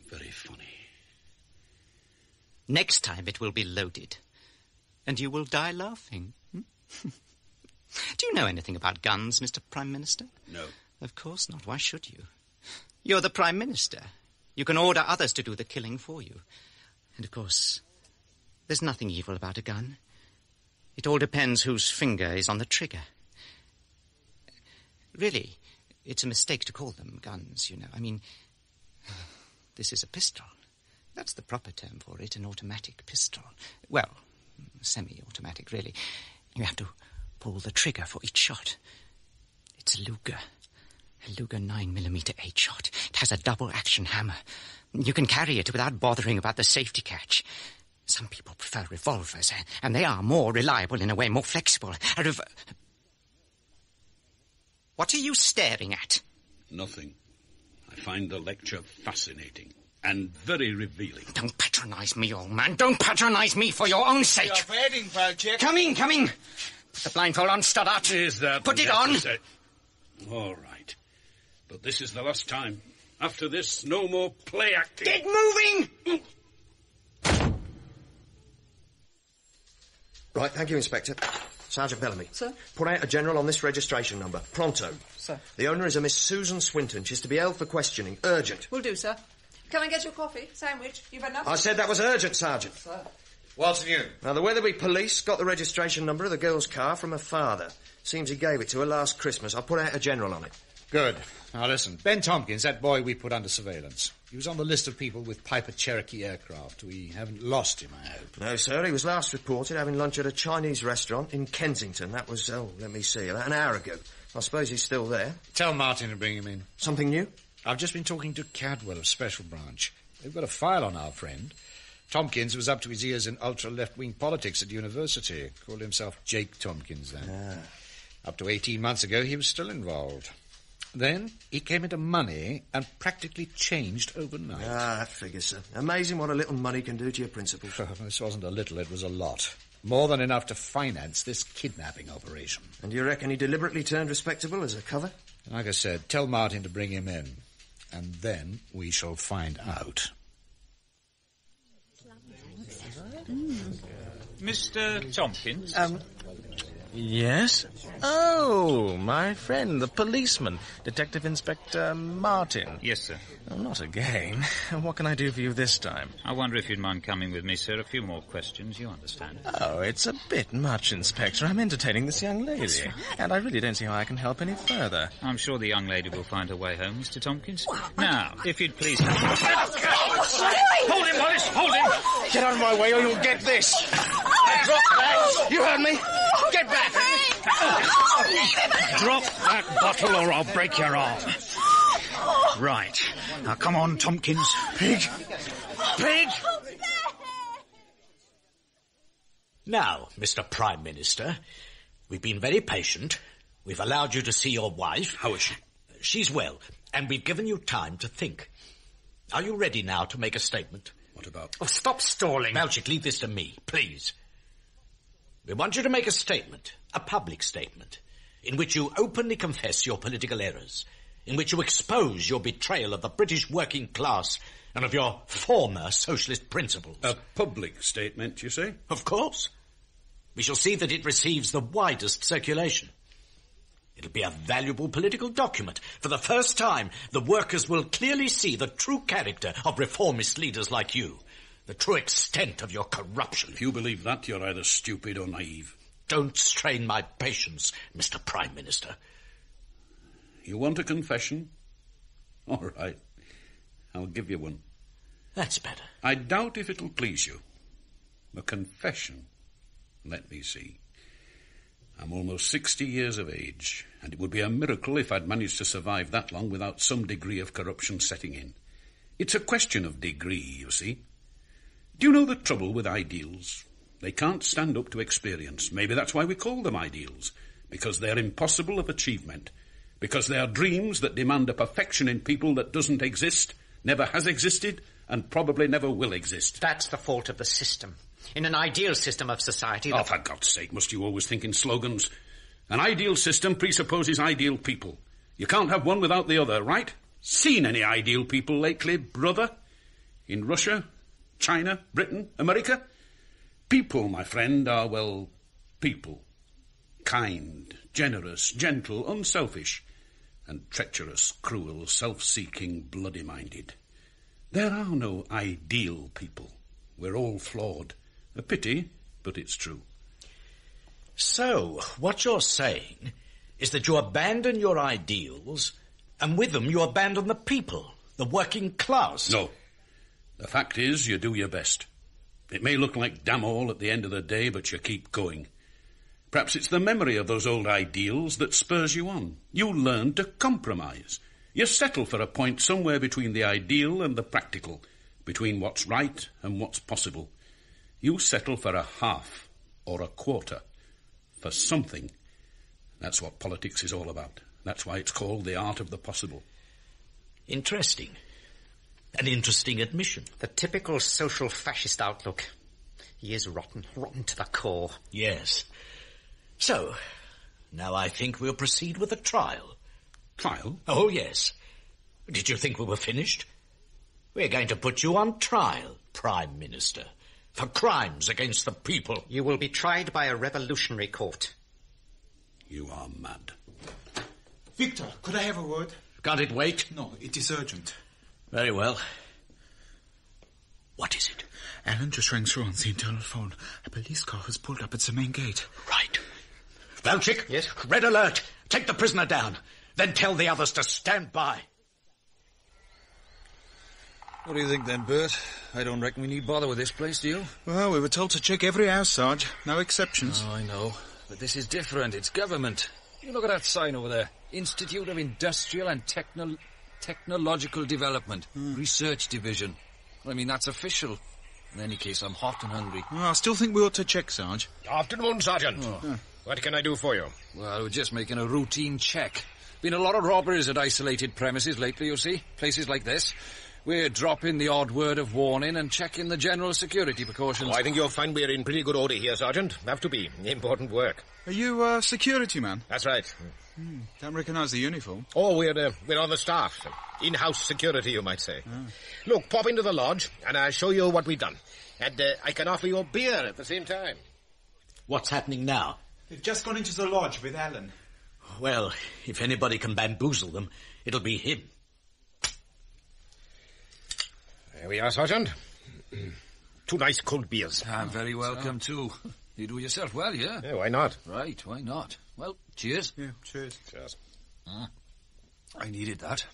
Very funny. Next time it will be loaded, and you will die laughing. Do you know anything about guns, Mr. Prime Minister? No. Of course not. Why should you? You're the Prime Minister. You can order others to do the killing for you. And, of course, there's nothing evil about a gun. It all depends whose finger is on the trigger. Really, it's a mistake to call them guns, you know. I mean, this is a pistol. That's the proper term for it, an automatic pistol. Well, semi-automatic, really. You have to pull the trigger for each shot. It's a Luger 9mm 8-shot. It has a double-action hammer. You can carry it without bothering about the safety catch. Some people prefer revolvers, and they are more reliable in a way, more flexible. What are you staring at? Nothing. I find the lecture fascinating and very revealing. Don't patronize me, old man. Don't patronize me for your own sake. You're waiting, Wojciech. Come in. Put the blindfold on, Stoddart. Is that... Put it on. All right. But this is the last time. After this, no more play acting. Get moving! Right, thank you, Inspector. Sergeant Bellamy. Sir? Put out a general on this registration number. Pronto. Sir. The owner is a Miss Susan Swinton. She's to be held for questioning. Urgent. Will do, sir. Can I get your coffee? Sandwich? You've had enough? I said that was urgent, Sergeant. Sir. What's new? Now, the Wetherby police got the registration number of the girl's car from her father. Seems he gave it to her last Christmas. I put out a general on it. Good. Now listen, Ben Tompkins, that boy we put under surveillance. He was on the list of people with Piper Cherokee aircraft. We haven't lost him, I hope. No, sir. He was last reported having lunch at a Chinese restaurant in Kensington. That was, let me see, about an hour ago. I suppose he's still there. Tell Martin to bring him in. Something new? I've just been talking to Cadwell of Special Branch. They've got a file on our friend. Tompkins was up to his ears in ultra-left-wing politics at university. Called himself Jake Tompkins then. Up to 18 months ago, he was still involved. Then he came into money and practically changed overnight. That figures, sir. Amazing what a little money can do to your principles. This wasn't a little, it was a lot. More than enough to finance this kidnapping operation. And you reckon he deliberately turned respectable as a cover? Like I said, tell Martin to bring him in. And then we shall find out. Mr. Tompkins? Yes? Oh, my friend, the policeman, Detective Inspector Martin. Yes, sir. Oh, not again. What can I do for you this time? I wonder if you'd mind coming with me, sir. A few more questions, you understand. Oh, it's a bit much, Inspector. I'm entertaining this young lady. That's right. And I really don't see how I can help any further. I'm sure the young lady will find her way home, Mr. Tompkins. Now, if you'd please... Hold him, Willis! Hold him! Get out of my way or you'll get this! Drop that! You heard me! Get back! Drop that bottle or I'll break your arm. Right. Now come on, Tompkins. Pig! Pig! Now, Mr. Prime Minister, we've been very patient. We've allowed you to see your wife. How is she? She's well, and we've given you time to think. Are you ready now to make a statement? What about? Oh, stop stalling. Melchick, leave this to me, please. We want you to make a statement, a public statement, in which you openly confess your political errors, in which you expose your betrayal of the British working class and of your former socialist principles. A public statement, you say? Of course. We shall see that it receives the widest circulation. It'll be a valuable political document. For the first time, the workers will clearly see the true character of reformist leaders like you, the true extent of your corruption. If you believe that, you're either stupid or naive. Don't strain my patience, Mr. Prime Minister. You want a confession? All right. I'll give you one. That's better. I doubt if it'll please you. A confession? Let me see. I'm almost 60 years of age, and it would be a miracle if I'd managed to survive that long without some degree of corruption setting in. It's a question of degree, you see. Do you know the trouble with ideals? They can't stand up to experience. Maybe that's why we call them ideals, because they're impossible of achievement, because they are dreams that demand a perfection in people that doesn't exist, never has existed, and probably never will exist. That's the fault of the system. In an ideal system of society... Oh, for God's sake, must you always think in slogans? An ideal system presupposes ideal people. You can't have one without the other, right? Seen any ideal people lately, brother? In Russia, China, Britain, America? People, my friend, are, well, people. Kind, generous, gentle, unselfish, and treacherous, cruel, self-seeking, bloody-minded. There are no ideal people. We're all flawed. A pity, but it's true. So, what you're saying is that you abandon your ideals, and with them you abandon the people, the working class. No. The fact is, you do your best. It may look like damn all at the end of the day, but you keep going. Perhaps it's the memory of those old ideals that spurs you on. You learn to compromise. You settle for a point somewhere between the ideal and the practical, between what's right and what's possible. You settle for a half or a quarter, for something. That's what politics is all about. That's why it's called the art of the possible. Interesting. An interesting admission. The typical social fascist outlook. He is rotten, rotten to the core. Yes. So, now I think we'll proceed with the trial. Trial? Oh, yes. Did you think we were finished? We're going to put you on trial, Prime Minister, for crimes against the people. You will be tried by a revolutionary court. You are mad. Victor, could I have a word? Can't it wait? No, it is urgent. Very well. What is it? Alan just rang through on the internal phone. A police car has pulled up at the main gate. Right. Melchick? Yes? Red alert. Take the prisoner down. Then tell the others to stand by. What do you think then, Bert? I don't reckon we need bother with this place, do you? Well, we were told to check every house, Sarge. No exceptions. Oh, I know. But this is different. It's government. You look at that sign over there. Institute of Industrial and Technological Development. Research Division. I mean, that's official. In any case, I'm hot and hungry. I still think we ought to check, Sarge. Afternoon, Sergeant. What can I do for you? Well, we're just making a routine check. Been a lot of robberies at isolated premises lately, you see. Places like this. We're dropping the odd word of warning and checking the general security precautions. Oh, I think you'll find we're in pretty good order here, Sergeant. Have to be. Important work. Are you a security man? That's right. Don't recognise the uniform. Oh, we're on the staff. In-house security, you might say. Look, pop into the lodge, and I'll show you what we've done. And I can offer you a beer at the same time. What's happening now? They've just gone into the lodge with Alan. Well, if anybody can bamboozle them, it'll be him. There we are, Sergeant. 2 nice cold beers. I'm very welcome, too. You do yourself well, yeah? Yeah, why not? Right, why not? Well, cheers. Yeah, cheers. Cheers. I needed that.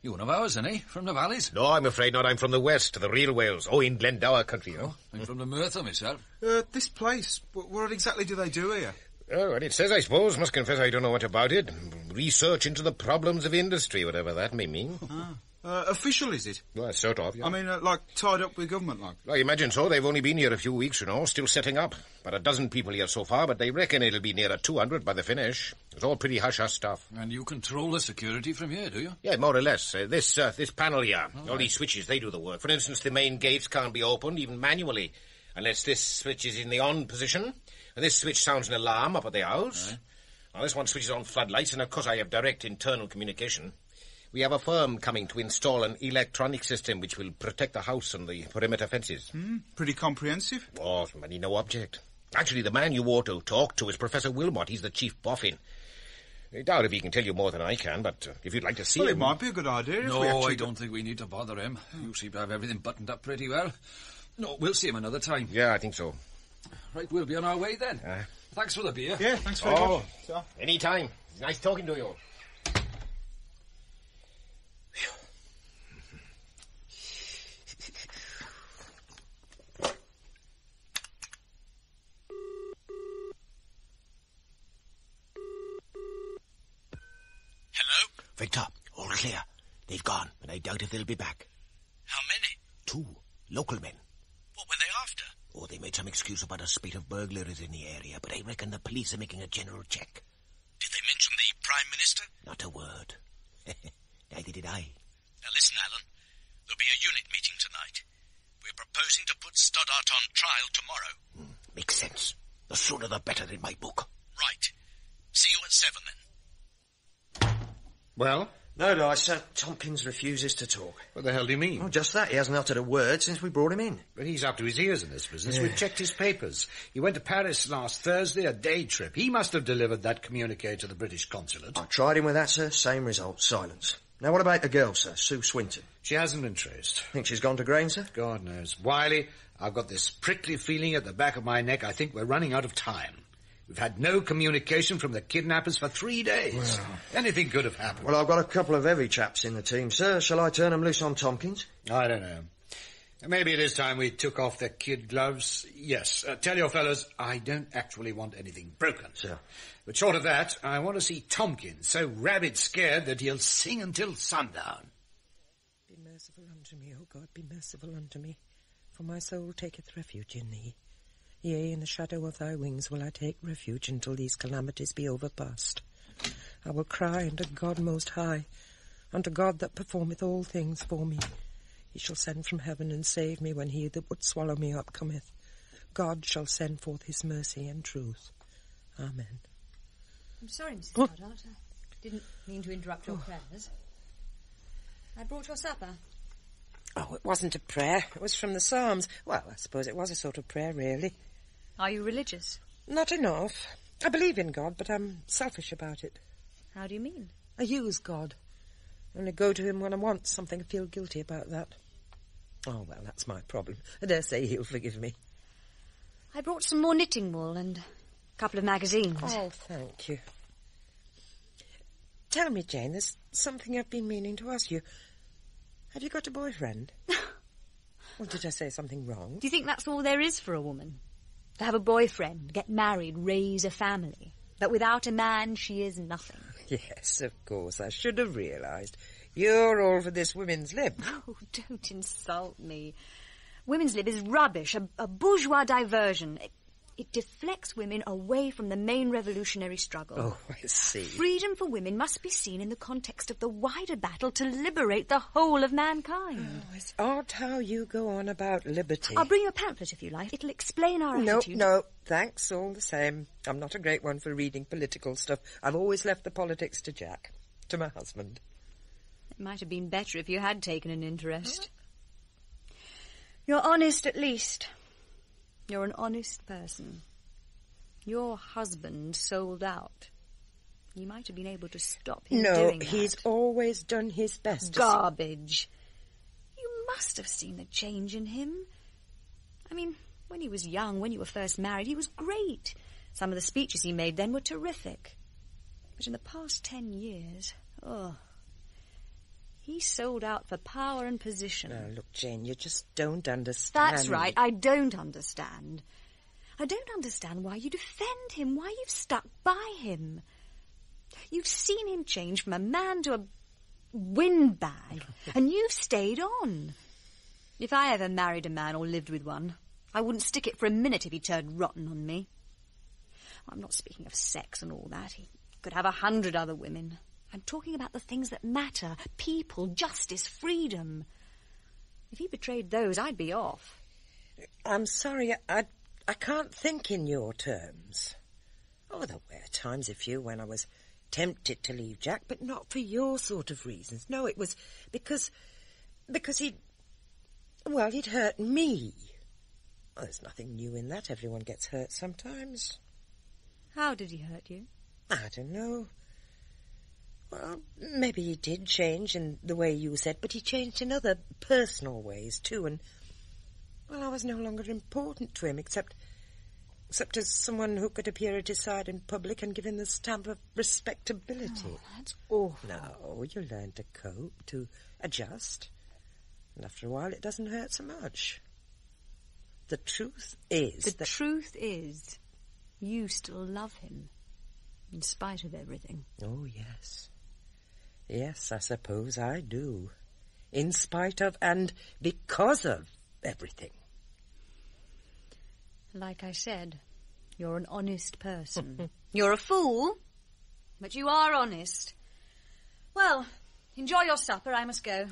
You one of ours, eh? From the valleys? No, I'm afraid not. I'm from the west, the real Wales. Oh, in Glendower country, you know. I'm from the Merthyr myself. This place, what exactly do they do here? Oh, well, it says, I suppose. Must confess I don't know much about it. Research into the problems of industry, whatever that may mean. Official, is it? Well, sort of, yeah. I mean, like, tied up with government, like? I imagine so. They've only been here a few weeks, you know, still setting up. About 12 people here so far, but they reckon it'll be nearer 200 by the finish. It's all pretty hush-hush stuff. And you control the security from here, do you? Yeah, more or less. This panel here, all these switches, they do the work. For instance, the main gates can't be opened, even manually, unless this switch is in the on position, and this switch sounds an alarm up at the house. Right. Now, this one switches on floodlights, and of course I have direct internal communication. We have a firm coming to install an electronic system which will protect the house and the perimeter fences. Pretty comprehensive. Oh, money, no object. Actually, the man you ought to talk to is Professor Wilmot. He's the chief boffin. I doubt if he can tell you more than I can, but if you'd like to see him... it might be a good idea if No, we actually... I don't think we need to bother him. You seem to have everything buttoned up pretty well. No, we'll see him another time. Yeah, I think so. Right, we'll be on our way then. Thanks for the beer. Yeah, thanks very much. Any time. Nice talking to you. Hello? Victor, all clear. They've gone, and I doubt if they'll be back. How many? 2 local men. What were they after? Oh, they made some excuse about a spate of burglaries in the area, but I reckon the police are making a general check. Did they mention the Prime Minister? Not a word. Neither did I. Now listen, Alan. There'll be a unit meeting tonight. We're proposing to put Stoddart on trial tomorrow. Makes sense. The sooner the better in my book. Right. See you at 7 then. Well? No, Sir. Tompkins refuses to talk. What the hell do you mean? Oh, just that. He hasn't uttered a word since we brought him in. But he's up to his ears in this business. Yeah. We've checked his papers. He went to Paris last Thursday, a day trip. He must have delivered that communique to the British consulate. I tried him with that, sir. Same result. Silence. Now, what about the girl, sir? Sue Swinton. She hasn't been traced. Think she's gone to Grain, sir? God knows. Wiley, I've got this prickly feeling at the back of my neck. I think we're running out of time. We've had no communication from the kidnappers for 3 days. Well, anything could have happened. Well, I've got a couple of heavy chaps in the team, sir. Shall I turn them loose on Tompkins? I don't know. Maybe it is time we took off the kid gloves. Yes. Tell your fellows, I don't actually want anything broken. Sir. But short of that, I want to see Tompkins so rabid scared that he'll sing until sundown. Be merciful unto me, O God, be merciful unto me. For my soul taketh refuge in thee. Yea, in the shadow of thy wings will I take refuge until these calamities be overpast. I will cry unto God most high, unto God that performeth all things for me. He shall send from heaven and save me when he that would swallow me up cometh. God shall send forth his mercy and truth. Amen. I'm sorry, Mrs. Stoddart. I didn't mean to interrupt your prayers. I brought your supper. Oh, it wasn't a prayer. It was from the Psalms. Well, I suppose it was a sort of prayer, really. Are you religious? Not enough. I believe in God, but I'm selfish about it. How do you mean? I use God. I only go to him when I want something. I feel guilty about that. Oh, well, that's my problem. I dare say he'll forgive me. I brought some more knitting wool and a couple of magazines. Oh, thank you. Tell me, Jane, there's something I've been meaning to ask you. Have you got a boyfriend? Or did I say something wrong? Do you think that's all there is for a woman? To have a boyfriend, get married, raise a family? That without a man she is nothing. Yes, of course, I should have realised. You're all for this women's lib. Oh, don't insult me. Women's lib is rubbish, a bourgeois diversion. It deflects women away from the main revolutionary struggle. Oh, I see. Freedom for women must be seen in the context of the wider battle to liberate the whole of mankind. Oh, it's odd how you go on about liberty. I'll bring you a pamphlet if you like. It'll explain our attitude. No, thanks all the same. I'm not a great one for reading political stuff. I've always left the politics to Jack, to my husband. It might have been better if you had taken an interest. You're honest, at least. You're an honest person. Your husband sold out. You might have been able to stop him doing that. No, he's always done his best. Garbage. You must have seen the change in him. I mean, when he was young, when you were first married, he was great. Some of the speeches he made then were terrific. But in the past 10 years, he sold out for power and position. Oh, look, Jane, you just don't understand. That's right, I don't understand. I don't understand why you defend him, why you've stuck by him. You've seen him change from a man to a windbag, and you've stayed on. If I ever married a man or lived with one, I wouldn't stick it for a minute if he turned rotten on me. I'm not speaking of sex and all that. He could have 100 other women. I'm talking about the things that matter. People, justice, freedom. If he betrayed those, I'd be off. I'm sorry, I can't think in your terms. Oh, there were times, a few, when I was tempted to leave Jack, but not for your sort of reasons. No, it was because he'd hurt me. Well, there's nothing new in that. Everyone gets hurt sometimes. How did he hurt you? I don't know. Well, maybe he did change in the way you said, but he changed in other personal ways, too, and, well, I was no longer important to him, except as someone who could appear at his side in public and give him the stamp of respectability. Oh, that's awful. No, you learn to cope, to adjust, and after a while it doesn't hurt so much. The truth is The truth is, you still love him, in spite of everything. Oh, yes. Yes, I suppose I do. In spite of and because of everything. Like I said, you're an honest person. You're a fool, but you are honest. Well, enjoy your supper. I must go.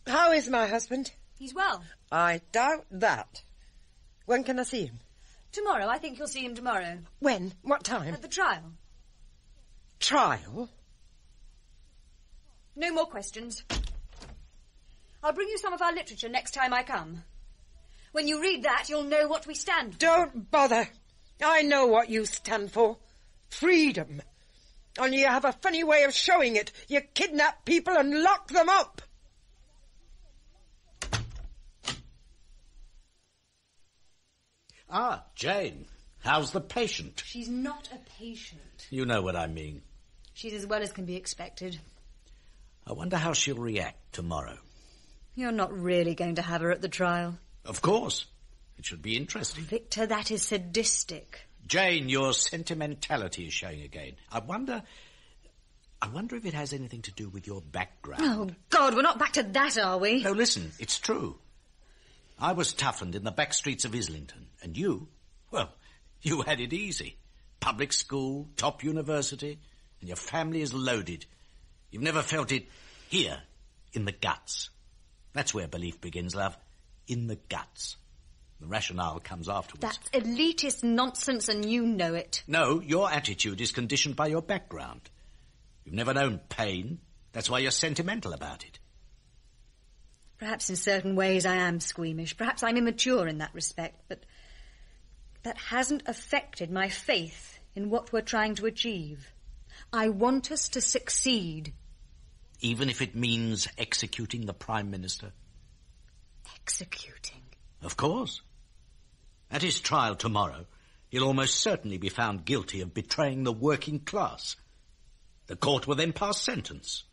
How is my husband? He's well. I doubt that. When can I see him? Tomorrow. I think you'll see him tomorrow. When? What time? At the trial. Trial? No more questions. I'll bring you some of our literature next time I come. When you read that, you'll know what we stand for. Don't bother. I know what you stand for. Freedom. Only you have a funny way of showing it. You kidnap people and lock them up. Ah, Jane. How's the patient? She's not a patient. You know what I mean. She's as well as can be expected. I wonder how she'll react tomorrow. You're not really going to have her at the trial. Of course. It should be interesting. Victor, that is sadistic. Jane, your sentimentality is showing again. I wonder if it has anything to do with your background. Oh, God, we're not back to that, are we? No, listen, it's true. I was toughened in the back streets of Islington, and you, well, you had it easy. Public school, top university, and your family is loaded. You've never felt it here, in the guts. That's where belief begins, love. In the guts. The rationale comes afterwards. That's elitist nonsense, and you know it. No, your attitude is conditioned by your background. You've never known pain. That's why you're sentimental about it. Perhaps in certain ways I am squeamish. Perhaps I'm immature in that respect, but that hasn't affected my faith in what we're trying to achieve. I want us to succeed. Even if it means executing the Prime Minister? Executing? Of course. At his trial tomorrow, he'll almost certainly be found guilty of betraying the working class. The court will then pass sentence.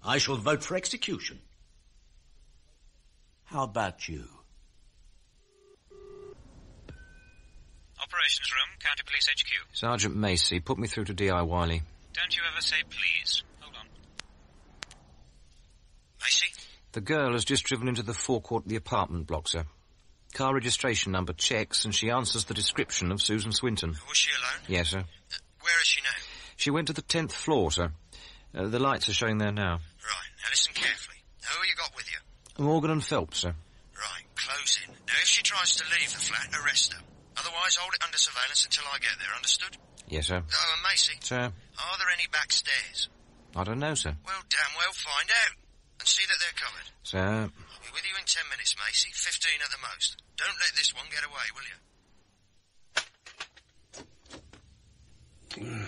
I shall vote for execution. How about you? Operator. Operations Room, County Police HQ. Sergeant Macy, put me through to D.I. Wiley. Don't you ever say please. Hold on. Macy? The girl has just driven into the forecourt of the apartment block, sir. Car registration number checks, and she answers the description of Susan Swinton. Was she alone? Yes, sir. Where is she now? She went to the 10th floor, sir. The lights are showing there now. Right, now listen carefully. Who you got with you? Morgan and Phelps, sir. Right, close in. Now, if she tries to leave the flat, arrest her. Otherwise, hold it under surveillance until I get there, understood? Yes, sir. Oh, and Macy? Sir? Are there any back stairs? I don't know, sir. Well, damn well, find out. And see that they're covered. Sir? I'll be with you in 10 minutes, Macy. 15 at the most. Don't let this one get away, will you?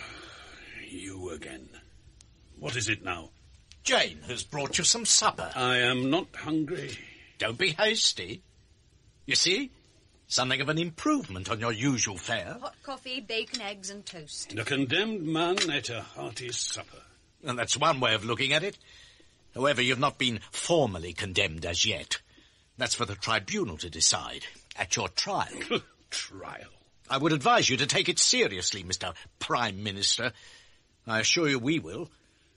You again. What is it now? Jane has brought you some supper. I am not hungry. Don't be hasty. You see? Something of an improvement on your usual fare. Hot coffee, bacon, eggs and toast. The condemned man ate a hearty supper. And that's one way of looking at it. However, you've not been formally condemned as yet. That's for the tribunal to decide. At your trial. Trial? I would advise you to take it seriously, Mr. Prime Minister. I assure you we will.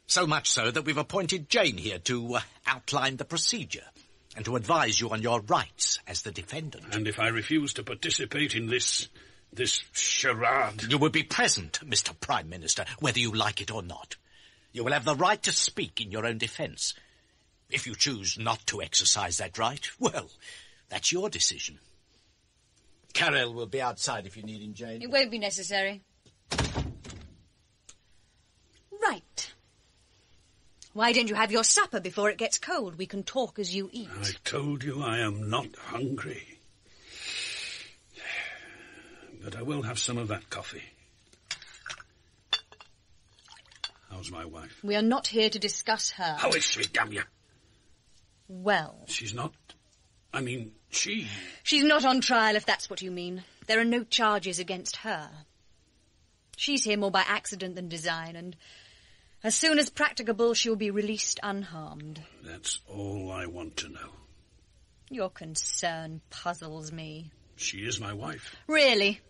So much so that we've appointed Jane here to outline the procedure and to advise you on your rights as the defendant. And if I refuse to participate in this charade? You will be present, Mr. Prime Minister, whether you like it or not. You will have the right to speak in your own defence. If you choose not to exercise that right, well, that's your decision. Carrel will be outside if you need him, Jane. It won't be necessary. Right. Why don't you have your supper before it gets cold? We can talk as you eat. I told you I am not hungry. But I will have some of that coffee. How's my wife? We are not here to discuss her. How is she, damn you? Well. She's not... I mean, she... She's not on trial, if that's what you mean. There are no charges against her. She's here more by accident than design, and as soon as practicable, she'll be released unharmed. That's all I want to know. Your concern puzzles me. She is my wife. Really?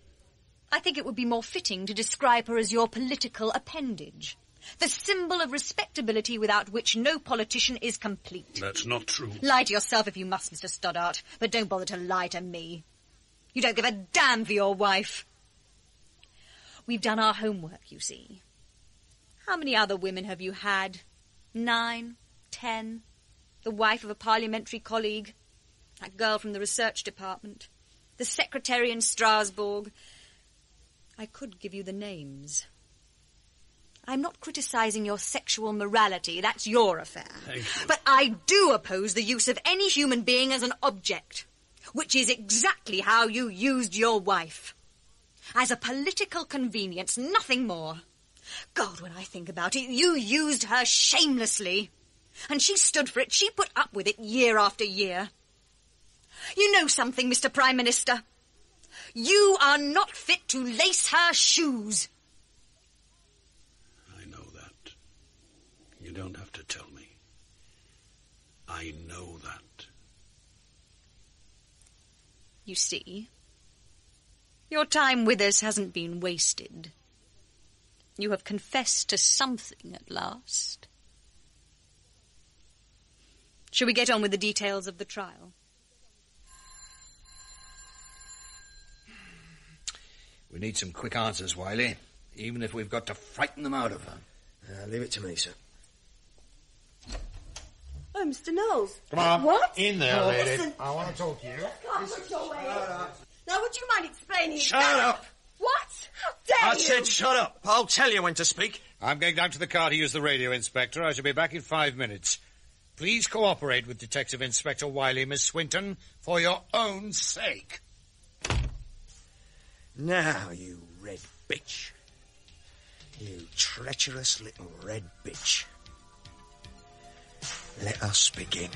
I think it would be more fitting to describe her as your political appendage. The symbol of respectability without which no politician is complete. That's not true. Lie to yourself if you must, Mr. Stoddart, but don't bother to lie to me. You don't give a damn for your wife. We've done our homework, you see. How many other women have you had? 9, 10? The wife of a parliamentary colleague? That girl from the research department? The secretary in Strasbourg? I could give you the names. I'm not criticising your sexual morality. That's your affair. Thank you. But I do oppose the use of any human being as an object, which is exactly how you used your wife. As a political convenience, nothing more. God, when I think about it, you used her shamelessly. And she stood for it. She put up with it year after year. You know something, Mr. Prime Minister? You are not fit to lace her shoes. I know that. You don't have to tell me. I know that. You see, your time with us hasn't been wasted. You have confessed to something at last. Shall we get on with the details of the trial? We need some quick answers, Wiley, even if we've got to frighten them out of her. Leave it to me, sir. Oh, Mr. Knowles. Come on. What? In there, Oh, lady. listen. I want to talk to you. Can't put your way in. Now, would you mind explaining? Shut up! What? How dare I you? said Shut up. I'll tell you when to speak. I'm going down to the car to use the radio, Inspector. I shall be back in 5 minutes. Please cooperate with Detective Inspector Wiley, Miss Swinton, for your own sake. Now, you red bitch. You treacherous little red bitch. Let us begin.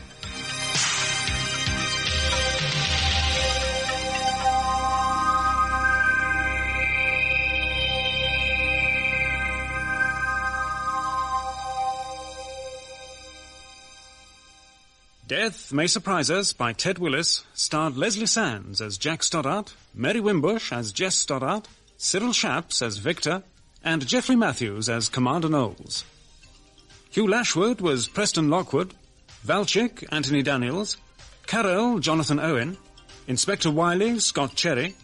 Death May Surprise Us by Ted Willis starred Leslie Sands as Jack Stoddart, Mary Wimbush as Jess Stoddart, Cyril Shapps as Victor, and Geoffrey Matthews as Commander Knowles. Hugh Lashwood was Preston Lockwood, Valchik, Anthony Daniels, Carroll, Jonathan Owen, Inspector Wiley, Scott Cherry,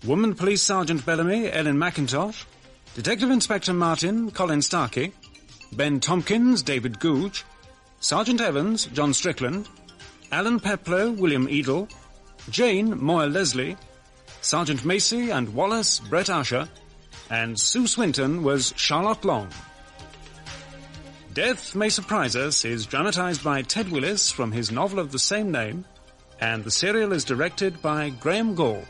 Woman Police Sergeant Bellamy, Ellen McIntosh, Detective Inspector Martin, Colin Starkey, Ben Tompkins, David Googe, Sergeant Evans, John Strickland, Alan Peplow, William Edel, Jane, Moyle Leslie, Sergeant Macy and Wallace, Brett Usher, and Sue Swinton was Charlotte Long. Death May Surprise Us is dramatised by Ted Willis from his novel of the same name, and the serial is directed by Graham Gall.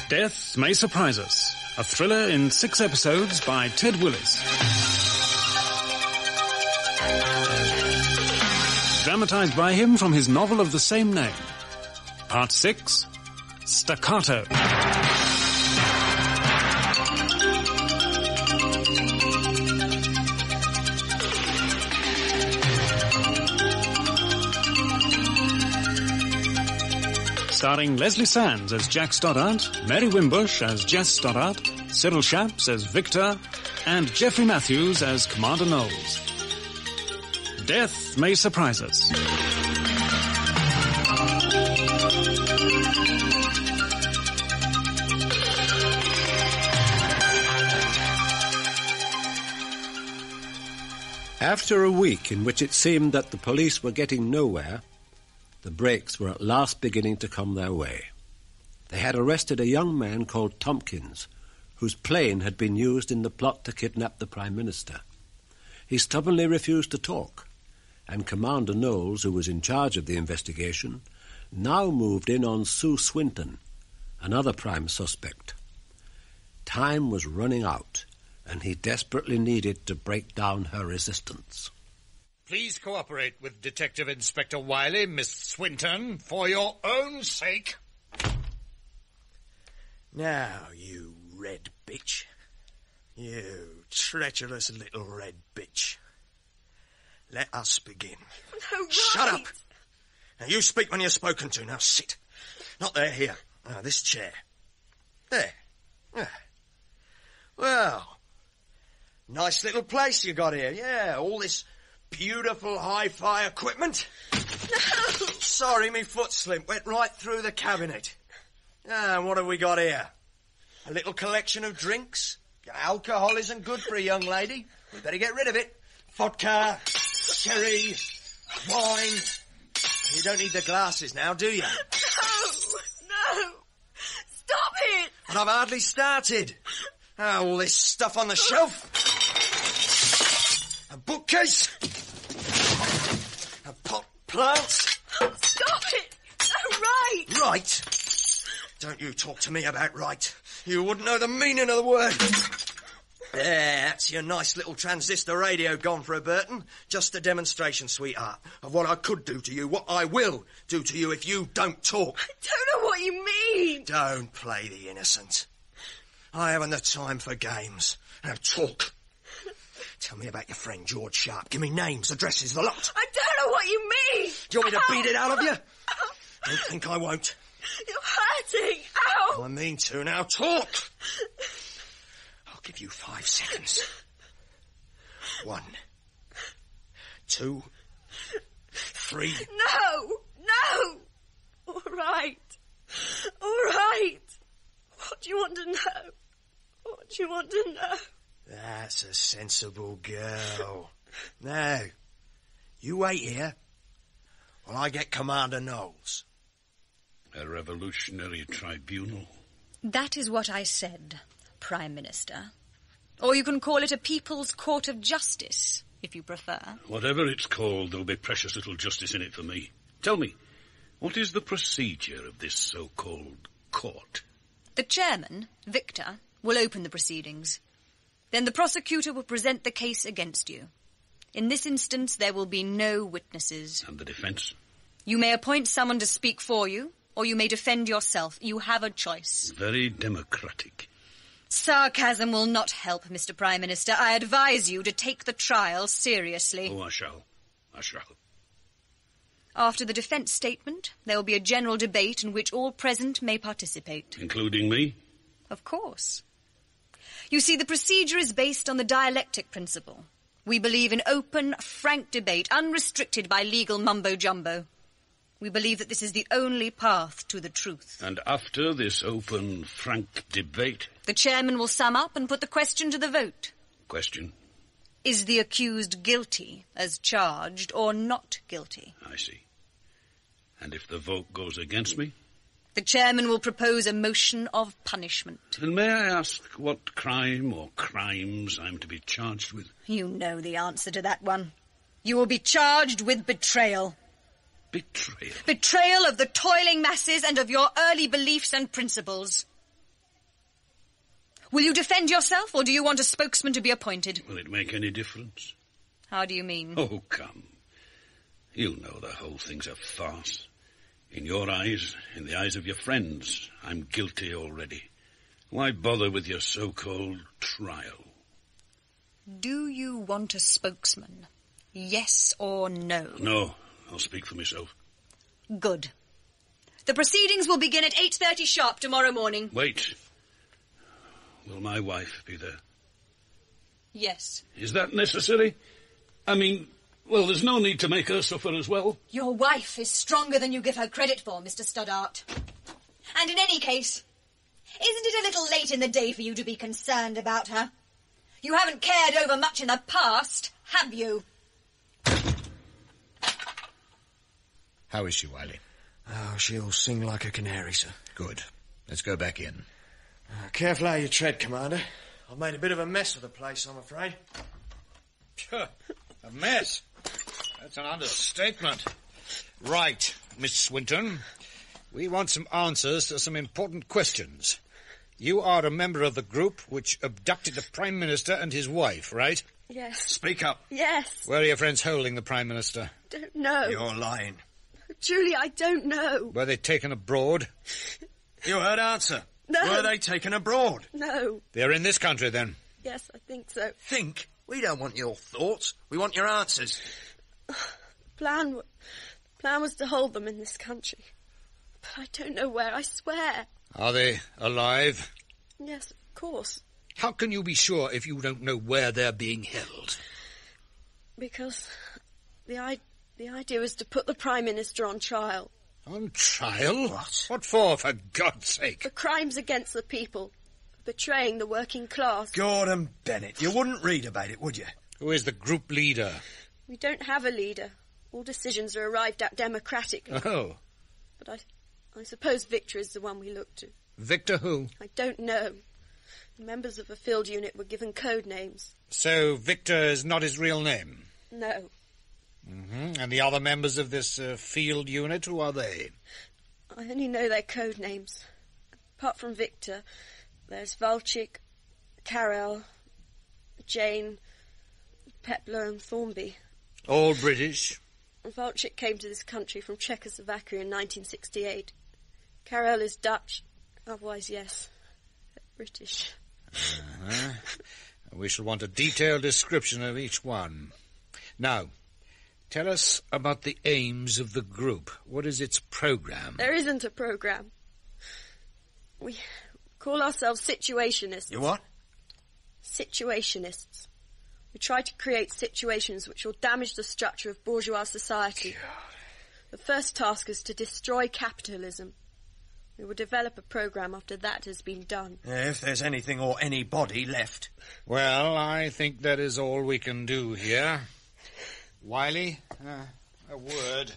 Death May Surprise Us, a thriller in 6 episodes by Ted Willis. Dramatised by him from his novel of the same name. Part 6, Staccato. Starring Leslie Sands as Jack Stoddart, Mary Wimbush as Jess Stoddart, Cyril Shapps as Victor, and Geoffrey Matthews as Commander Knowles. Death May Surprise Us. After a week in which it seemed that the police were getting nowhere, the breaks were at last beginning to come their way. They had arrested a young man called Tompkins, whose plane had been used in the plot to kidnap the Prime Minister. He stubbornly refused to talk, and Commander Knowles, who was in charge of the investigation, now moved in on Sue Swinton, another prime suspect. Time was running out, and he desperately needed to break down her resistance. Please cooperate with Detective Inspector Wiley, Miss Swinton, for your own sake. Now, you red bitch. You treacherous little red bitch. Let us begin. No, right. Shut up! Now, you speak when you're spoken to. Now, sit. Not there, here. Now, this chair. There. Yeah. Well, nice little place you got here. Yeah, all this beautiful hi-fi equipment. No! Sorry, me foot slipped. Went right through the cabinet. Ah, and what have we got here? A little collection of drinks. Alcohol isn't good for a young lady. We better get rid of it. Vodka, sherry, wine. You don't need the glasses now, do you? No! Stop it! And I've hardly started. All this stuff on the shelf. A bookcase. A pot plant. Stop it! No, right! Right? Don't you talk to me about right. You wouldn't know the meaning of the word. There, that's your nice little transistor radio gone for a Burton. Just a demonstration, sweetheart, of what I could do to you, what I will do to you if you don't talk. I don't know what you mean. Don't play the innocent. I haven't the time for games. Now talk. Tell me about your friend George Sharp. Give me names, addresses, the lot. I don't know what you mean. Do you want me to beat it out of you? Don't think I won't. You're hurting. Ow! I mean to. Now talk. I'll give you 5 seconds. 1, 2, 3. No! All right. What do you want to know? What do you want to know? That's a sensible girl. Now, you wait here while I get Commander Knowles. A revolutionary tribunal? That is what I said, Prime Minister. Or you can call it a People's Court of Justice, if you prefer. Whatever it's called, there'll be precious little justice in it for me. Tell me, what is the procedure of this so-called court? The chairman, Victor, will open the proceedings. Then the prosecutor will present the case against you. In this instance, there will be no witnesses. And the defence? You may appoint someone to speak for you, or you may defend yourself. You have a choice. Very democratic. Sarcasm will not help, Mr. Prime Minister. I advise you to take the trial seriously. Oh, I shall. I shall. After the defence statement, there will be a general debate in which all present may participate. Including me? Of course. You see, the procedure is based on the dialectic principle. We believe in open, frank debate, unrestricted by legal mumbo-jumbo. We believe that this is the only path to the truth. And after this open, frank debate? The chairman will sum up and put the question to the vote. Question? Is the accused guilty as charged or not guilty? I see. And if the vote goes against me? The chairman will propose a motion of punishment. And may I ask what crime or crimes I'm to be charged with? You know the answer to that one. You will be charged with betrayal. Betrayal? Betrayal of the toiling masses and of your early beliefs and principles. Will you defend yourself, or do you want a spokesman to be appointed? Will it make any difference? How do you mean? Oh, come. You know the whole thing's a farce. In your eyes, in the eyes of your friends, I'm guilty already. Why bother with your so-called trial? Do you want a spokesman? Yes or no? No, I'll speak for myself. Good. The proceedings will begin at 8:30 sharp tomorrow morning. Wait. Will my wife be there? Yes. Is that necessary? I mean, well, there's no need to make her suffer as well. Your wife is stronger than you give her credit for, Mr. Stoddart. And in any case, isn't it a little late in the day for you to be concerned about her? You haven't cared over much in the past, have you? How is she, Wiley? Oh, she'll sing like a canary, sir. Good. Let's go back in. Careful how you tread, Commander. I've made a bit of a mess of the place, I'm afraid. Phew, a mess? That's an understatement. Right, Miss Swinton. We want some answers to some important questions. You are a member of the group which abducted the Prime Minister and his wife, right? Yes. Speak up. Yes. Where are your friends holding the Prime Minister? Don't know. You're lying. Truly, I don't know. Were they taken abroad? You heard answer. No. Were they taken abroad? No. They're in this country, then? Yes, I think so. Think? We don't want your thoughts. We want your answers. Plan was to hold them in this country. But I don't know where, I swear. Are they alive? Yes, of course. How can you be sure if you don't know where they're being held? Because the idea was to put the Prime Minister on trial. On trial? What for God's sake? For crimes against the people. Betraying the working class. Gordon Bennett, you wouldn't read about it, would you? Who is the group leader? We don't have a leader. All decisions are arrived at democratically. Oh. But I suppose Victor is the one we look to. Victor who? I don't know. The members of a field unit were given code names. So Victor is not his real name? No. Mm-hmm. And the other members of this field unit, who are they? I only know their code names. Apart from Victor, there's Valchik, Carell, Jane, Pepler and Thornby. All British? Valchik came to this country from Czechoslovakia in 1968. Carell is Dutch, otherwise, yes, British. Uh-huh. We shall want a detailed description of each one. Now, tell us about the aims of the group. What is its programme? There isn't a programme. We call ourselves situationists. You what? Situationists. We try to create situations which will damage the structure of bourgeois society. God. The first task is to destroy capitalism. We will develop a programme after that has been done. If there's anything or anybody left. Well, I think that is all we can do here. Wiley, a word.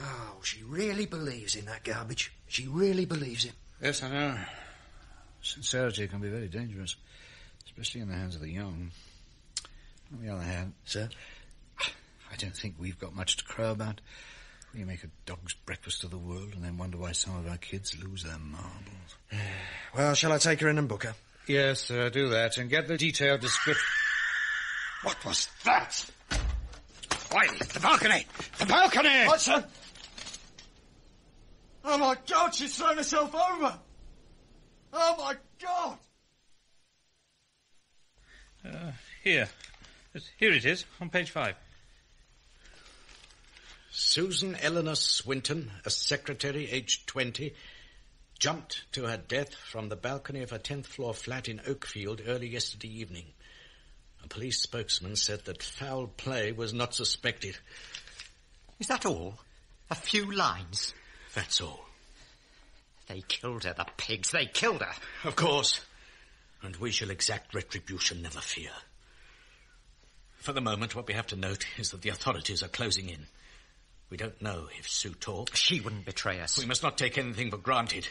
Oh, she really believes in that garbage. She really believes it. Yes, I know. Sincerity can be very dangerous, especially in the hands of the young. On the other hand... Sir? I don't think we've got much to crow about. We make a dog's breakfast of the world and then wonder why some of our kids lose their marbles. Well, shall I take her in and book her? Yes, do that, and get the detailed description. What was that? Wiley, the balcony! The balcony! Right, sir. Oh, my God, she's thrown herself over. Oh, my God. Here it is, on page 5. Susan Eleanor Swinton, a secretary, aged 20, jumped to her death from the balcony of her 10th floor flat in Oakfield early yesterday evening. A police spokesman said that foul play was not suspected. Is that all? A few lines? That's all. They killed her, the pigs. They killed her. Of course. And we shall exact retribution, never fear. For the moment, what we have to note is that the authorities are closing in. We don't know if Sue talks. She wouldn't betray us. We must not take anything for granted.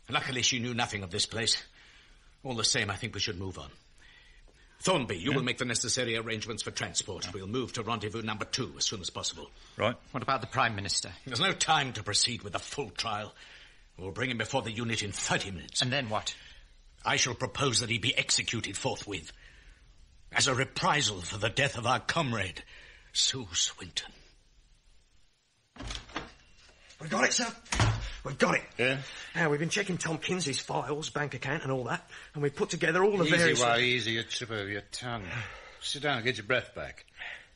Luckily, she knew nothing of this place. All the same, I think we should move on. Thornby, you will make the necessary arrangements for transport. We'll move to rendezvous number 2 as soon as possible. Right. What about the Prime Minister? There's no time to proceed with the full trial. We'll bring him before the unit in 30 minutes. And then what? I shall propose that he be executed forthwith. As a reprisal for the death of our comrade, Sue Swinton. We've got it, sir. We've got it. Yeah? We've been checking Tompkins, his files, bank account and all that, and we've put together all the Easy, various... easy, you trip over your tongue. Sit down, get your breath back.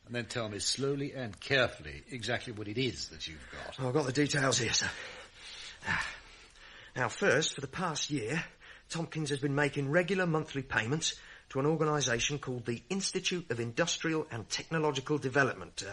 And then tell me slowly and carefully exactly what it is that you've got. I've got the details here, sir. Now, first, for the past year, Tompkins has been making regular monthly payments to an organisation called the Institute of Industrial and Technological Development.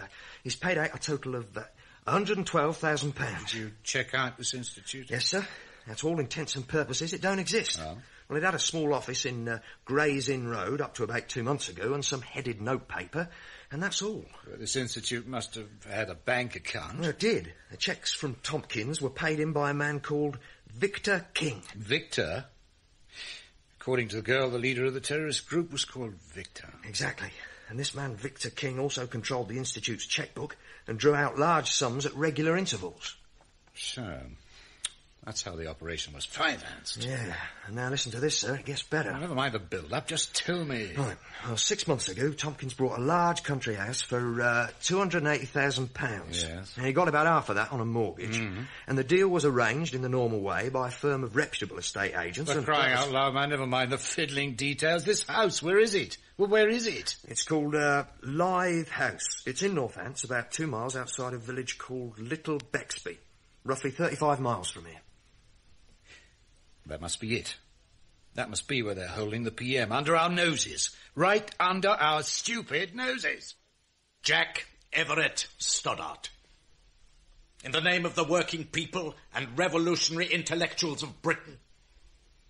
He's paid out a total of £112,000. Did you check out this institute? Yes, sir. That's all intents and purposes. It don't exist. Oh. Well, it had a small office in Gray's Inn Road up to about 2 months ago and some headed notepaper, and that's all. Well, this institute must have had a bank account. Well, it did. The cheques from Tompkins were paid in by a man called Victor King. Victor? According to the girl, the leader of the terrorist group was called Victor. Exactly. And this man, Victor King, also controlled the Institute's chequebook and drew out large sums at regular intervals. So, that's how the operation was financed. Yeah. And now listen to this, sir. It gets better. Well, never mind the build-up. Just tell me. Right. Well, 6 months ago, Tompkins bought a large country house for £280,000. Yes. And he got about half of that on a mortgage. Mm-hmm. And the deal was arranged in the normal way by a firm of reputable estate agents. For crying out loud, man, never mind the fiddling details. This house, where is it? Well, where is it? It's called Lithe House. It's in Northants, about 2 miles outside a village called Little Bexby. Roughly 35 miles from here. That must be it. That must be where they're holding the PM, under our noses. Right under our stupid noses. Jack Everett Stoddart. In the name of the working people and revolutionary intellectuals of Britain,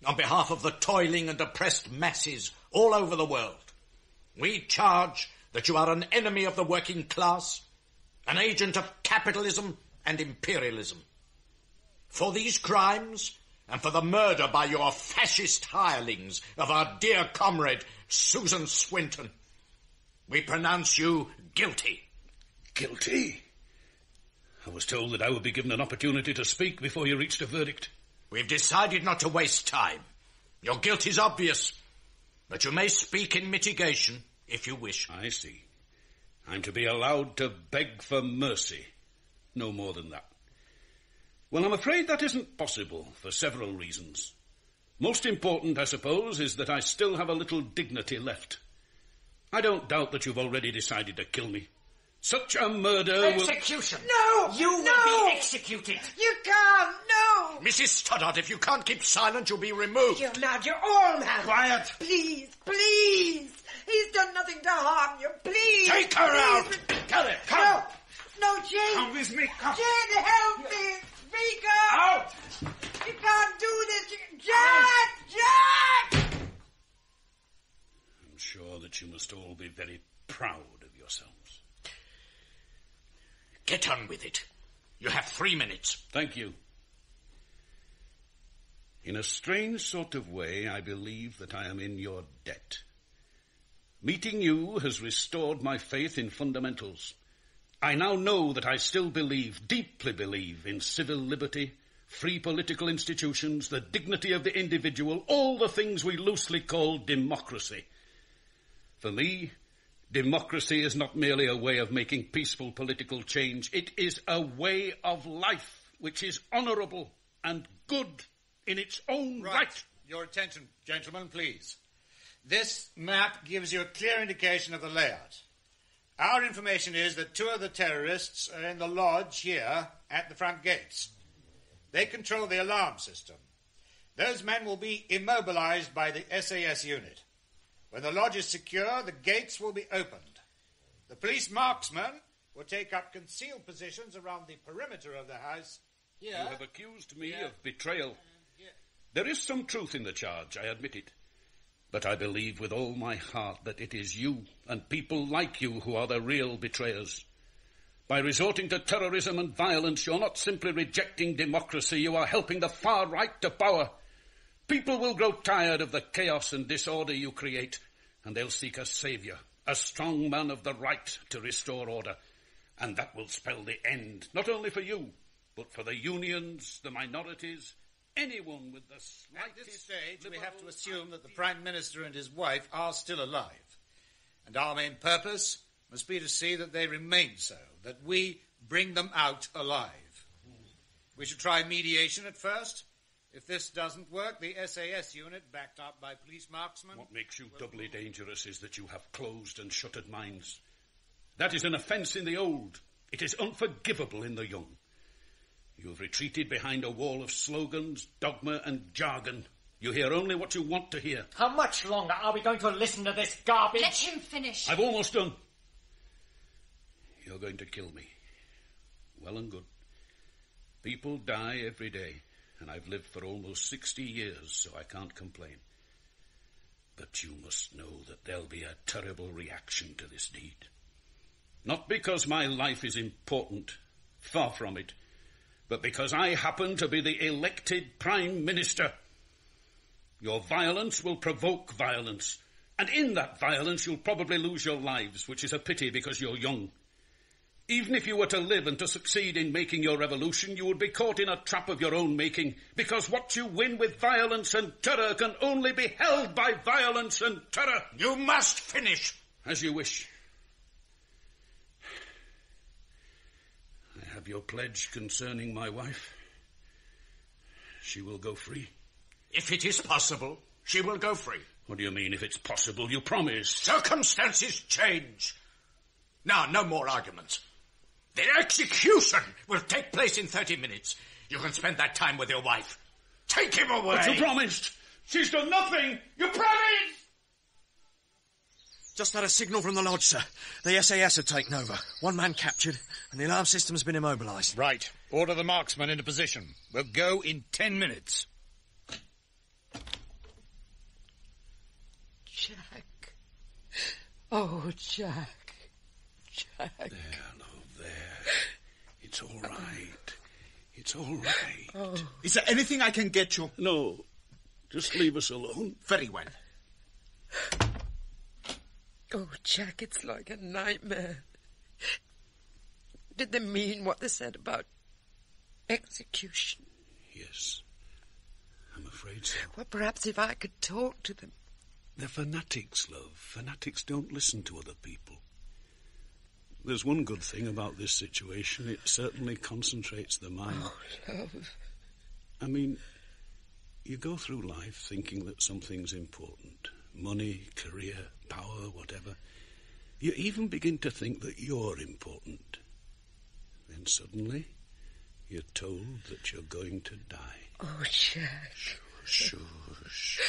on behalf of the toiling and oppressed masses all over the world, we charge that you are an enemy of the working class, an agent of capitalism and imperialism. For these crimes, and for the murder by your fascist hirelings of our dear comrade, Susan Swinton, we pronounce you guilty. Guilty? I was told that I would be given an opportunity to speak before you reached a verdict. We've decided not to waste time. Your guilt is obvious, but you may speak in mitigation if you wish. I see. I'm to be allowed to beg for mercy. No more than that. Well, I'm afraid that isn't possible for several reasons. Most important, I suppose, is that I still have a little dignity left. I don't doubt that you've already decided to kill me. Such a murder will... Execution! No! You will be executed! You can't! No! Mrs. Stoddart, if you can't keep silent, you'll be removed. You're mad. You're all mad. Quiet! Please, please! He's done nothing to harm you. Please! Take her out! Tell it! Come! No, Jane! Come with me, come! Jane, help me! Speak up! Out! You can't do this! Jack! Jack! I'm sure that you must all be very proud of yourselves. Get on with it. You have 3 minutes. Thank you. In a strange sort of way, I believe that I am in your debt. Meeting you has restored my faith in fundamentals. I now know that I still believe, deeply believe, in civil liberty, free political institutions, the dignity of the individual, all the things we loosely call democracy. For me, Democracy is not merely a way of making peaceful political change. It is a way of life which is honourable and good in its own right. Your attention, gentlemen, please. This map gives you a clear indication of the layout. Our information is that 2 of the terrorists are in the lodge here at the front gates. They control the alarm system. Those men will be immobilized by the SAS unit. When the lodge is secure, the gates will be opened. The police marksmen will take up concealed positions around the perimeter of the house. Here. You have accused me of betrayal. There is some truth in the charge, I admit it. But I believe with all my heart that it is you and people like you who are the real betrayers. By resorting to terrorism and violence, you're not simply rejecting democracy, you are helping the far right to power. People will grow tired of the chaos and disorder you create, and they'll seek a saviour, a strong man of the right to restore order. And that will spell the end, not only for you, but for the unions, the minorities, anyone with the slightest... At this stage, we have to assume that the Prime Minister and his wife are still alive. And our main purpose must be to see that they remain so, that we bring them out alive. We should try mediation at first. If this doesn't work, the SAS unit, backed up by police marksmen... What makes you doubly dangerous is that you have closed and shuttered minds. That is an offence in the old. It is unforgivable in the young. You have retreated behind a wall of slogans, dogma and jargon. You hear only what you want to hear. How much longer are we going to listen to this garbage? Let him finish. I've almost done. You're going to kill me. Well and good. People die every day, and I've lived for almost 60 years, so I can't complain. But you must know that there'll be a terrible reaction to this deed. Not because my life is important, far from it, but because I happen to be the elected Prime Minister. Your violence will provoke violence, and in that violence you'll probably lose your lives, which is a pity because you're young. Even if you were to live and to succeed in making your revolution, you would be caught in a trap of your own making, because what you win with violence and terror can only be held by violence and terror. You must finish. As you wish. I have your pledge concerning my wife. She will go free. If it is possible, she will go free. What do you mean, if it's possible? You promised. Circumstances change. Now, no more arguments. The execution will take place in 30 minutes. You can spend that time with your wife. Take him away. But you promised. She's done nothing. You promised. Just had a signal from the lodge, sir. The SAS had taken over. One man captured, and the alarm system's been immobilised. Right. Order the marksman into position. We'll go in 10 minutes. Jack. Oh, Jack. Jack. There, love, there. It's all right. It's all right. Oh. Is there anything I can get you? No. Just leave us alone. Very well. Oh, Jack, it's like a nightmare. Did they mean what they said about execution? Yes. I'm afraid so. Well, perhaps if I could talk to them. They're fanatics, love. Fanatics don't listen to other people. There's one good thing about this situation. It certainly concentrates the mind. Oh, love. I mean, you go through life thinking that something's important. Money, career, power, whatever. You even begin to think that you're important. Then suddenly, you're told that you're going to die. Oh, Jack. Shush.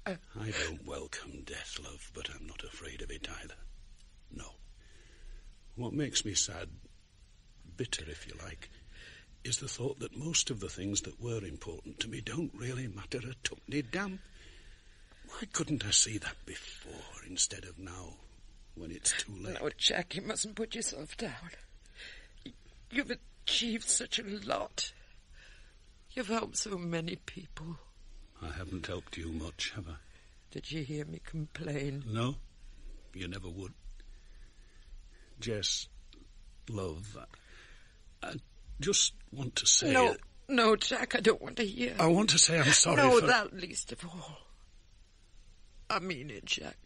I don't welcome death, love, but I'm not afraid of it either. No. What makes me sad, bitter if you like, is the thought that most of the things that were important to me don't really matter a tuppenny damn. Why couldn't I see that before instead of now, when it's too late? No, Jack, you mustn't put yourself down. You've achieved such a lot. You've helped so many people. I haven't helped you much, have I? Did you hear me complain? No, you never would. Jess, love, I just want to say... No, Jack, I don't want to hear. I want to say I'm sorry No, for... that least of all. I mean it, Jack.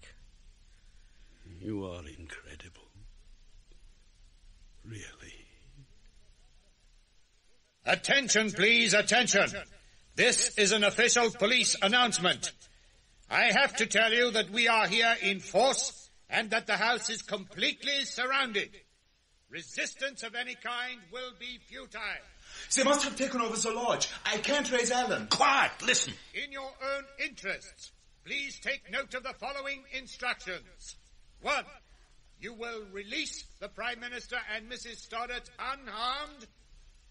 You are incredible. Really. Attention, please, attention. This is an official police announcement. I have to tell you that we are here in force and that the house is completely surrounded. Resistance of any kind will be futile. They must have taken over the lodge. I can't raise Alan. Quiet, listen. In your own interests, please take note of the following instructions. 1. You will release the Prime Minister and Mrs. Stoddart unharmed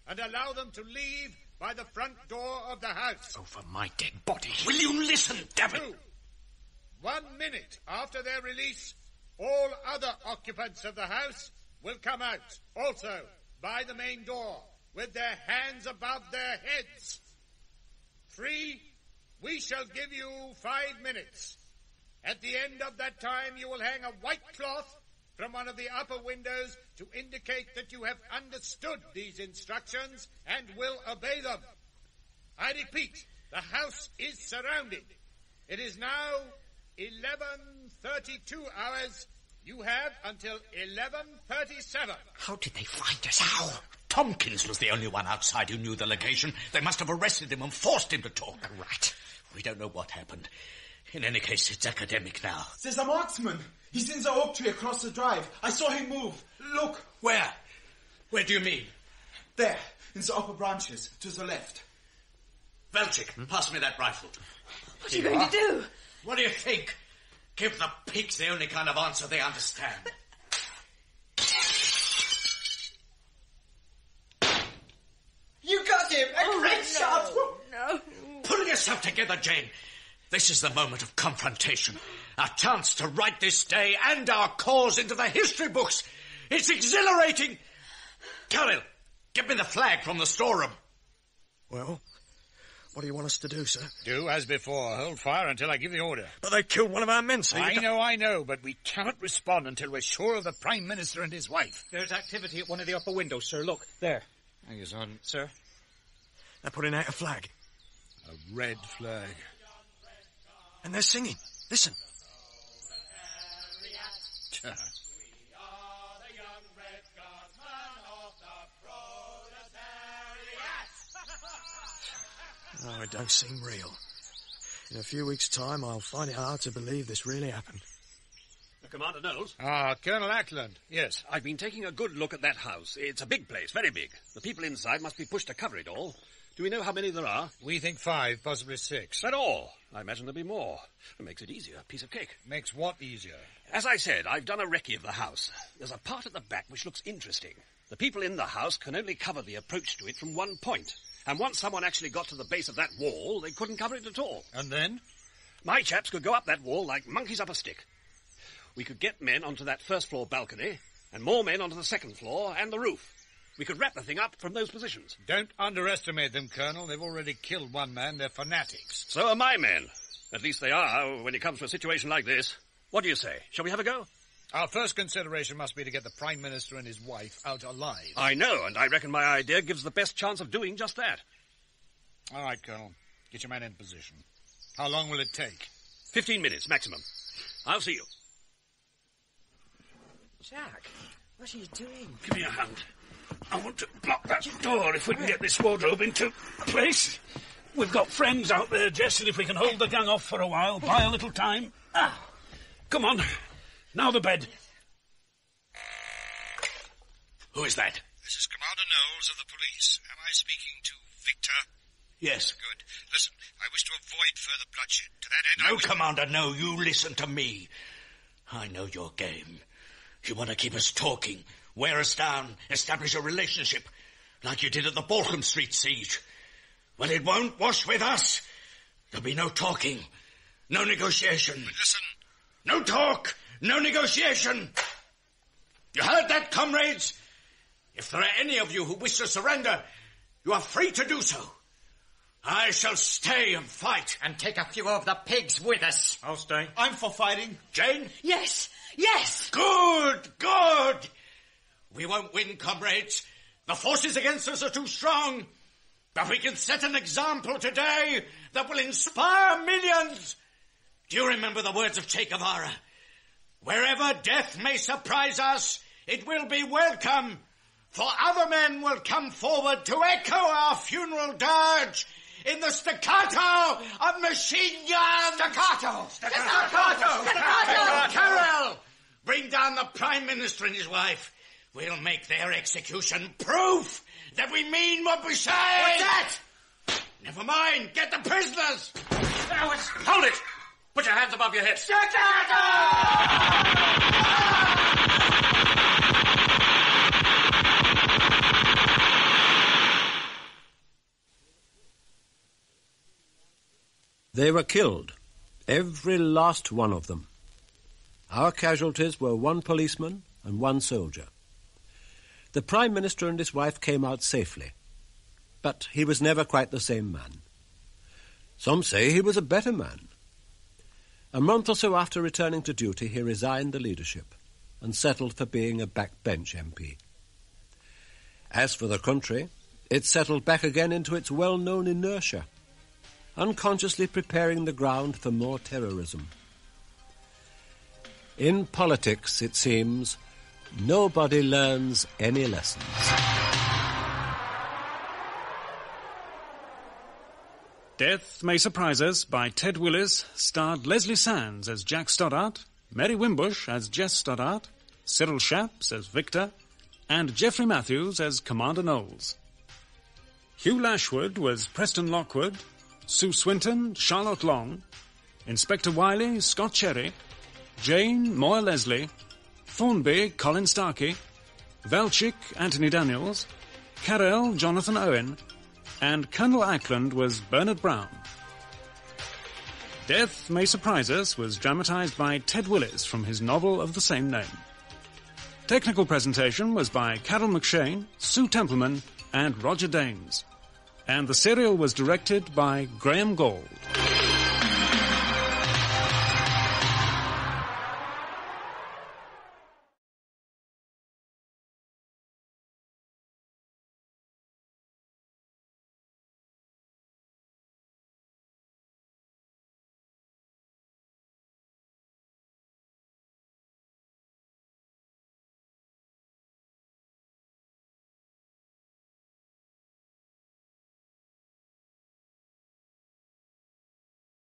and allow them to leave by the front door of the house. Over my dead body. Will you listen, damn it? 2. 1 minute after their release, all other occupants of the house will come out, also by the main door, with their hands above their heads. 3. We shall give you 5 minutes. At the end of that time, you will hang a white cloth from one of the upper windows to indicate that you have understood these instructions and will obey them. I repeat, the house is surrounded. It is now 11:32 hours. You have until 11:37. How did they find us? How? Tompkins was the only one outside who knew the location. They must have arrested him and forced him to talk. Right. We don't know what happened. In any case, it's academic now. There's a marksman. He's in the oak tree across the drive. I saw him move. Look. Where? Where do you mean? There, in the upper branches, to the left. Velchik, pass me that rifle. What are you going to do? What do you think? Give the pigs the only kind of answer they understand. You got him! A great shot! No. Pull yourself together, Jane. This is the moment of confrontation. A chance to write this day and our cause into the history books. It's exhilarating. Carol, give me the flag from the storeroom. Well, what do you want us to do, sir? Do as before. Hold fire until I give the order. But they killed one of our men, sir. I know, but we cannot respond until we're sure of the Prime Minister and his wife. There's activity at one of the upper windows, sir. Look, there. Thank you, Sergeant. Sir? They're putting out a flag. A red flag. And they're singing. Listen. Oh, it don't seem real. In a few weeks' time, I'll find it hard to believe this really happened. Commander Knowles? Colonel Ackland, yes. I've been taking a good look at that house. It's a big place, very big. The people inside must be pushed to cover it all. Do we know how many there are? We think 5, possibly 6. That all? I imagine there'll be more. It makes it easier. Piece of cake. Makes what easier? As I said, I've done a recce of the house. There's a part at the back which looks interesting. The people in the house can only cover the approach to it from one point. And once someone actually got to the base of that wall, they couldn't cover it at all. And then? My chaps could go up that wall like monkeys up a stick. We could get men onto that first-floor balcony, and more men onto the second floor and the roof. We could wrap the thing up from those positions. Don't underestimate them, Colonel. They've already killed one man. They're fanatics. So are my men. At least they are when it comes to a situation like this. What do you say? Shall we have a go? Our first consideration must be to get the Prime Minister and his wife out alive. I know, and I reckon my idea gives the best chance of doing just that. All right, Colonel. Get your men in position. How long will it take? 15 minutes, maximum. I'll see you. Jack, what are you doing? Give me a hand. I want to block that door if we can get this wardrobe into place. We've got friends out there, Jess, and if we can hold the gang off for a while, buy a little time. Come on. Now the bed. Who is that? This is Commander Knowles of the police. Am I speaking to Victor? Yes. Good. Listen, I wish to avoid further bloodshed. To that end, No, Commander, no. You listen to me. I know your game. You want to keep us talking, wear us down, establish a relationship, like you did at the Balkham Street siege. Well, it won't wash with us. There'll be no talking, no negotiation. But listen. No talk, no negotiation. You heard that, comrades? If there are any of you who wish to surrender, you are free to do so. I shall stay and fight. And take a few of the pigs with us. I'll stay. I'm for fighting. Jane? Yes! Yes! Good, good. We won't win, comrades. The forces against us are too strong. But we can set an example today that will inspire millions. Do you remember the words of Che Guevara? Wherever death may surprise us, it will be welcome, for other men will come forward to echo our funeral dirge in the staccato of machine guns. Staccato! Staccato! Staccato! Carol, bring down the Prime Minister and his wife. We'll make their execution proof that we mean what we say. What's that? Never mind. Get the prisoners. Hold it! Put your hands above your head. They were killed, every last one of them. Our casualties were one policeman and one soldier. The Prime Minister and his wife came out safely, but he was never quite the same man. Some say he was a better man. A month or so after returning to duty, he resigned the leadership and settled for being a backbench MP. As for the country, it settled back again into its well-known inertia, unconsciously preparing the ground for more terrorism. In politics, it seems, nobody learns any lessons. Death May Surprise Us by Ted Willis starred Leslie Sands as Jack Stoddart, Mary Wimbush as Jess Stoddart, Cyril Shapps as Victor, and Geoffrey Matthews as Commander Knowles. Hugh Lashwood was Preston Lockwood, Sue Swinton, Charlotte Long, Inspector Wiley, Scott Cherry, Jane, Moore Leslie, Thornby, Colin Starkey, Valchik, Anthony Daniels, Carell, Jonathan Owen, and Colonel Ackland was Bernard Brown. Death May Surprise Us was dramatised by Ted Willis from his novel of the same name. Technical presentation was by Carol McShane, Sue Templeman, and Roger Danes. And the serial was directed by Graham Gold.